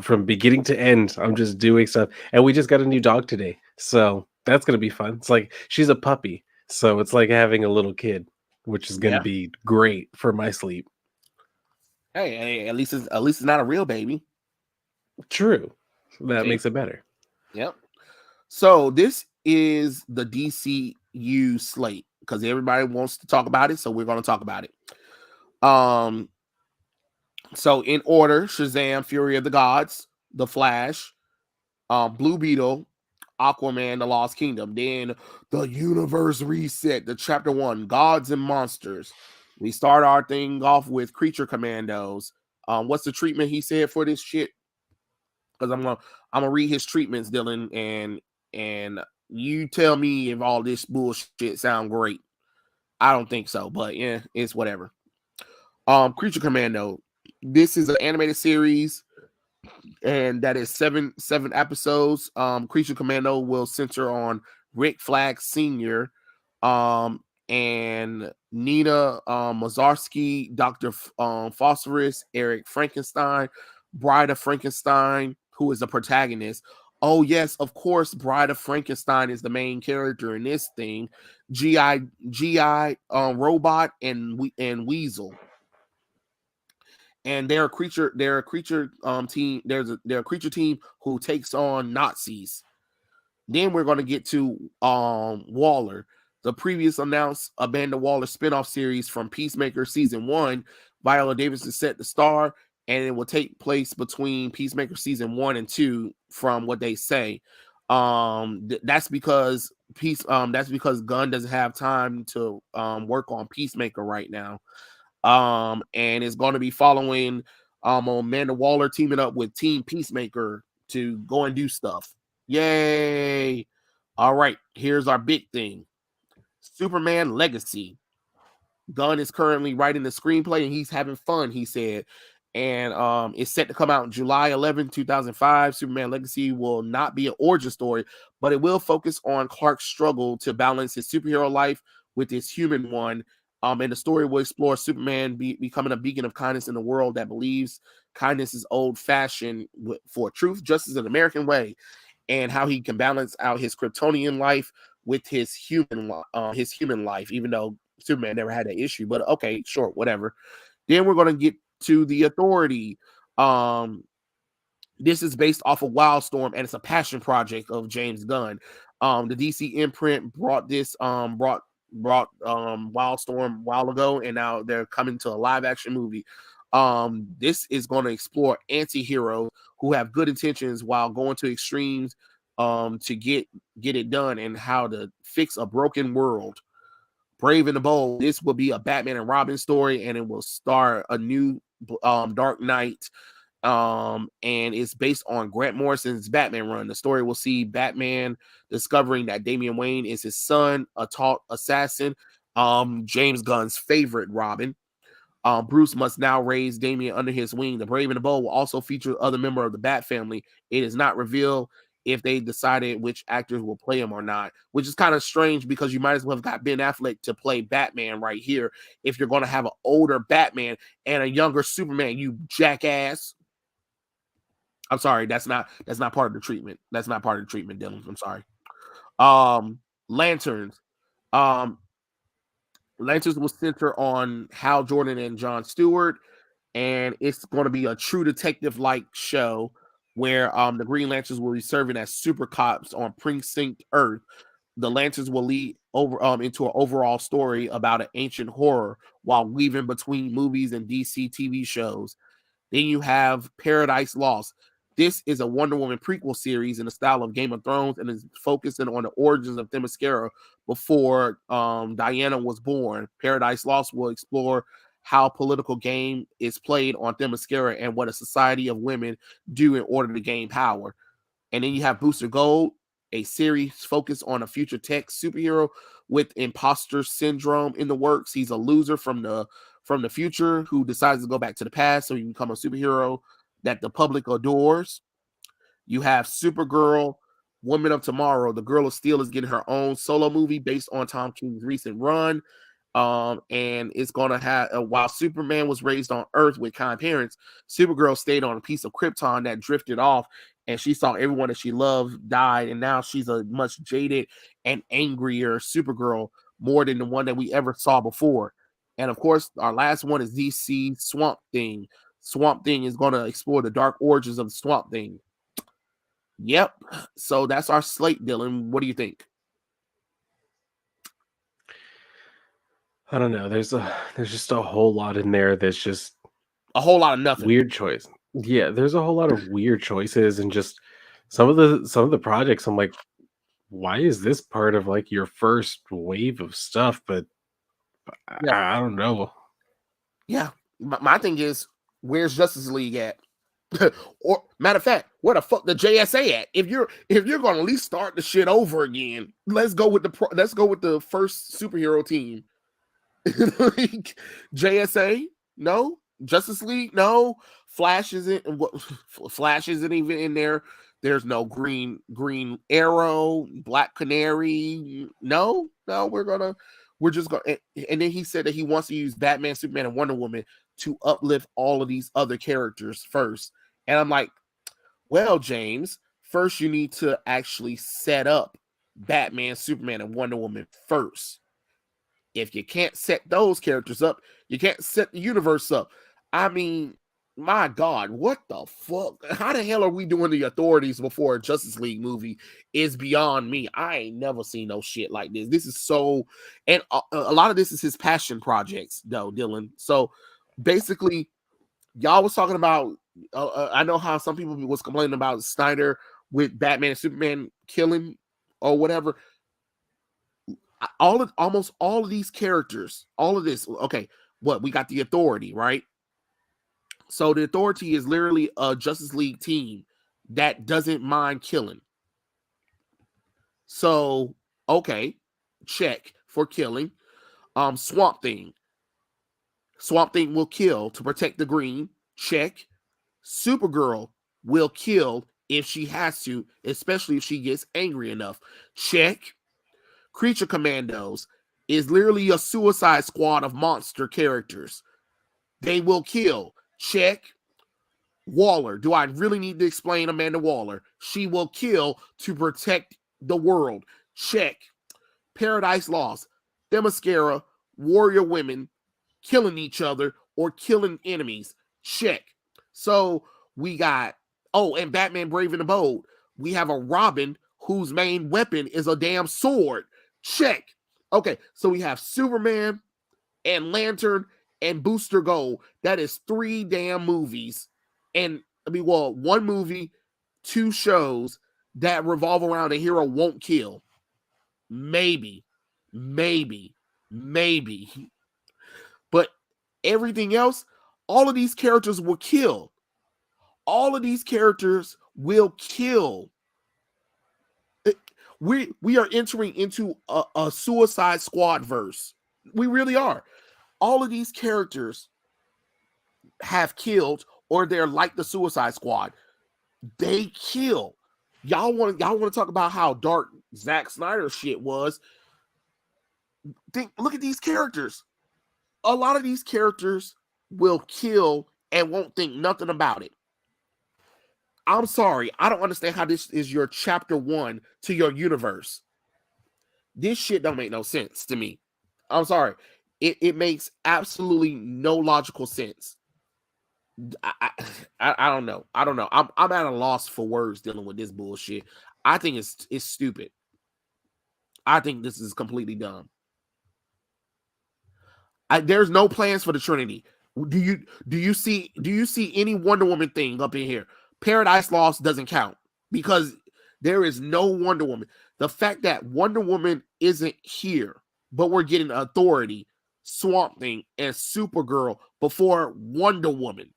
from beginning to end. I'm just doing stuff. And we just got a new dog today. So that's going to be fun. It's like, she's a puppy. So it's like having a little kid, which is going to be great for my sleep. Hey, at least it's not a real baby. True. That makes it better. Yep. So this is the DCU slate because everybody wants to talk about it, so we're going to talk about it. So in order: Shazam, Fury of the Gods, The Flash, Blue Beetle, Aquaman, The Lost Kingdom. Then the Universe Reset, the Chapter 1, Gods and Monsters. We start our thing off with Creature Commandos. What's the treatment he said for this shit? Because I'm gonna read his treatments, Dylan, and you tell me if all this bullshit sound great. I don't think so, but yeah, it's whatever. Creature Commando. This is an animated series and that is seven episodes. Creature Commando will center on Rick Flag Sr., and Nina Mazarsky, Dr. Phosphorus, Eric Frankenstein, Bride of Frankenstein, who is the protagonist. Oh yes, of course, Bride of Frankenstein is the main character in this thing. GI Robot and Weasel. And they're a creature team. They're a creature team who takes on Nazis. Then we're going to get to Waller, the previous announced Amanda Waller spinoff series from Peacemaker season 1. Viola Davis is set to star, and it will take place between Peacemaker season 1 and 2, from what they say. That's because Gunn doesn't have time to work on Peacemaker right now. And it's going to be following Amanda Waller teaming up with Team Peacemaker to go and do stuff. Yay! All right, here's our big thing. Superman Legacy. Gunn is currently writing the screenplay and he's having fun, he said. And it's set to come out July 11, 2005. Superman Legacy will not be an origin story, but it will focus on Clark's struggle to balance his superhero life with his human one. And the story will explore Superman becoming a beacon of kindness in a world that believes kindness is old-fashioned for truth, justice, and American way, and how he can balance out his Kryptonian life with his human life, even though Superman never had that issue. But okay, sure, whatever. Then we're going to get to The Authority. This is based off of Wildstorm, and it's a passion project of James Gunn. The DC imprint brought Wildstorm a while ago, and now they're coming to a live action movie. This is going to explore anti-heroes who have good intentions while going to extremes to get it done, and how to fix a broken world. Brave and the Bold. This will be a Batman and Robin story, and it will star a new Dark Knight. And it's based on Grant Morrison's Batman run. The story will see Batman discovering that Damian Wayne is his son, a taught assassin, James Gunn's favorite Robin. Bruce must now raise Damian under his wing. The Brave and the Bold will also feature other member of the Bat family. It is not revealed if they decided which actors will play him or not, which is kind of strange because you might as well have got Ben Affleck to play Batman right here if you're going to have an older Batman and a younger Superman, you jackass. I'm sorry, that's not part of the treatment. That's not part of the treatment, Dylan. I'm sorry. Lanterns. Lanterns will center on Hal Jordan and Jon Stewart, and it's going to be a true detective-like show where the Green Lanterns will be serving as super cops on Precinct Earth. The Lanterns will lead over into an overall story about an ancient horror while weaving between movies and DC TV shows. Then you have Paradise Lost. This is a Wonder Woman prequel series in the style of Game of Thrones, and is focusing on the origins of Themyscira before Diana was born. Paradise Lost will explore how political game is played on Themyscira and what a society of women do in order to gain power. And then you have Booster Gold, a series focused on a future tech superhero with imposter syndrome in the works. He's a loser from the future who decides to go back to the past so he can become a superhero that the public adores. You have Supergirl, Woman of Tomorrow. The Girl of Steel is getting her own solo movie based on Tom King's recent run. And it's going to have, while Superman was raised on Earth with kind parents, Supergirl stayed on a piece of Krypton that drifted off, and she saw everyone that she loved died, and now she's a much jaded and angrier Supergirl, more than the one that we ever saw before. And of course, our last one is DC Swamp Thing. Swamp Thing is going to explore the dark origins of the Swamp Thing. Yep. So that's our slate, Dylan. What do you think? I don't know. There's just a whole lot in there that's just a whole lot of nothing. Weird choice. Yeah, there's a whole lot of weird choices, and just some of the projects I'm like, why is this part of like your first wave of stuff? But I don't know. Yeah. My thing is, where's Justice League at? Or matter of fact, where the fuck the JSA at? If you're gonna at least start the shit over again, let's go with the first superhero team. Like, JSA, no. Justice League, no. Flash isn't. Flash isn't even in there. There's no Green Arrow, Black Canary. No, we're just gonna. And then he said that he wants to use Batman, Superman, and Wonder Woman to uplift all of these other characters first. And I'm like, well, James, first you need to actually set up Batman, Superman, and Wonder Woman first. If you can't set those characters up, you can't set the universe up. I mean, my God, what the fuck? How the hell are we doing the authorities before a Justice League movie is beyond me. I ain't never seen no shit like this. This is so, and a lot of this is his passion projects, though, Dylan. So basically, y'all was talking about, I know how some people was complaining about Snyder with Batman and Superman killing or whatever. Almost all of these characters, all of this, okay, what we got the Authority, right? So the Authority is literally a Justice League team that doesn't mind killing. So, okay, check for killing. Swamp Thing will kill to protect the green, check. Supergirl will kill if she has to, especially if she gets angry enough, check. Creature Commandos is literally a Suicide Squad of monster characters. They will kill. Check. Waller. Do I really need to explain Amanda Waller? She will kill to protect the world. Check. Paradise Lost. Themyscira, warrior women killing each other or killing enemies. Check. So we got, and Batman Brave and the Bold. We have a Robin whose main weapon is a damn sword. Check. Okay, so we have Superman and Lantern and Booster Gold. That is 3 damn movies. And one movie, 2 shows that revolve around a hero won't kill. Maybe. But everything else, all of these characters will kill. All of these characters will kill. We are entering into a Suicide Squad verse. We really are. All of these characters have killed, or they're like the Suicide Squad. They kill. Y'all want to talk about how dark Zack Snyder shit was? Look at these characters. A lot of these characters will kill and won't think nothing about it. I'm sorry. I don't understand how this is your chapter 1 to your universe. This shit don't make no sense to me. I'm sorry. It makes absolutely no logical sense. I don't know. I'm at a loss for words dealing with this bullshit. I think it's stupid. I think this is completely dumb. There's no plans for the Trinity. Do you see any Wonder Woman thing up in here? Paradise Lost doesn't count because there is no Wonder Woman. The fact that Wonder Woman isn't here, but we're getting Authority, Swamp Thing, and Supergirl before Wonder Woman.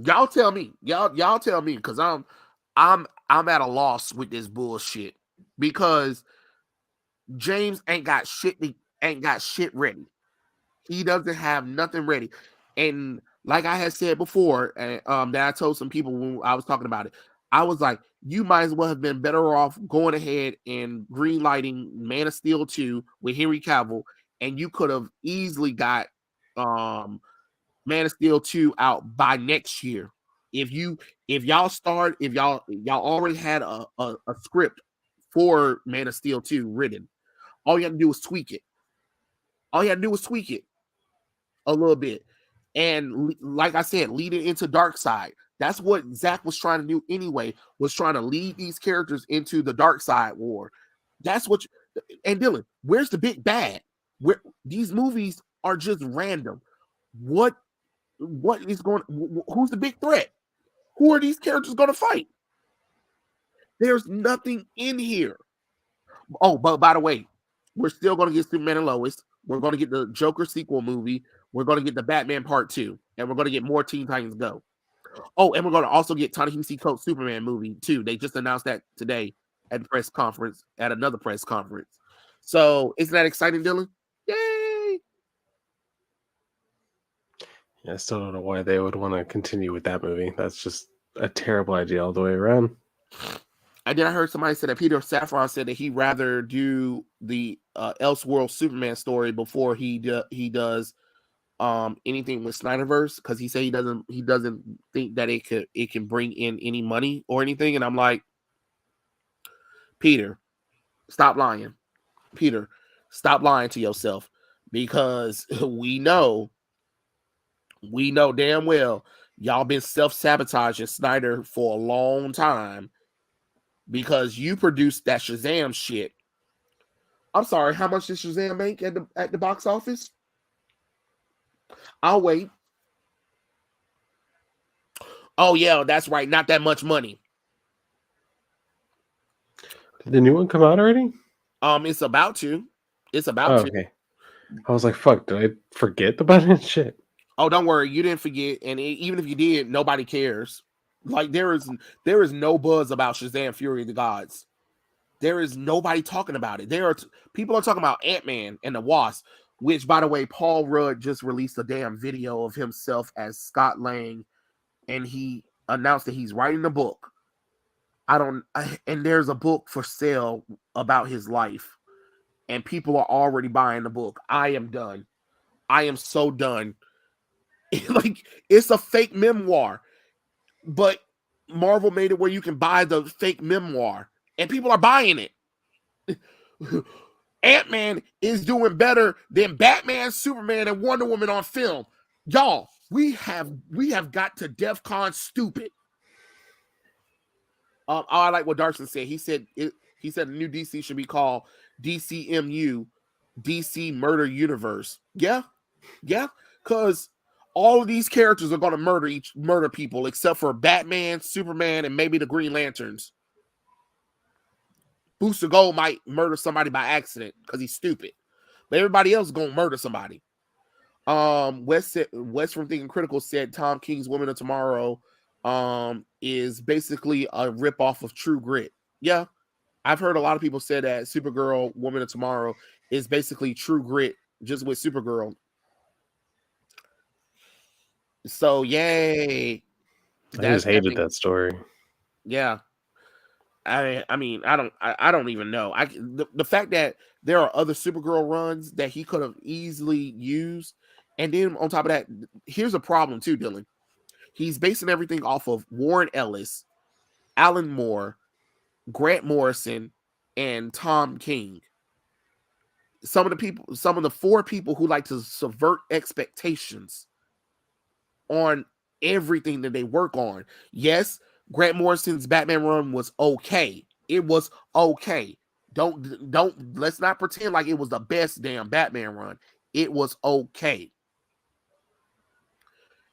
Y'all tell me, because I'm at a loss with this bullshit because James ain't got shit ready. He doesn't have nothing ready. And like I had said before, that I told some people when I was talking about it, I was like, you might as well have been better off going ahead and greenlighting Man of Steel 2 with Henry Cavill, and you could have easily got Man of Steel 2 out by next year. If y'all already had a script for Man of Steel 2 written, all you had to do was tweak it. A little bit. And like I said, lead it into Darkseid. That's what Zach was trying to do anyway, was trying to lead these characters into the Darkseid war. That's what and Dylan, where's the big bad? Where these movies are just random. What is going, who's the big threat? Who are these characters going to fight? There's nothing in here. Oh, but by the way, we're still going to get Superman and Lois. We're going to get the Joker sequel movie. We're going to get the Batman Part 2. And we're going to get more Teen Titans Go. Oh, and we're going to also get Ta-Nehisi Coates Superman movie too. They just announced that today at another press conference. So isn't that exciting, Dylan? Yay! Yeah, I still don't know why they would want to continue with that movie. That's just a terrible idea all the way around. And then I heard somebody say that Peter Safran said that he'd rather do the Elseworld Superman story before he does anything with Snyderverse, because he said he doesn't think that it can bring in any money or anything. And I'm like, Peter, stop lying. Peter, stop lying to yourself, because we know damn well y'all been self-sabotaging Snyder for a long time, because you produced that Shazam shit. I'm sorry, how much did Shazam make at the box office? I'll wait. Oh yeah, that's right, not that much money. Did the new one come out already? It's about to. It's about Oh, to. okay. I was like, fuck, did I forget about it? Shit. Oh, don't worry, you didn't forget, and even if you did, nobody cares. Like there is no buzz about Shazam: Fury of the Gods. There is nobody talking about it. People are talking about Ant-Man and the Wasp, which, by the way, Paul Rudd just released a damn video of himself as Scott Lang, and he announced that he's writing a book. And there's a book for sale about his life, and people are already buying the book. I am done. I am so done. Like, it's a fake memoir, but Marvel made it where you can buy the fake memoir, and people are buying it. Ant-Man is doing better than Batman, Superman, and Wonder Woman on film. Y'all, we have got to DEFCON stupid. I like what Darson said. He said the new DC should be called DCMU, DC Murder Universe. Yeah, because all of these characters are going to murder people except for Batman, Superman, and maybe the Green Lanterns. Booster Gold might murder somebody by accident because he's stupid, but everybody else is going to murder somebody. West from Thinking Critical said Tom King's Women of Tomorrow is basically a ripoff of True Grit. Yeah, I've heard a lot of people say that Supergirl Woman of Tomorrow is basically True Grit, just with Supergirl. So yay. I just hated that story. Yeah. I mean, I don't even know. The fact that there are other Supergirl runs that he could have easily used, and then on top of that, here's a problem too, Dylan. He's basing everything off of Warren Ellis, Alan Moore, Grant Morrison, and Tom King. Some of the four people who like to subvert expectations on everything that they work on. Yes, Grant Morrison's Batman run was okay. It was okay. Let's not pretend like it was the best damn Batman run. It was okay.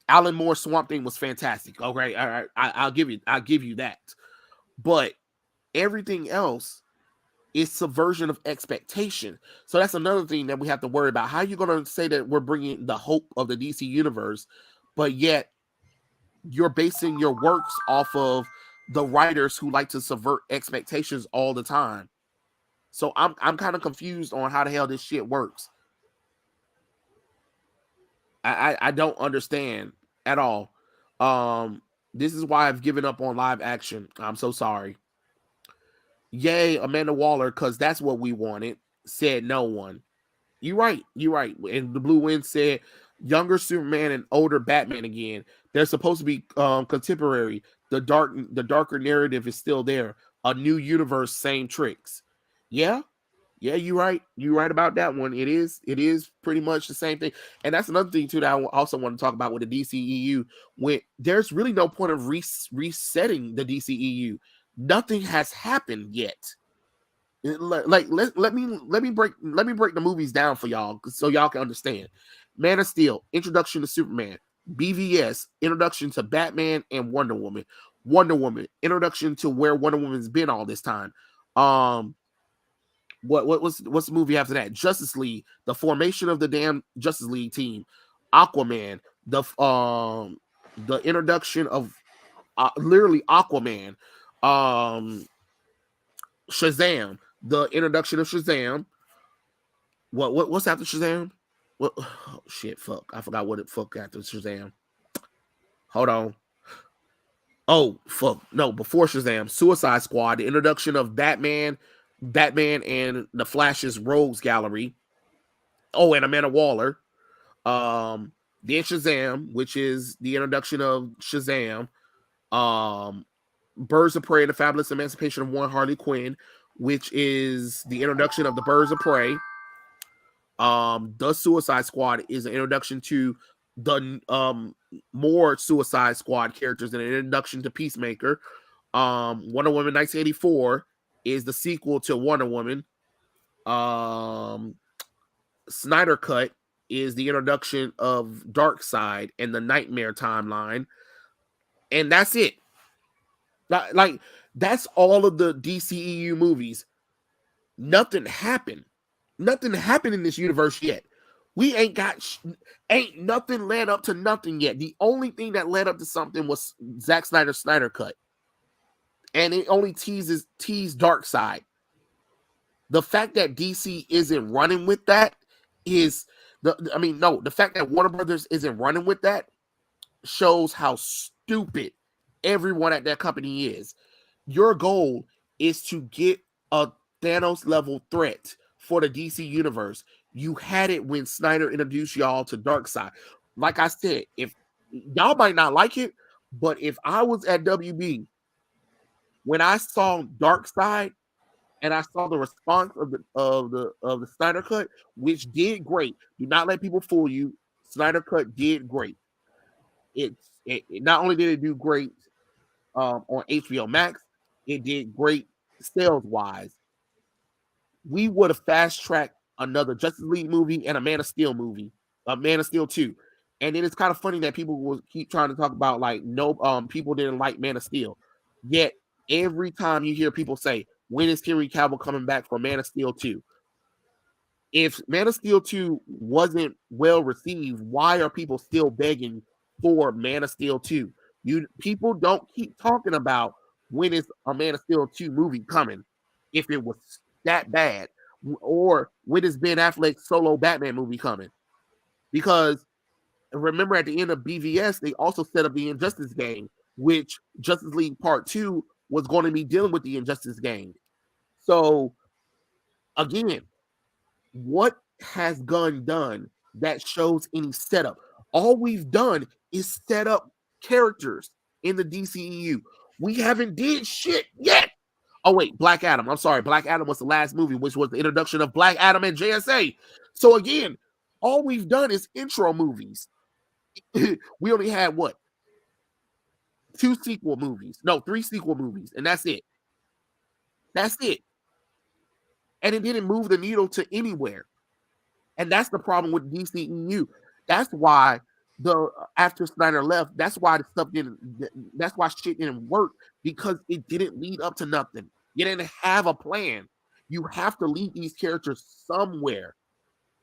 Alan Moore's Swamp Thing was fantastic. Okay, all right, I'll give you that. But everything else is subversion of expectation. So that's another thing that we have to worry about. How are you going to say that we're bringing the hope of the DC universe, but yet you're basing your works off of the writers who like to subvert expectations all the time? So I'm kind of confused on how the hell this shit works. I don't understand at all. This is why I've given up on live action. I'm so sorry. Yay, Amanda Waller, because that's what we wanted, said no one. You're right. And the Blue Wind said younger Superman and older Batman again. They're supposed to be contemporary. The darker narrative is still there. A new universe, same tricks. Yeah, you're right. You're right about that one. It is pretty much the same thing. And that's another thing too that I also want to talk about with the DCEU. When there's really no point of resetting the DCEU. Nothing has happened yet. Like let me break the movies down for y'all so y'all can understand. Man of Steel, introduction to Superman. BVS, introduction to Batman and Wonder Woman. Wonder Woman, introduction to where Wonder Woman's been all this time. What's the movie after that? Justice League, the formation of the damn Justice League team. Aquaman, the introduction of literally Aquaman. Shazam, the introduction of Shazam. What's after Shazam? Well, oh, shit, fuck. I forgot what it fuck after Shazam. Hold on. Oh, fuck. No, before Shazam, Suicide Squad, the introduction of Batman and the Flash's Rogues Gallery. Oh, and Amanda Waller. Then Shazam, which is the introduction of Shazam. Birds of Prey and the Fabulous Emancipation of One Harley Quinn, which is the introduction of the Birds of Prey. The Suicide Squad is an introduction to the more Suicide Squad characters and an introduction to Peacemaker. Wonder Woman 1984 is the sequel to Wonder Woman. Snyder Cut is the introduction of Darkseid and the Nightmare timeline. And that's it. Like that's all of the DCEU movies. Nothing happened. Nothing happened in this universe yet. We ain't nothing led up to nothing yet. The only thing that led up to something was Zack Snyder's Snyder Cut. And it only teased Darkseid. The fact that DC isn't running with that is the fact that Warner Brothers isn't running with that shows how stupid everyone at that company is. Your goal is to get a Thanos level threat for the DC universe. You had it when Snyder introduced y'all to Darkseid. Like I said, if y'all might not like it, but if I was at WB when I saw Darkseid and I saw the response of the Snyder Cut, which did great. Do not let people fool you. Snyder Cut did great. It not only did it do great on HBO Max, it did great sales wise. We would have fast tracked another Justice League movie and a Man of Steel movie, a Man of Steel 2. And then it's kind of funny that people will keep trying to talk about like people didn't like Man of Steel. Yet every time you hear people say, when is Henry Cavill coming back for Man of Steel 2? If Man of Steel 2 wasn't well received, why are people still begging for Man of Steel 2? People don't keep talking about when is a Man of Steel 2 movie coming if it was that bad, or when is Ben Affleck's solo Batman movie coming? Because remember at the end of BVS, they also set up the Injustice game, which Justice League Part 2 was going to be dealing with the Injustice game. So again, what has Gunn done that shows any setup? All we've done is set up characters in the DCEU. We haven't did shit yet. Oh wait, Black Adam. I'm sorry, Black Adam was the last movie, which was the introduction of Black Adam and JSA. So again, all we've done is intro movies. We only had what? 3 sequel movies, and that's it. That's it. And it didn't move the needle to anywhere. And that's the problem with DCEU. That's why after Snyder left, that's why shit didn't work, because it didn't lead up to nothing. You didn't have a plan. You have to lead these characters somewhere.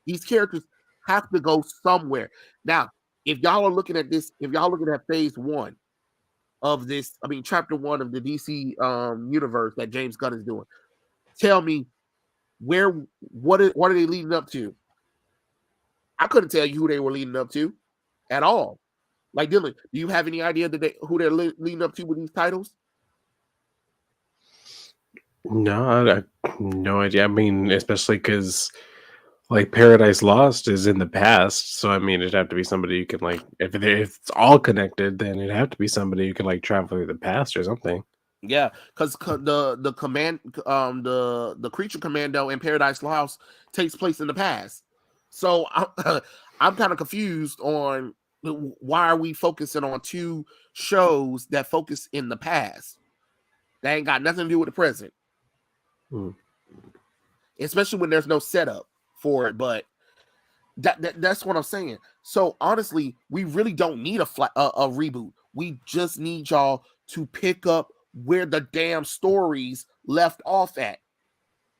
These characters have to go somewhere. Now, if y'all are looking at this, if y'all looking at phase 1 of this, chapter 1 of the DC universe that James Gunn is doing, tell me what are they leading up to? I couldn't tell you who they were leading up to at all. Like, Dylan, do you have any idea who they're leading up to with these titles? No, I have no idea. Especially because like Paradise Lost is in the past, so it'd have to be somebody you can if it's all connected, then it'd have to be somebody who can travel through the past or something. Yeah, because the Creature Commando in Paradise Lost takes place in the past. So I'm kind of confused on why are we focusing on 2 shows that focus in the past that ain't got nothing to do with the present. Especially when there's no setup for it. But that's what I'm saying. So honestly, we really don't need a reboot. We just need y'all to pick up where the damn stories left off at.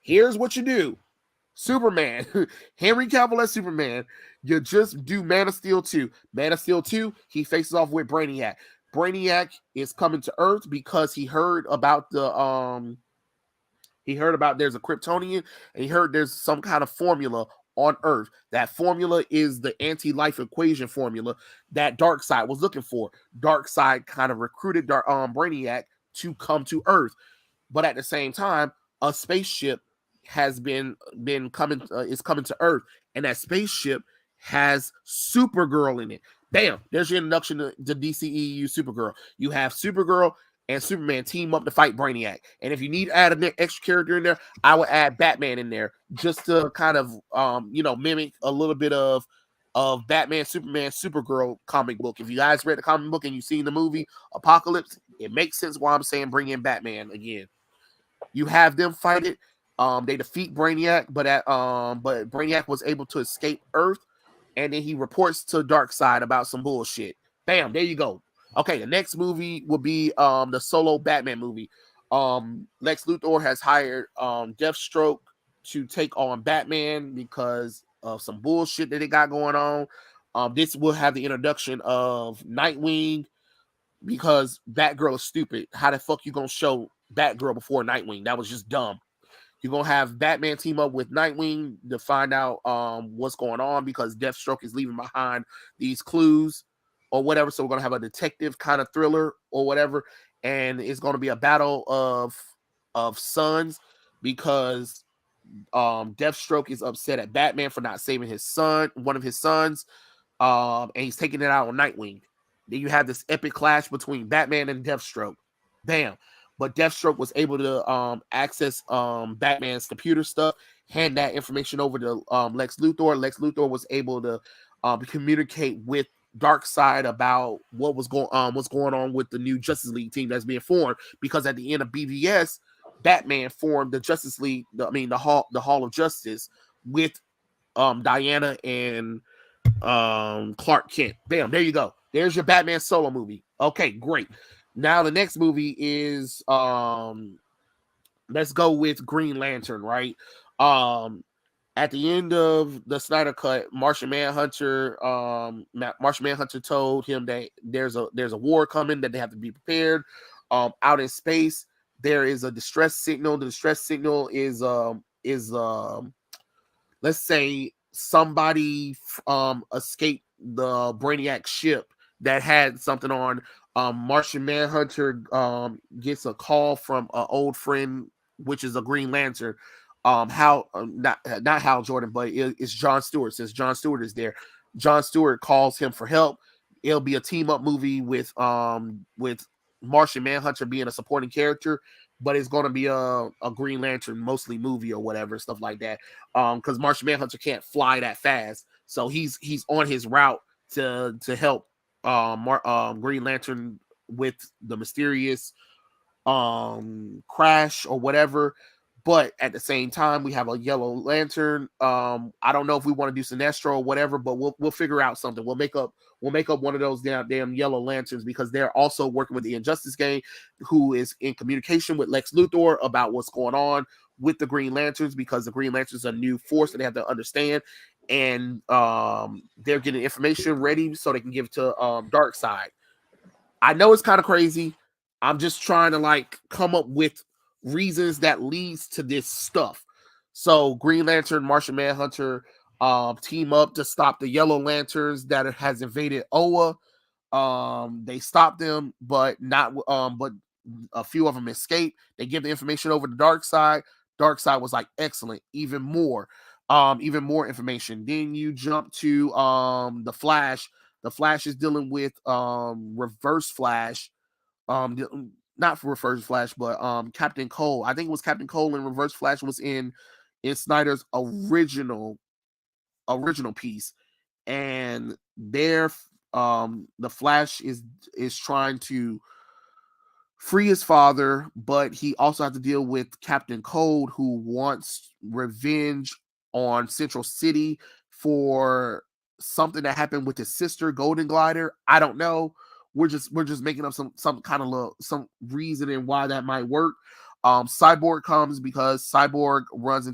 Here's what you do. Superman, Henry Cavill as Superman, you just do Man of Steel 2. Man of Steel 2, he faces off with Brainiac. Brainiac is coming to Earth because he heard about there's a Kryptonian, and he heard there's some kind of formula on Earth. That formula is the anti-life equation formula that Darkseid was looking for. Darkseid kind of recruited Brainiac to come to Earth, but at the same time, a spaceship has been coming is coming to Earth, and that spaceship has Supergirl in it. Bam! There's your introduction to DCEU Supergirl. You have Supergirl and Superman team up to fight Brainiac. And if you need to add an extra character in there, I would add Batman in there just to kind of mimic a little bit of Batman, Superman, Supergirl comic book. If you guys read the comic book and you've seen the movie Apocalypse, it makes sense why I'm saying bring in Batman again. You have them fight it. They defeat Brainiac, but Brainiac was able to escape Earth, and then he reports to Darkseid about some bullshit. Bam, there you go. Okay, the next movie will be the solo Batman movie. Lex Luthor has hired Deathstroke to take on Batman because of some bullshit that they got going on. This will have the introduction of Nightwing, because Batgirl is stupid. How the fuck you gonna show Batgirl before Nightwing? That was just dumb. You're gonna have Batman team up with Nightwing to find out what's going on, because Deathstroke is leaving behind these clues or whatever. So we're gonna have a detective kind of thriller or whatever, and it's gonna be a battle of sons, because Deathstroke is upset at Batman for not saving his son, one of his sons, and he's taking it out on Nightwing. Then you have this epic clash between Batman and Deathstroke. Bam. But Deathstroke was able to access Batman's computer stuff, hand that information over to Lex Luthor. Lex Luthor was able to communicate with Darkseid about what's going on with the new Justice League team that's being formed, because at the end of BVS, Batman formed the Justice League, the Hall of Justice, with Diana and Clark Kent. Bam, there you go. There's your Batman solo movie. Okay, great. Now the next movie is let's go with Green Lantern, right? At the end of the Snyder Cut, Martian Manhunter told him that there's a war coming, that they have to be prepared. Out in space, there is a distress signal. The distress signal is let's say somebody escaped the Brainiac ship that had something on. Martian Manhunter gets a call from an old friend, which is a Green Lantern. Not Hal Jordan, but it's John Stewart. Since John Stewart is there, John Stewart calls him for help. It'll be a team up movie with Martian Manhunter being a supporting character, but it's going to be a Green Lantern mostly movie or whatever, stuff like that. Because Martian Manhunter can't fly that fast, so he's on his route to help Green Lantern with the mysterious crash or whatever. But at the same time, we have a Yellow Lantern. I don't know if we want to do Sinestro or whatever, but we'll figure out something. We'll make up one of those damn Yellow Lanterns, because they're also working with the Injustice Gang, who is in communication with Lex Luthor about what's going on with the Green Lanterns, because the Green Lanterns are a new force that they have to understand, and they're getting information ready so they can give it to Darkseid. I know it's kind of crazy. I'm just trying to come up with reasons that leads to this stuff. So Green Lantern, Martian Manhunter team up to stop the Yellow Lanterns that has invaded Oa. They stop them, but a few of them escape. They give the information over to Darkseid. Darkseid was like, excellent, even more information. Then you jump to the Flash. The Flash is dealing with Reverse Flash. Not for Reverse Flash, but Captain Cole. I think it was Captain Cole, and Reverse Flash was in Snyder's original piece. And there the Flash is trying to free his father, but he also has to deal with Captain Cold, who wants revenge on Central City for something that happened with his sister, Golden Glider. I don't know. We're just making up some kind of some reasoning why that might work. Cyborg comes because Cyborg runs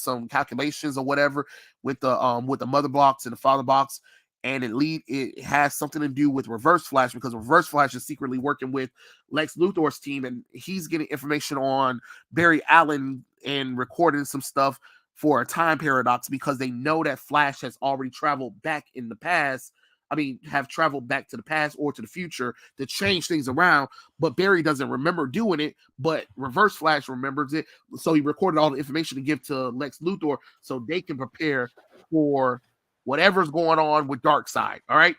some calculations or whatever with the mother box and the father box, and it has something to do with Reverse Flash, because Reverse Flash is secretly working with Lex Luthor's team, and he's getting information on Barry Allen and recording some stuff for a time paradox because they know that Flash has already traveled back in the past. I mean, have traveled back to the past or to the future to change things around, but Barry doesn't remember doing it, but Reverse Flash remembers it. So he recorded all the information to give to Lex Luthor so they can prepare for whatever's going on with Darkseid. All right.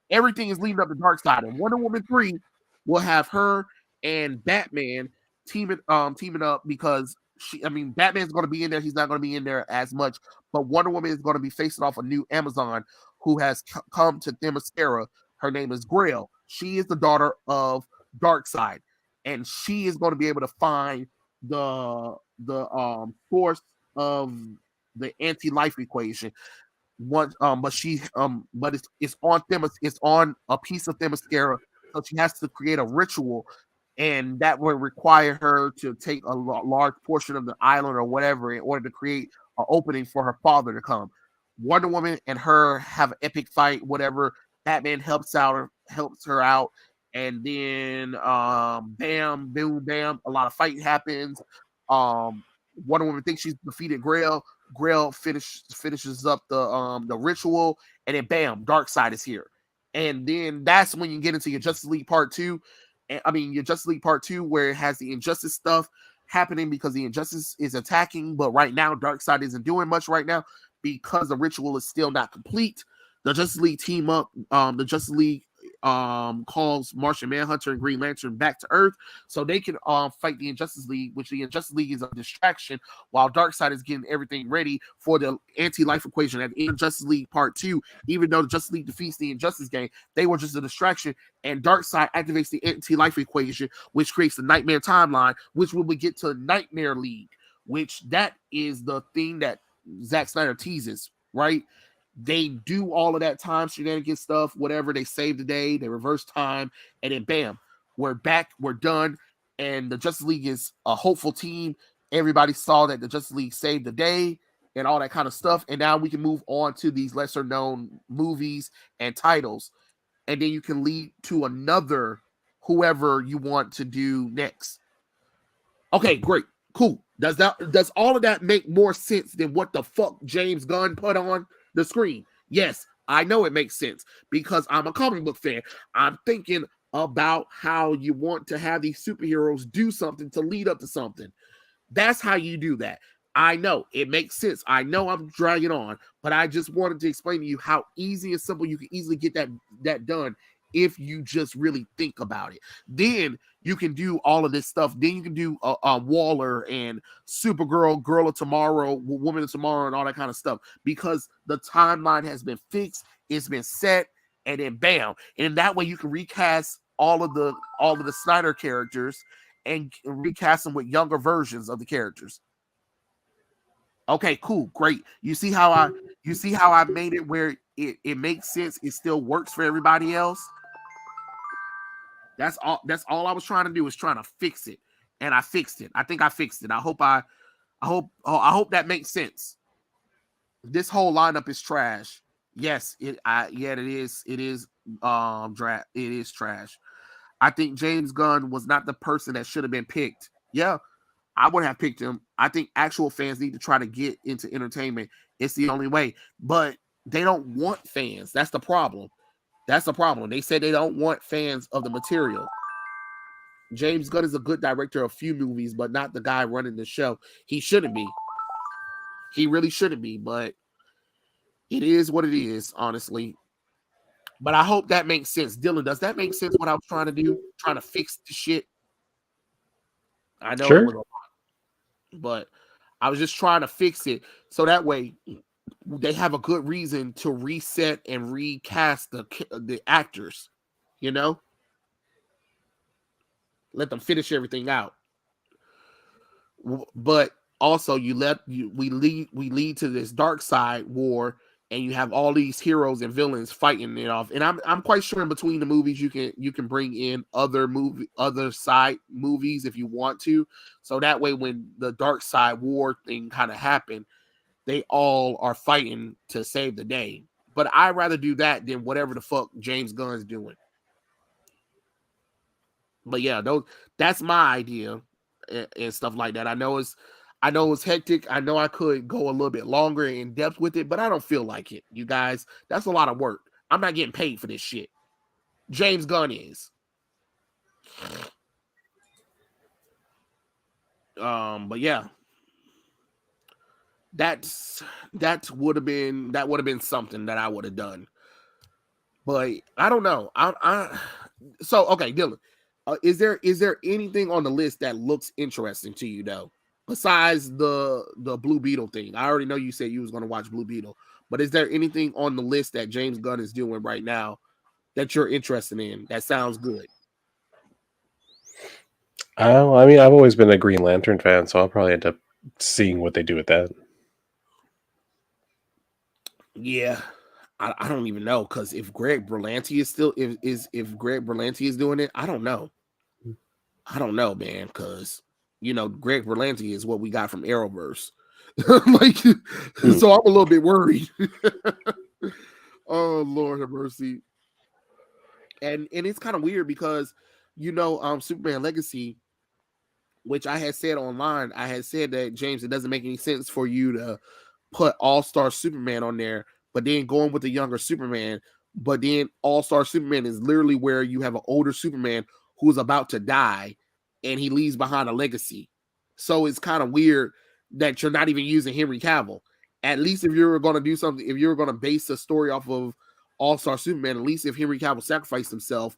Everything is leading up to Darkseid. And Wonder Woman 3 will have her and Batman teaming up because Batman's going to be in there. He's not going to be in there as much, but Wonder Woman is going to be facing off a new Amazon who has come to Themyscira. Her name is Grail. She is the daughter of Darkseid, and she is going to be able to find the source of the anti-life equation. But it's on a piece of Themyscira, so she has to create a ritual, and that would require her to take a large portion of the island or whatever in order to create an opening for her father to come. Wonder Woman and her have an epic fight, whatever. Batman helps her out, and then bam, boom, bam, a lot of fight happens. Wonder Woman thinks she's defeated Grail. Grail finishes up the ritual, and then bam, Darkseid is here. And then that's when you get into your Justice League Part 2. Your Justice League Part 2, where it has the Injustice stuff happening because the Injustice is attacking, but right now Darkseid isn't doing much right now because the ritual is still not complete. The Justice League team up. The Justice League calls Martian Manhunter and Green Lantern back to Earth so they can fight the Injustice League, which the Injustice League is a distraction while Darkseid is getting everything ready for the anti-life equation. And in Justice League Part 2, even though the Justice League defeats the Injustice Gang, they were just a distraction, and Darkseid activates the anti-life equation, which creates the Nightmare timeline, which we will get to Nightmare League, which that is the thing that Zack Snyder teases, right? They do all of that time shenanigans stuff, whatever. They save the day, they reverse time, and then bam, we're back, we're done. And the Justice League is a hopeful team. Everybody saw that the Justice League saved the day and all that kind of stuff. And now we can move on to these lesser known movies and titles. And then you can lead to another whoever you want to do next. Okay, great. Cool. Does all of that make more sense than what the fuck James Gunn put on the screen? Yes, I know it makes sense because I'm a comic book fan. I'm thinking about how you want to have these superheroes do something to lead up to something. That's how you do that. I know it makes sense. I know I'm dragging on, but I just wanted to explain to you how easy and simple you can easily get that done if you just really think about it. Then you can do all of this stuff. Then you can do Waller and Supergirl, Girl of Tomorrow, Woman of Tomorrow, and all that kind of stuff because the timeline has been fixed, it's been set, and then bam. And that way you can recast all of the Snyder characters and recast them with younger versions of the characters. Okay, cool, great. You see how I made it where it makes sense, it still works for everybody else. That's all I was trying to do, is trying to fix it, and I fixed it. I think I fixed it. I hope that makes sense. This whole lineup is trash. Yes, it is. It is trash. I think James Gunn was not the person that should have been picked. Yeah, I would have picked him. I think actual fans need to try to get into entertainment. It's the only way. But they don't want fans. That's the problem. They said they don't want fans of the material. James Gunn is a good director of a few movies, but not the guy running the show. He shouldn't be. He really shouldn't be, but it is what it is, honestly. But I hope that makes sense. Dylan, does that make sense what I was trying to do? Trying to fix the shit? I know it was a lot, but I was just trying to fix it so that way they have a good reason to reset and recast the actors, let them finish everything out. But also we lead to this Darkseid war, and you have all these heroes and villains fighting it off. And I'm quite sure in between the movies you can bring in other side movies if you want to, so that way when the Darkseid war thing kind of happened, they all are fighting to save the day. But I'd rather do that than whatever the fuck James Gunn's doing. But yeah, that's my idea and stuff like that. I know I know it's hectic. I know I could go a little bit longer in depth with it, but I don't feel like it. You guys, that's a lot of work. I'm not getting paid for this shit. James Gunn is. But yeah, that would have been something that I would have done. But I don't know. So okay, Dylan, is there anything on the list that looks interesting to you though, besides the Blue Beetle thing? I already know you said you was going to watch Blue Beetle, but is there anything on the list that James Gunn is doing right now that you're interested in? That sounds good. I mean, I've always been a Green Lantern fan, so I'll probably end up seeing what they do with that. Yeah, I don't even know, because if Greg Berlanti is still if Greg Berlanti is doing it, I don't know. I don't know, man, because Greg Berlanti is what we got from Arrowverse. Like, so I'm a little bit worried. Oh Lord have mercy. And it's kind of weird because Superman Legacy, which I had said online, I had said that, James, it doesn't make any sense for you to put All-Star Superman on there, but then going with the younger Superman. But then All-Star Superman is literally where you have an older Superman who's about to die and he leaves behind a legacy. So it's kind of weird that you're not even using Henry Cavill. At least if you're going to do something, if you're going to base a story off of All-Star Superman, at least if Henry Cavill sacrificed himself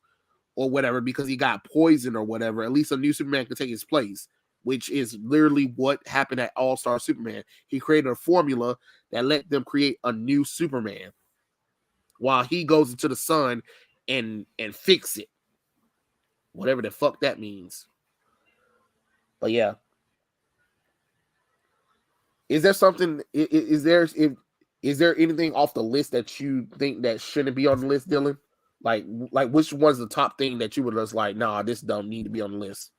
or whatever because he got poisoned or whatever, at least a new Superman could take his place, which is literally what happened at All-Star Superman. He created a formula that let them create a new Superman while he goes into the sun and fix it. Whatever the fuck that means. But yeah. Is there something, is there anything off the list that you think that shouldn't be on the list, Dylan? Like which one's the top thing that you would just like, nah, this don't need to be on the list?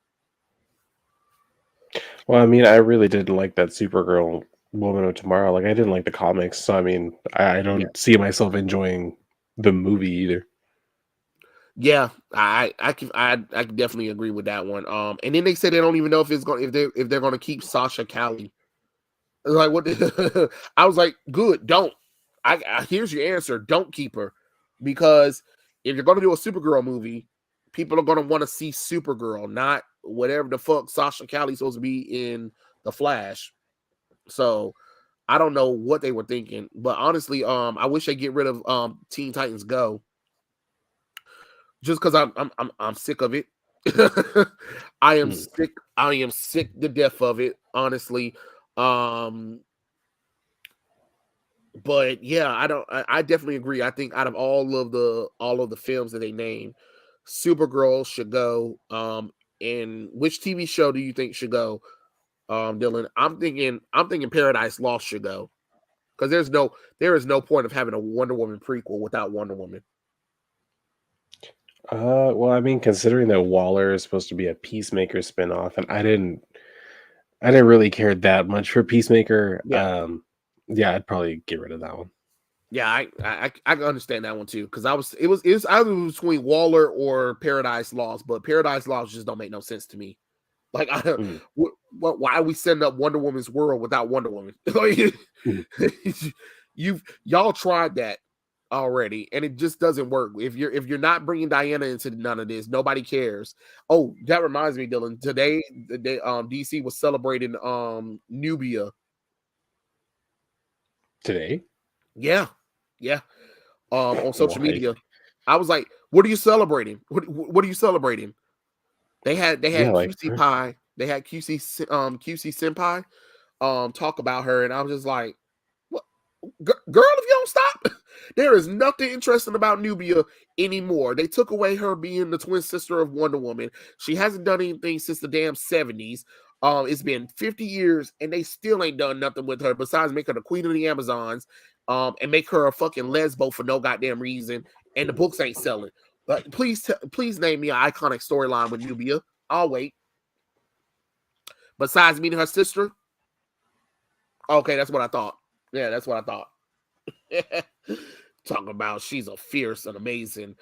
Well, I mean, I really didn't like that Supergirl Woman of Tomorrow. Like, I didn't like the comics, so I mean, I don't see myself enjoying the movie either. Yeah, I can definitely agree with that one. And then they said they don't even know if they're gonna keep Sasha Callie. Like, what? I was like, good, don't. Here's your answer: don't keep her, because if you're gonna do a Supergirl movie, people are gonna want to see Supergirl, not whatever the fuck Sasha Callie's supposed to be in the Flash. So I don't know what they were thinking, but honestly, I wish they get rid of Teen Titans Go, just because I'm sick of it. I am sick. I am sick to death of it, honestly. But yeah, I definitely agree. I think out of all of the films that they named, Supergirl should go. And which TV show do you think should go, Dylan? I'm thinking Paradise Lost should go, because there is no point of having a Wonder Woman prequel without Wonder Woman. Well, I mean, considering that Waller is supposed to be a Peacemaker spinoff, and I didn't really care that much for Peacemaker. Yeah, I'd probably get rid of that one. Yeah, I can understand that one too, because it was either between Waller or Paradise Lost, but Paradise Lost just don't make no sense to me. Like, why are we setting up Wonder Woman's world without Wonder Woman? Y'all tried that already, and it just doesn't work. If you're not bringing Diana into none of this, nobody cares. Oh, that reminds me, Dylan. Today, DC was celebrating Nubia. Today? Yeah. On social media, I was like, "What are you celebrating? What are you celebrating?" They had QC Pie. They had QC Senpai talk about her, and I was just like, "What, girl? If you don't stop, there is nothing interesting about Nubia anymore. They took away her being the twin sister of Wonder Woman. She hasn't done anything since the damn 70s. It's been 50 years, and they still ain't done nothing with her besides make her the queen of the Amazons, and make her a fucking lesbo for no goddamn reason. And the books ain't selling. But please name me an iconic storyline with Nubia. I'll wait. Besides meeting her sister. Okay, that's what I thought. Yeah, that's what I thought. Talking about she's a fierce and amazing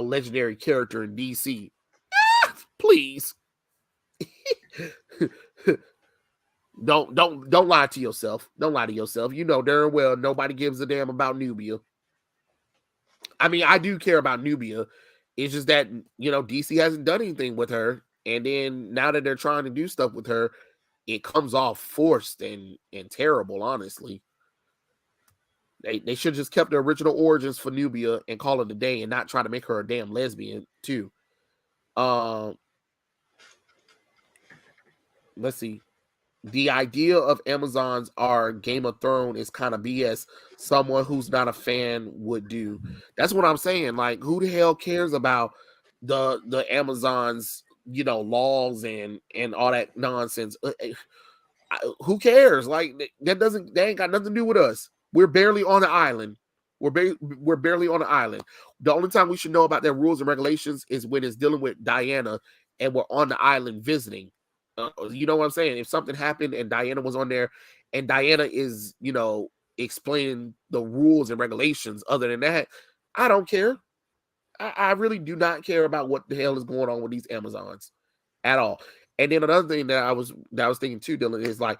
legendary character in DC. Please. Don't lie to yourself. Don't lie to yourself. You know darn well nobody gives a damn about Nubia. I mean, I do care about Nubia. It's just that, you know, DC hasn't done anything with her. And then now that they're trying to do stuff with her, it comes off forced and terrible, honestly. They should have just kept the original origins for Nubia and call it a day and not try to make her a damn lesbian, too. Let's see. The idea of Amazons are Game of Thrones is kind of BS. Someone who's not a fan would do. That's what I'm saying. Like, who the hell cares about the Amazons, you know, laws and all that nonsense? Who cares? Like, that ain't got nothing to do with us. We're barely on the island. We're barely on the island. The only time we should know about their rules and regulations is when it's dealing with Diana and we're on the island visiting. You know what I'm saying? If something happened and Diana was on there and Diana is, you know, explaining the rules and regulations, other than that, I don't care. I really do not care about what the hell is going on with these Amazons at all. And then another thing that I was thinking too, Dylan, is like,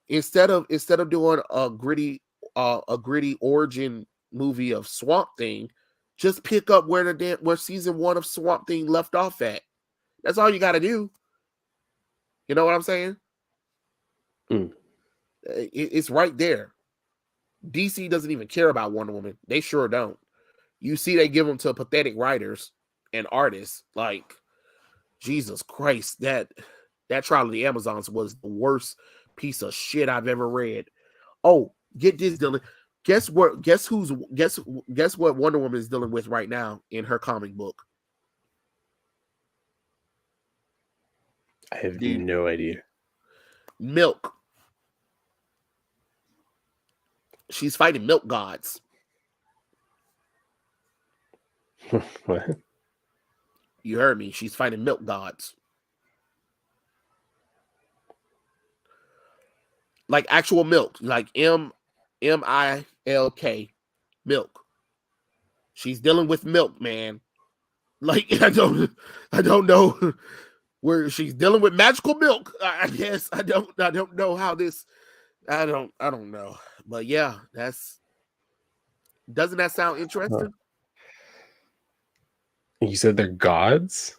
instead of doing a gritty origin movie of Swamp Thing, just pick up where season 1 of Swamp Thing left off at. That's all you got to do. You know what I'm saying? It's right there. DC doesn't even care about Wonder Woman. They sure don't. You see, they give them to pathetic writers and artists. Like, Jesus Christ, that Trial of the Amazons was the worst piece of shit I've ever read. Oh, get this, Dylan. Guess what Wonder Woman is dealing with right now in her comic book? I have no idea. Milk. She's fighting milk gods. What? You heard me. She's fighting milk gods. Like actual milk. Like MILK. Milk. She's dealing with milk, man. Like, I don't know where she's dealing with magical milk. I guess I don't know how this. I don't know. But yeah, doesn't that sound interesting? You said they're gods?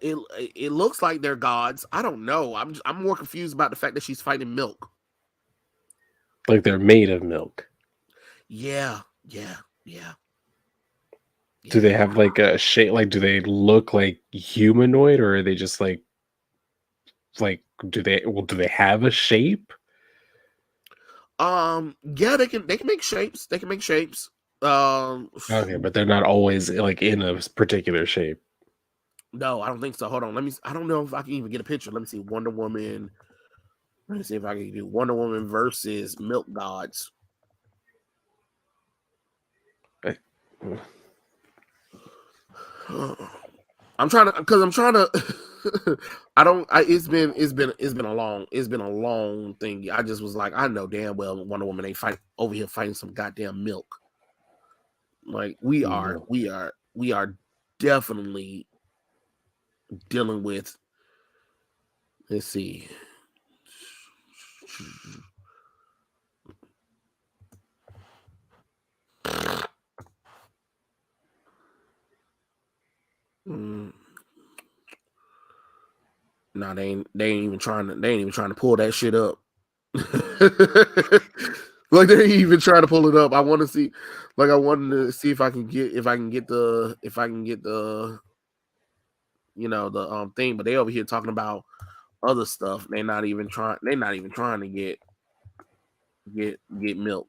It looks like they're gods. I don't know. I'm more confused about the fact that she's fighting milk. Like they're made of milk. Yeah. Do they have like a shape? Like, do they look like humanoid, or are they just like do they have a shape? Yeah, they can make shapes. They can make shapes. Okay, but they're not always like in a particular shape. No, I don't think so. Hold on. I don't know if I can even get a picture. Let me see. Wonder Woman. Let me see if I can do Wonder Woman versus Milk Gods. I'm trying to it's been a long thing. I just was like, I know damn well Wonder Woman ain't over here fighting some goddamn milk. Like we are definitely dealing with, let's see. No, they ain't even trying to pull that shit up. Like they ain't even trying to pull it up. I wanted to see if I can get the you know the thing, but they over here talking about other stuff. They're not even trying to get milk.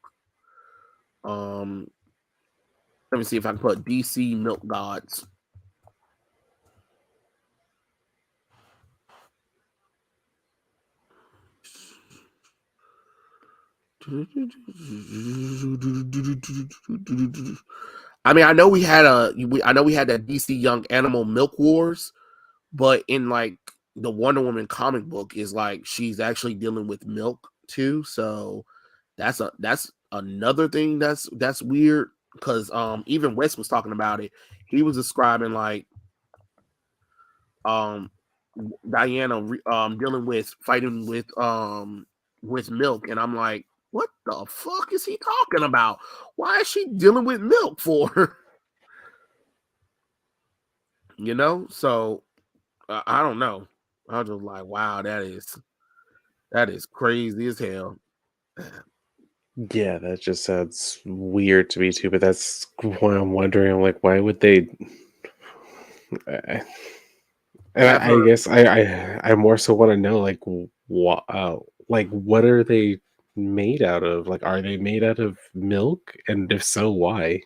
Let me see if I can put DC Milk Gods. I mean, I know we had that DC Young Animal Milk Wars, but in like the Wonder Woman comic book is like she's actually dealing with milk too. So that's another thing that's weird, because even Wes was talking about it. He was describing like Diana dealing with fighting with Milk, and I'm like, what the fuck is he talking about? Why is she dealing with Milk for? You know, so I don't know. I was just like, wow, that is crazy as hell. Yeah, that just sounds weird to me too. But that's why I'm wondering. I'm like, why would they? And Have I her. guess I more so want to know what are they made out of? Like, are they made out of milk? And if so, why?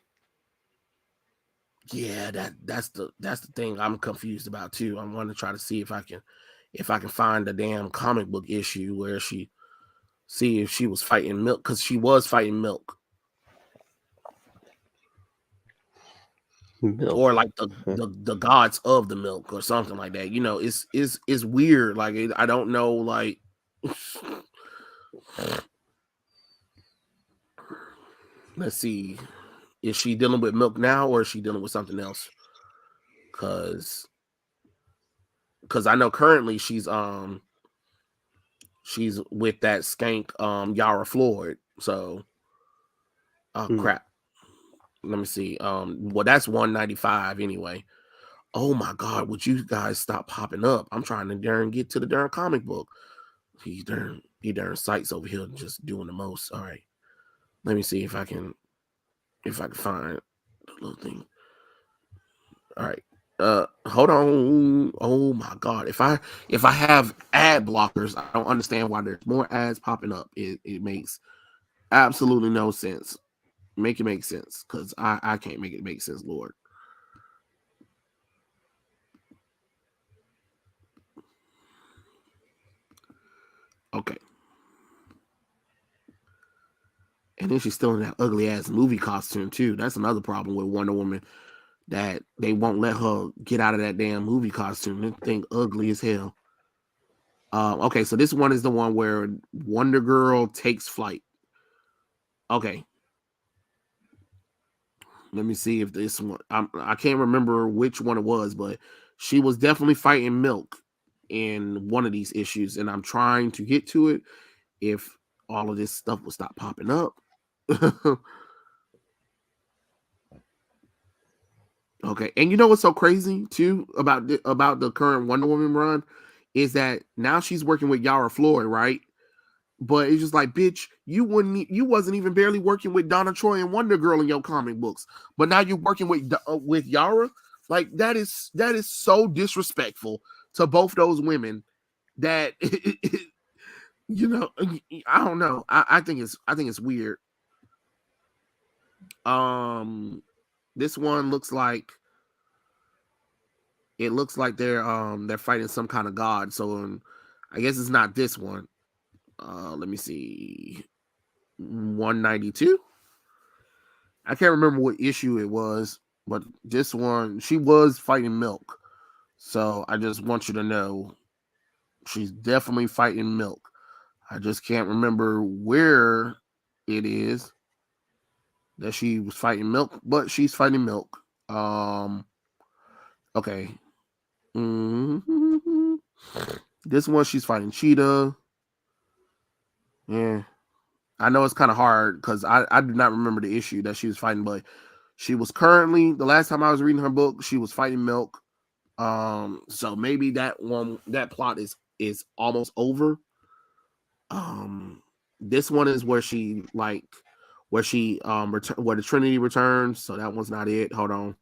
Yeah, that's the thing I'm confused about too. I want to try to see if I can find the damn comic book issue where see if she was fighting Milk, because she was fighting Milk, Milk. or like Huh. the gods of the milk or something like that. You know, it's weird. Like I don't know. Like let's see, is she dealing with Milk now, or is she dealing with something else? Because I know currently she's with that skank Yara Floyd. So crap. Let me see. Well, that's 195 anyway. Oh my god, would you guys stop popping up? I'm trying to darn get to the darn comic book. He darn sites over here just doing the most. All right. Let me see if I can find the little thing. All right. Hold on. Oh my god. If I have ad blockers, I don't understand why there's more ads popping up. It makes absolutely no sense. Make it make sense, because I can't make it make sense, Lord. Okay. And then she's still in that ugly ass movie costume too. That's another problem with Wonder Woman, that they won't let her get out of that damn movie costume. That thing ugly as hell. Okay, so this one is the one where Wonder Girl takes flight. Okay. Let me see if this one, I can't remember which one it was, but she was definitely fighting Milk in one of these issues, and I'm trying to get to it if all of this stuff will stop popping up. Okay, and you know what's so crazy too about the current Wonder Woman run is that now she's working with Yara Floyd, right? But it's just like, bitch, you wasn't even barely working with Donna Troy and Wonder Girl in your comic books, but now you're working with Yara. Like that is so disrespectful to both those women. That you know, I don't know. I think it's weird. This one looks like they're fighting some kind of god. So I guess it's not this one. Let me see. 192. I can't remember what issue it was, but this one, she was fighting Milk. So I just want you to know she's definitely fighting Milk. I just can't remember where it is that she was fighting Milk, but she's fighting Milk. Okay. Mm-hmm. This one she's fighting Cheetah. Yeah. I know it's kind of hard because I do not remember the issue that she was fighting, but she was currently, the last time I was reading her book, she was fighting Milk. So maybe that plot is almost over. This one is where where the Trinity returns. So that one's not it. Hold on,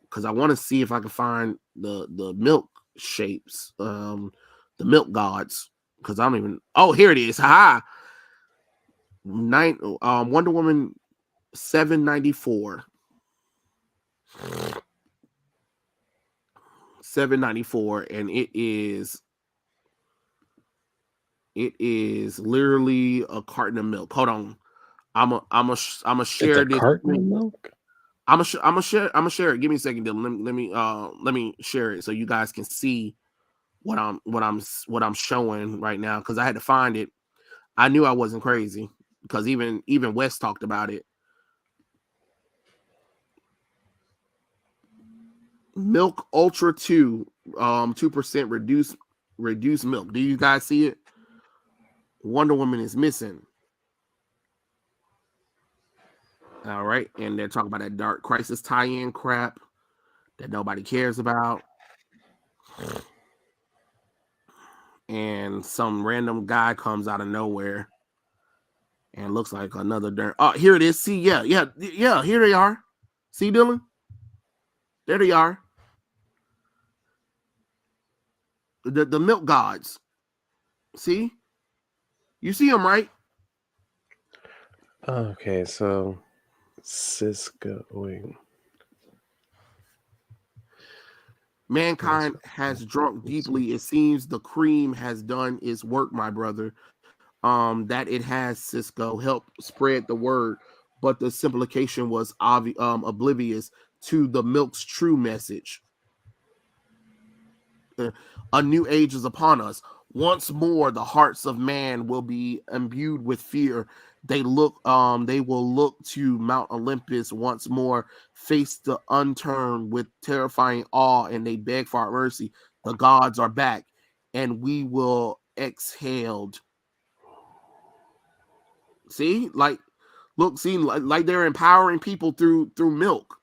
because I want to see if I can find the milk shapes, the milk gods. Because I don't even. Oh, here it is. Ha. Wonder Woman 794. 794, and it is literally a carton of milk. Hold on. I'm a It's share a this. carton of milk. I'm gonna share it. Give me a second, Dylan. Let me share it so you guys can see what I'm showing right now, because I had to find it. I knew I wasn't crazy because even Wes talked about it. Milk Ultra 2, 2% reduced milk. Do you guys see it? Wonder Woman is missing. All right, and they're talking about that Dark Crisis tie-in crap that nobody cares about. And some random guy comes out of nowhere and looks like another oh, here it is. See, yeah, here they are. See, Dylan? There they are. The milk gods. See? You see them, right? Okay, so Cisco. Wait. Mankind has drunk deeply. It seems the cream has done its work, my brother. That it has, Cisco, helped spread the word, but the simplification was oblivious to the milk's true message. A new age is upon us. Once more, the hearts of man will be imbued with fear. They will look to Mount Olympus once more, face the unturned with terrifying awe, and they beg for our mercy. The gods are back, and we will exhaled. See, like they're empowering people through milk.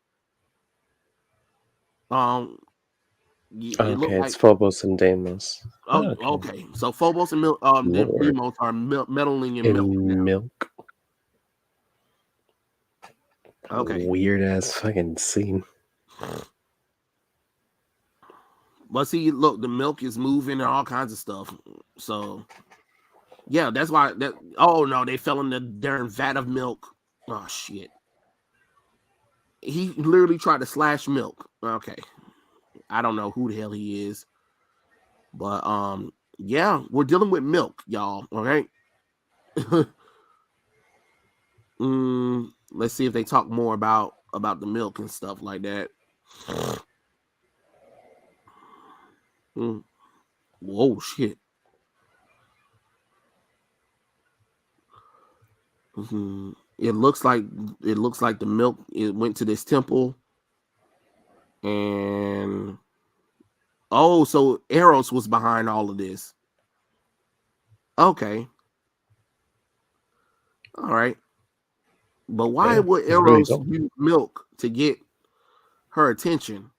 Okay, it's Phobos and Deimos. Oh, okay. So Phobos and Deimos are meddling in milk now. Milk. Okay. Weird ass fucking scene. But see, look, the milk is moving and all kinds of stuff. So, yeah, that's why that. Oh no, they fell in the darn vat of milk. Oh shit. He literally tried to slash milk. Okay. I don't know who the hell he is. But yeah, we're dealing with milk, y'all. Okay. Let's see if they talk more about the milk and stuff like that. Whoa, shit. It looks like the milk went to this temple, and so Eros was behind all of this. Okay, all right, but why would Eros use milk to get her attention?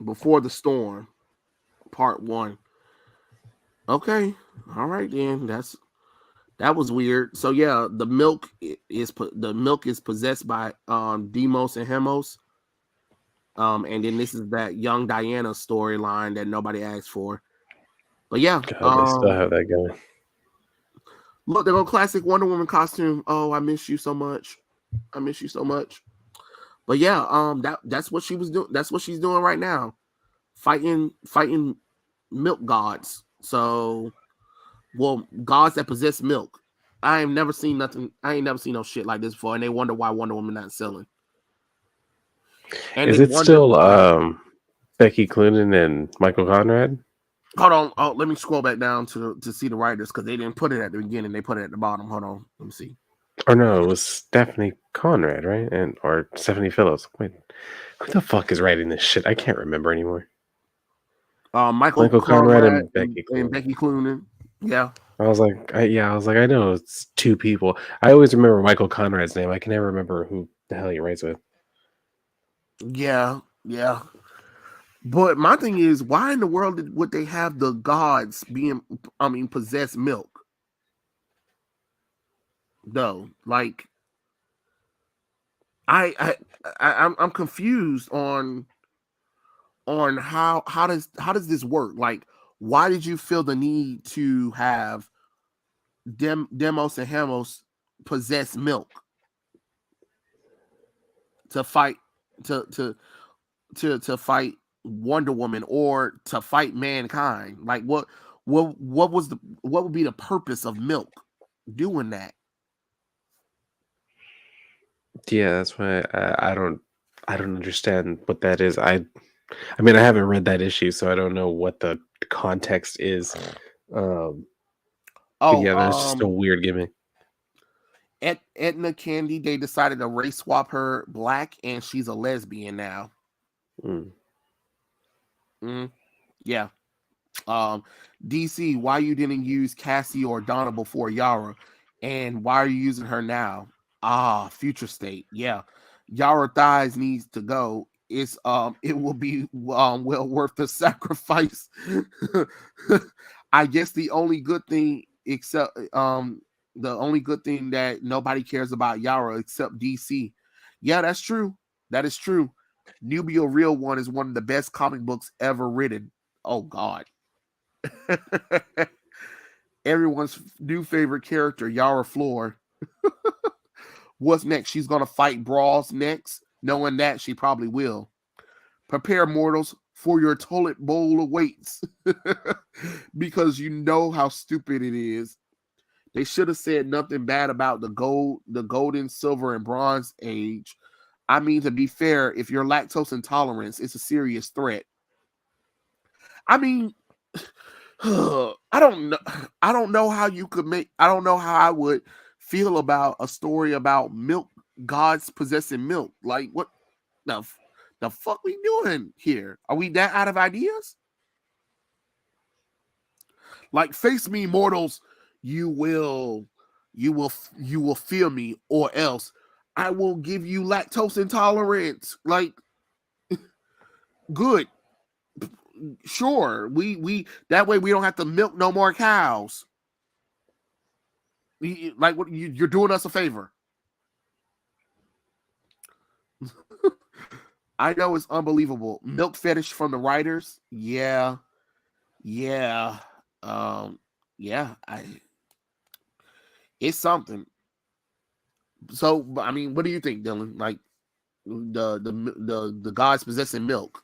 Before the Storm, Part 1. Okay, all right then. That was weird. So yeah, the milk is possessed by Deimos and Hemos. And then this is that young Diana storyline that nobody asked for. But yeah, God, they still have that going. Look, they're on classic Wonder Woman costume. Oh, I miss you so much. I miss you so much. But yeah, that's what she was doing. That's what she's doing right now, fighting milk gods. So, well, gods that possess milk. I ain't never seen nothing. I ain't never seen no shit like this before, and they wonder why Wonder Woman not selling. And is it still Becky Cloonan and Michael Conrad? Hold on. Oh, let me scroll back down to see the writers because they didn't put it at the beginning. They put it at the bottom. Hold on. Let me see. Or no, it was Stephanie Conrad, right? Or Stephanie Phillips. Wait, who the fuck is writing this shit? I can't remember anymore. Michael Conrad and Becky Cloonan. Yeah. I was like, I know it's two people. I always remember Michael Conrad's name. I can never remember who the hell he writes with. Yeah. But my thing is, why in the world would they have the gods possess milk? Though, like, I'm confused on how does this work? Like, why did you feel the need to have Deimos and Hemos possess milk to fight to fight Wonder Woman or to fight mankind? Like, what would be the purpose of milk doing that? Yeah, that's why I don't understand what that is. I mean, I haven't read that issue, so I don't know what the context is. But Oh, yeah, that's just a weird gimmick. Edna Candy, they decided to race swap her black, and she's a lesbian now. Yeah. DC, why you didn't use Cassie or Donna before Yara, and why are you using her now? Future state. Yeah, Yara thighs needs to go. It's it will be well worth the sacrifice. I guess the only good thing that nobody cares about Yara except DC. Yeah, that's true. That is true. Nubia Real One is one of the best comic books ever written. Oh God. Everyone's new favorite character, Yara Floor. What's next? She's gonna fight Brawls next. Knowing that she probably will. Prepare mortals for your toilet bowl awaits. Because you know how stupid it is. They should have said nothing bad about the golden, silver, and bronze age. I mean, to be fair, if you're lactose intolerant, it's a serious threat. I mean, I don't know. I don't know how you could make. I don't know how I would feel about a story about milk gods possessing milk. Like what the fuck we doing here? Are we that out of ideas? Like face me, mortals. You will feel me, or else I will give you lactose intolerance. Like good. Sure, we that way we don't have to milk no more cows. Like what you're doing us a favor. I know it's unbelievable. Milk fetish from the writers. Yeah. Yeah. Yeah, it's something. So I mean, what do you think, Dylan? Like the gods possessing milk.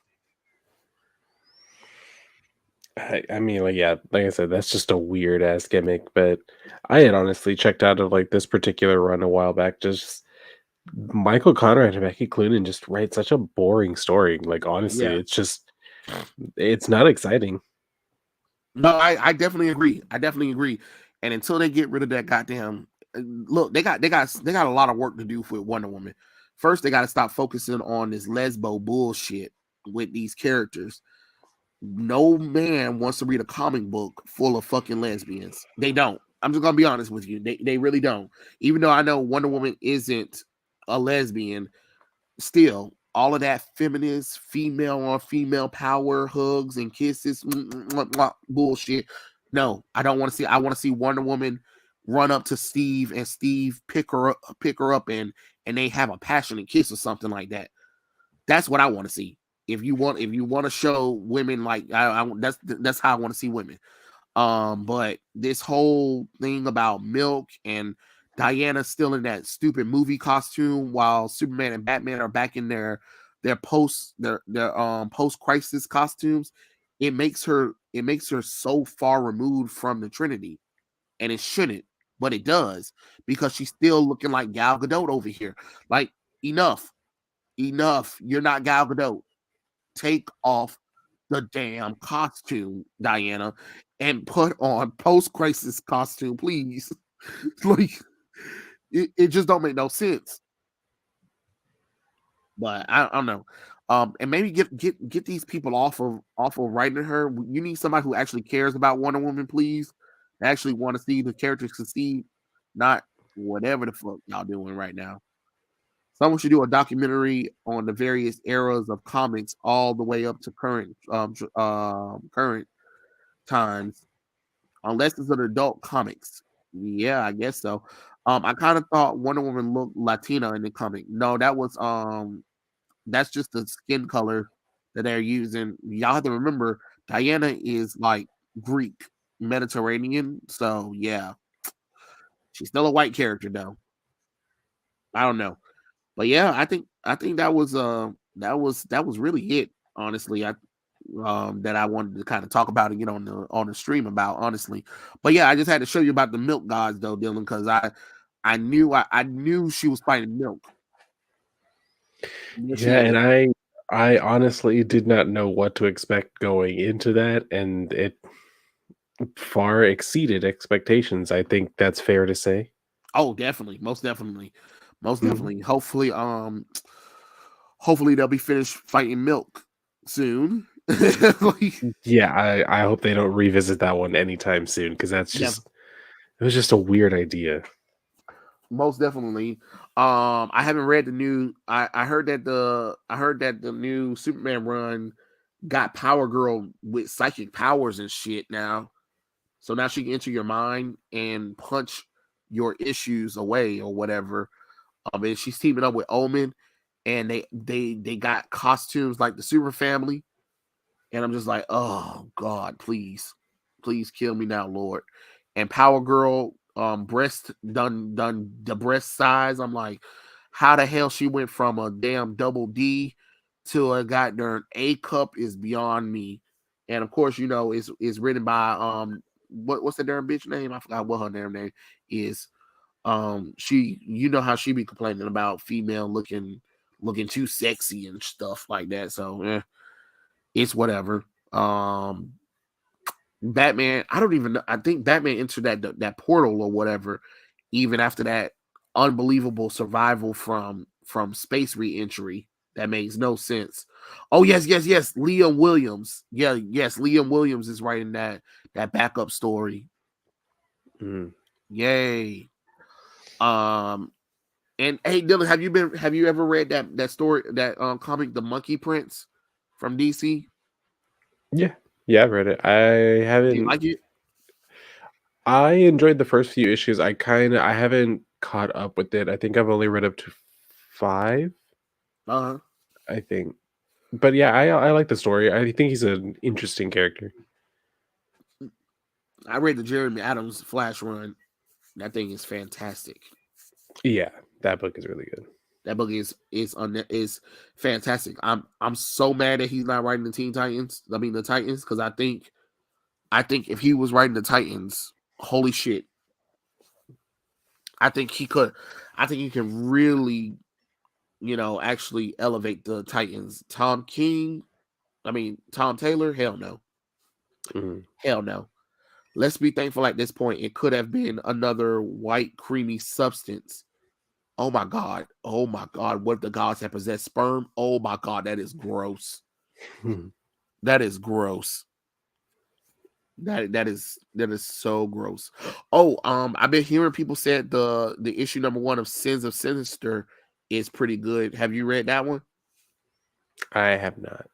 I mean, like, yeah, like I said, that's just a weird ass gimmick. But I had honestly checked out of like this particular run a while back. Just Michael Conrad and Becky Cloonan just write such a boring story. Like, honestly, Yeah. it's not exciting. No, I definitely agree. I definitely agree. And until they get rid of that goddamn look, they got a lot of work to do for Wonder Woman. First, they got to stop focusing on this lesbo bullshit with these characters. No man wants to read a comic book full of fucking lesbians. They don't. I'm just gonna be honest with you. They really don't. Even though I know Wonder Woman isn't a lesbian, still all of that feminist female on female power hugs and kisses bullshit. No, I don't want to see. I want to see Wonder Woman run up to Steve and Steve pick her up and they have a passionate kiss or something like that. That's what I want to see. If you want to show women like that's how I want to see women. But this whole thing about milk and Diana still in that stupid movie costume while Superman and Batman are back in their post crisis costumes, it makes her so far removed from the Trinity, and it shouldn't, but it does because she's still looking like Gal Gadot over here. Like enough, you're not Gal Gadot. Take off the damn costume, Diana, and put on post-crisis costume, please. Like it just don't make no sense. But I don't know. And maybe get these people off of writing her. You need somebody who actually cares about Wonder Woman, please. Actually want to see the characters succeed, not whatever the fuck y'all doing right now. Someone should do a documentary on the various eras of comics, all the way up to current times, unless it's an adult comics. Yeah, I guess so. I kind of thought Wonder Woman looked Latina in the comic. No, that's just the skin color that they're using. Y'all have to remember Diana is like Greek Mediterranean, so yeah, she's still a white character though. I don't know. But yeah, I think that was really it. Honestly, that I wanted to kind of talk about and get on the stream about. Honestly, but yeah, I just had to show you about the milk gods though, Dylan, because I knew she was fighting milk. Yeah, and I honestly did not know what to expect going into that, and far exceeded expectations. I think that's fair to say. Oh, definitely, most definitely, most Mhm. definitely. Hopefully they'll be finished fighting Milk soon. Like, Yeah, I hope they don't revisit that one anytime soon because that's yeah, just it was just a weird idea. most definitely. I haven't read the new. I heard that the new Superman run got Power Girl with psychic powers and shit now. So now she can enter your mind and punch your issues away or whatever. And she's teaming up with Omen, and they got costumes like the Super Family, and I'm just like, oh God, please kill me now, Lord. And Power Girl, breast done the breast size. I'm like, how the hell she went from a damn double D to a goddamn A cup is beyond me. And of course, it's written by what's the damn bitch name? I forgot what her damn name is. She, how she be complaining about female looking too sexy and stuff like that. So it's whatever. Um, Batman, I don't even know. I think Batman entered that portal or whatever, even after that unbelievable survival from space re-entry. That makes no sense. Oh yes, yes, yes. Liam Williams. Yeah, yes, Liam Williams is writing that backup story. Mm. Yay. Um and hey Dylan, have you ever read that story, that comic, The Monkey Prince from DC? Yeah, yeah, I've read it. I Do you haven't. like it? I enjoyed the first few issues. I haven't caught up with it. I think I've only read up to 5, Uh-huh. I think. But yeah, I like the story. I think he's an interesting character. I read the Jeremy Adams Flash run. That thing is fantastic. Yeah, that book is really good. That book is fantastic. I'm so mad that he's not writing the Teen Titans. I mean the Titans, because I think if he was writing the Titans, holy shit, I think he could. I think he can really, actually elevate the Titans. Tom Taylor, hell no, Mhm. hell no. Let's be thankful at this point. It could have been another white creamy substance. Oh my God. Oh my God. What if the gods have possessed sperm? Oh my God. That is gross. That is gross. That is so gross. Oh, I've been hearing people said the issue number 1 of Sins of Sinister is pretty good. Have you read that one? I have not.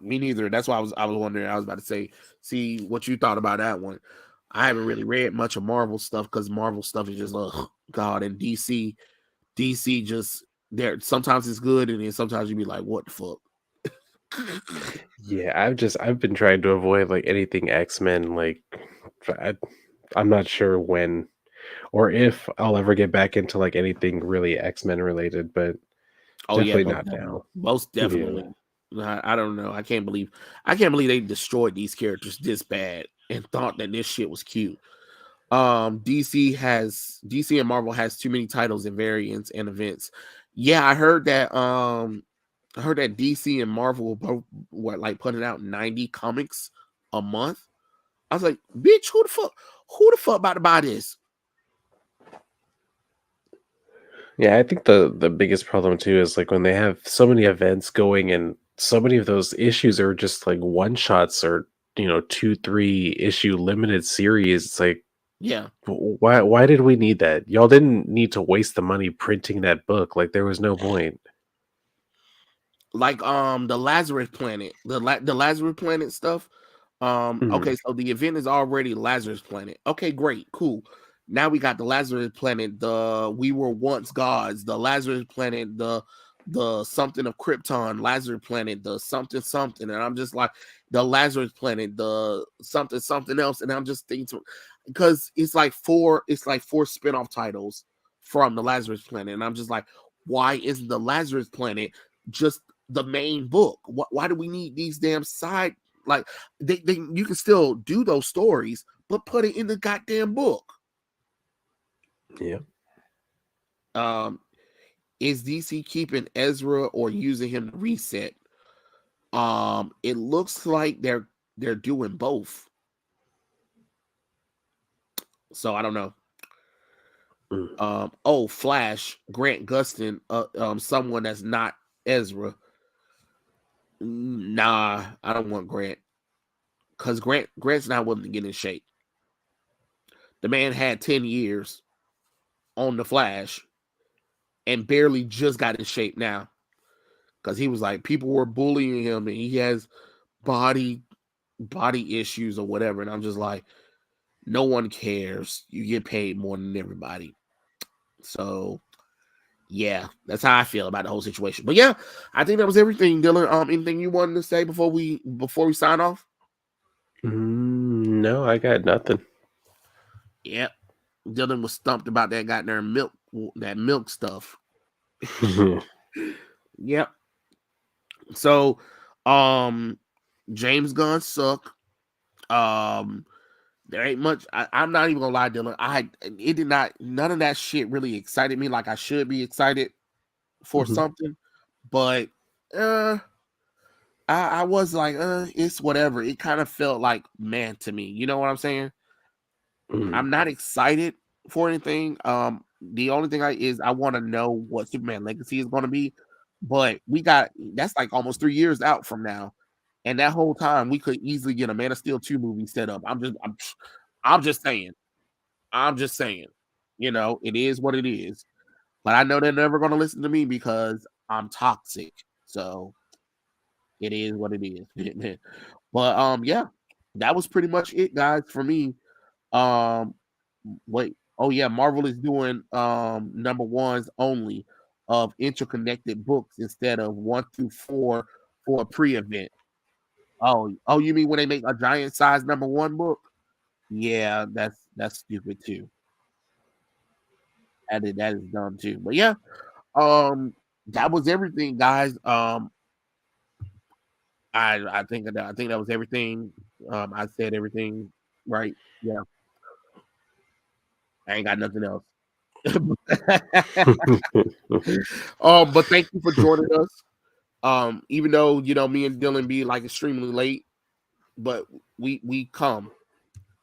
Me neither. That's why I was wondering. I was about to say, see what you thought about that one. I haven't really read much of Marvel stuff because Marvel stuff is just God, and DC just there. Sometimes it's good, and then sometimes you be like, what the fuck? Yeah, I've been trying to avoid like anything X-Men. Like, I, I'm not sure when or if I'll ever get back into like anything really X-Men related, but Oh yeah, definitely most not definitely. now. Most Yeah. definitely. I don't know. I can't believe they destroyed these characters this bad and thought that this shit was cute. DC and Marvel has too many titles and variants and events. Yeah, I heard that DC and Marvel were both like putting out 90 comics a month. I was like, bitch, who the fuck about to buy this? Yeah, I think the biggest problem too is like when they have so many events going and so many of those issues are just like one shots or 2, 3 issue limited series. It's like Yeah. why did we need that? Y'all didn't need to waste the money printing that book. Like there was no point. Like the Lazarus Planet, the Lazarus Planet stuff. Mhm. Okay, so the event is already Lazarus Planet. Okay, great, cool. Now we got the Lazarus Planet, the We Were Once Gods, the Lazarus Planet, the something of Krypton, Lazarus Planet, the something something, and I'm just like the Lazarus Planet, the something something else, and I'm just thinking because it's like four spin-off titles from the Lazarus Planet, and I'm just like, why isn't the Lazarus Planet just the main book? Why do we need these damn side, like they you can still do those stories, but put it in the goddamn book. Yeah. Um, is DC keeping Ezra or using him to reset? It looks like they're doing both. So I don't know. Flash, Grant Gustin, someone that's not Ezra. Nah, I don't want Grant. Because Grant's not willing to get in shape. The man had 10 years on the Flash and barely just got in shape now. Because he was like, people were bullying him and he has body issues or whatever. And I'm just like, no one cares. You get paid more than everybody. So yeah, that's how I feel about the whole situation. But yeah, I think that was everything, Dylan. Anything you wanted to say before we sign off? No, I got nothing. Yep. Dylan was stumped about that goddamn milk stuff. Yep. So James Gunn suck. There ain't much. I'm not even gonna lie, Dylan. None of that shit really excited me like I should be excited for something. But I was like, it's whatever. It kind of felt like man to me. You know what I'm saying? I'm not excited for anything. The only thing I want to know what Superman Legacy is going to be, but that's like almost 3 years out from now, and that whole time we could easily get a Man of Steel 2 movie set up. I'm just saying. You know, it is what it is. But I know they're never going to listen to me because I'm toxic. So it is what it is. But yeah, that was pretty much it, guys, for me. Wait. Oh yeah, Marvel is doing number ones only of interconnected books instead of 1 through 4 for a pre-event. Oh, you mean when they make a giant size number 1 book? Yeah, that's stupid too. That is dumb too. But yeah, that was everything, guys. I think that was everything. I said everything right. Yeah, I ain't got nothing else. But thank you for joining us. Even though me and Dylan be like extremely late, but we come.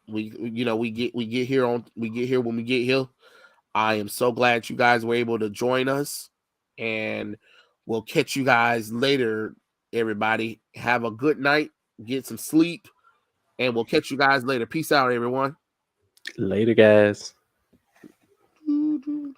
We get here when we get here. I am so glad you guys were able to join us, and we'll catch you guys later. Everybody, have a good night, get some sleep, and we'll catch you guys later. Peace out, everyone. Later, guys.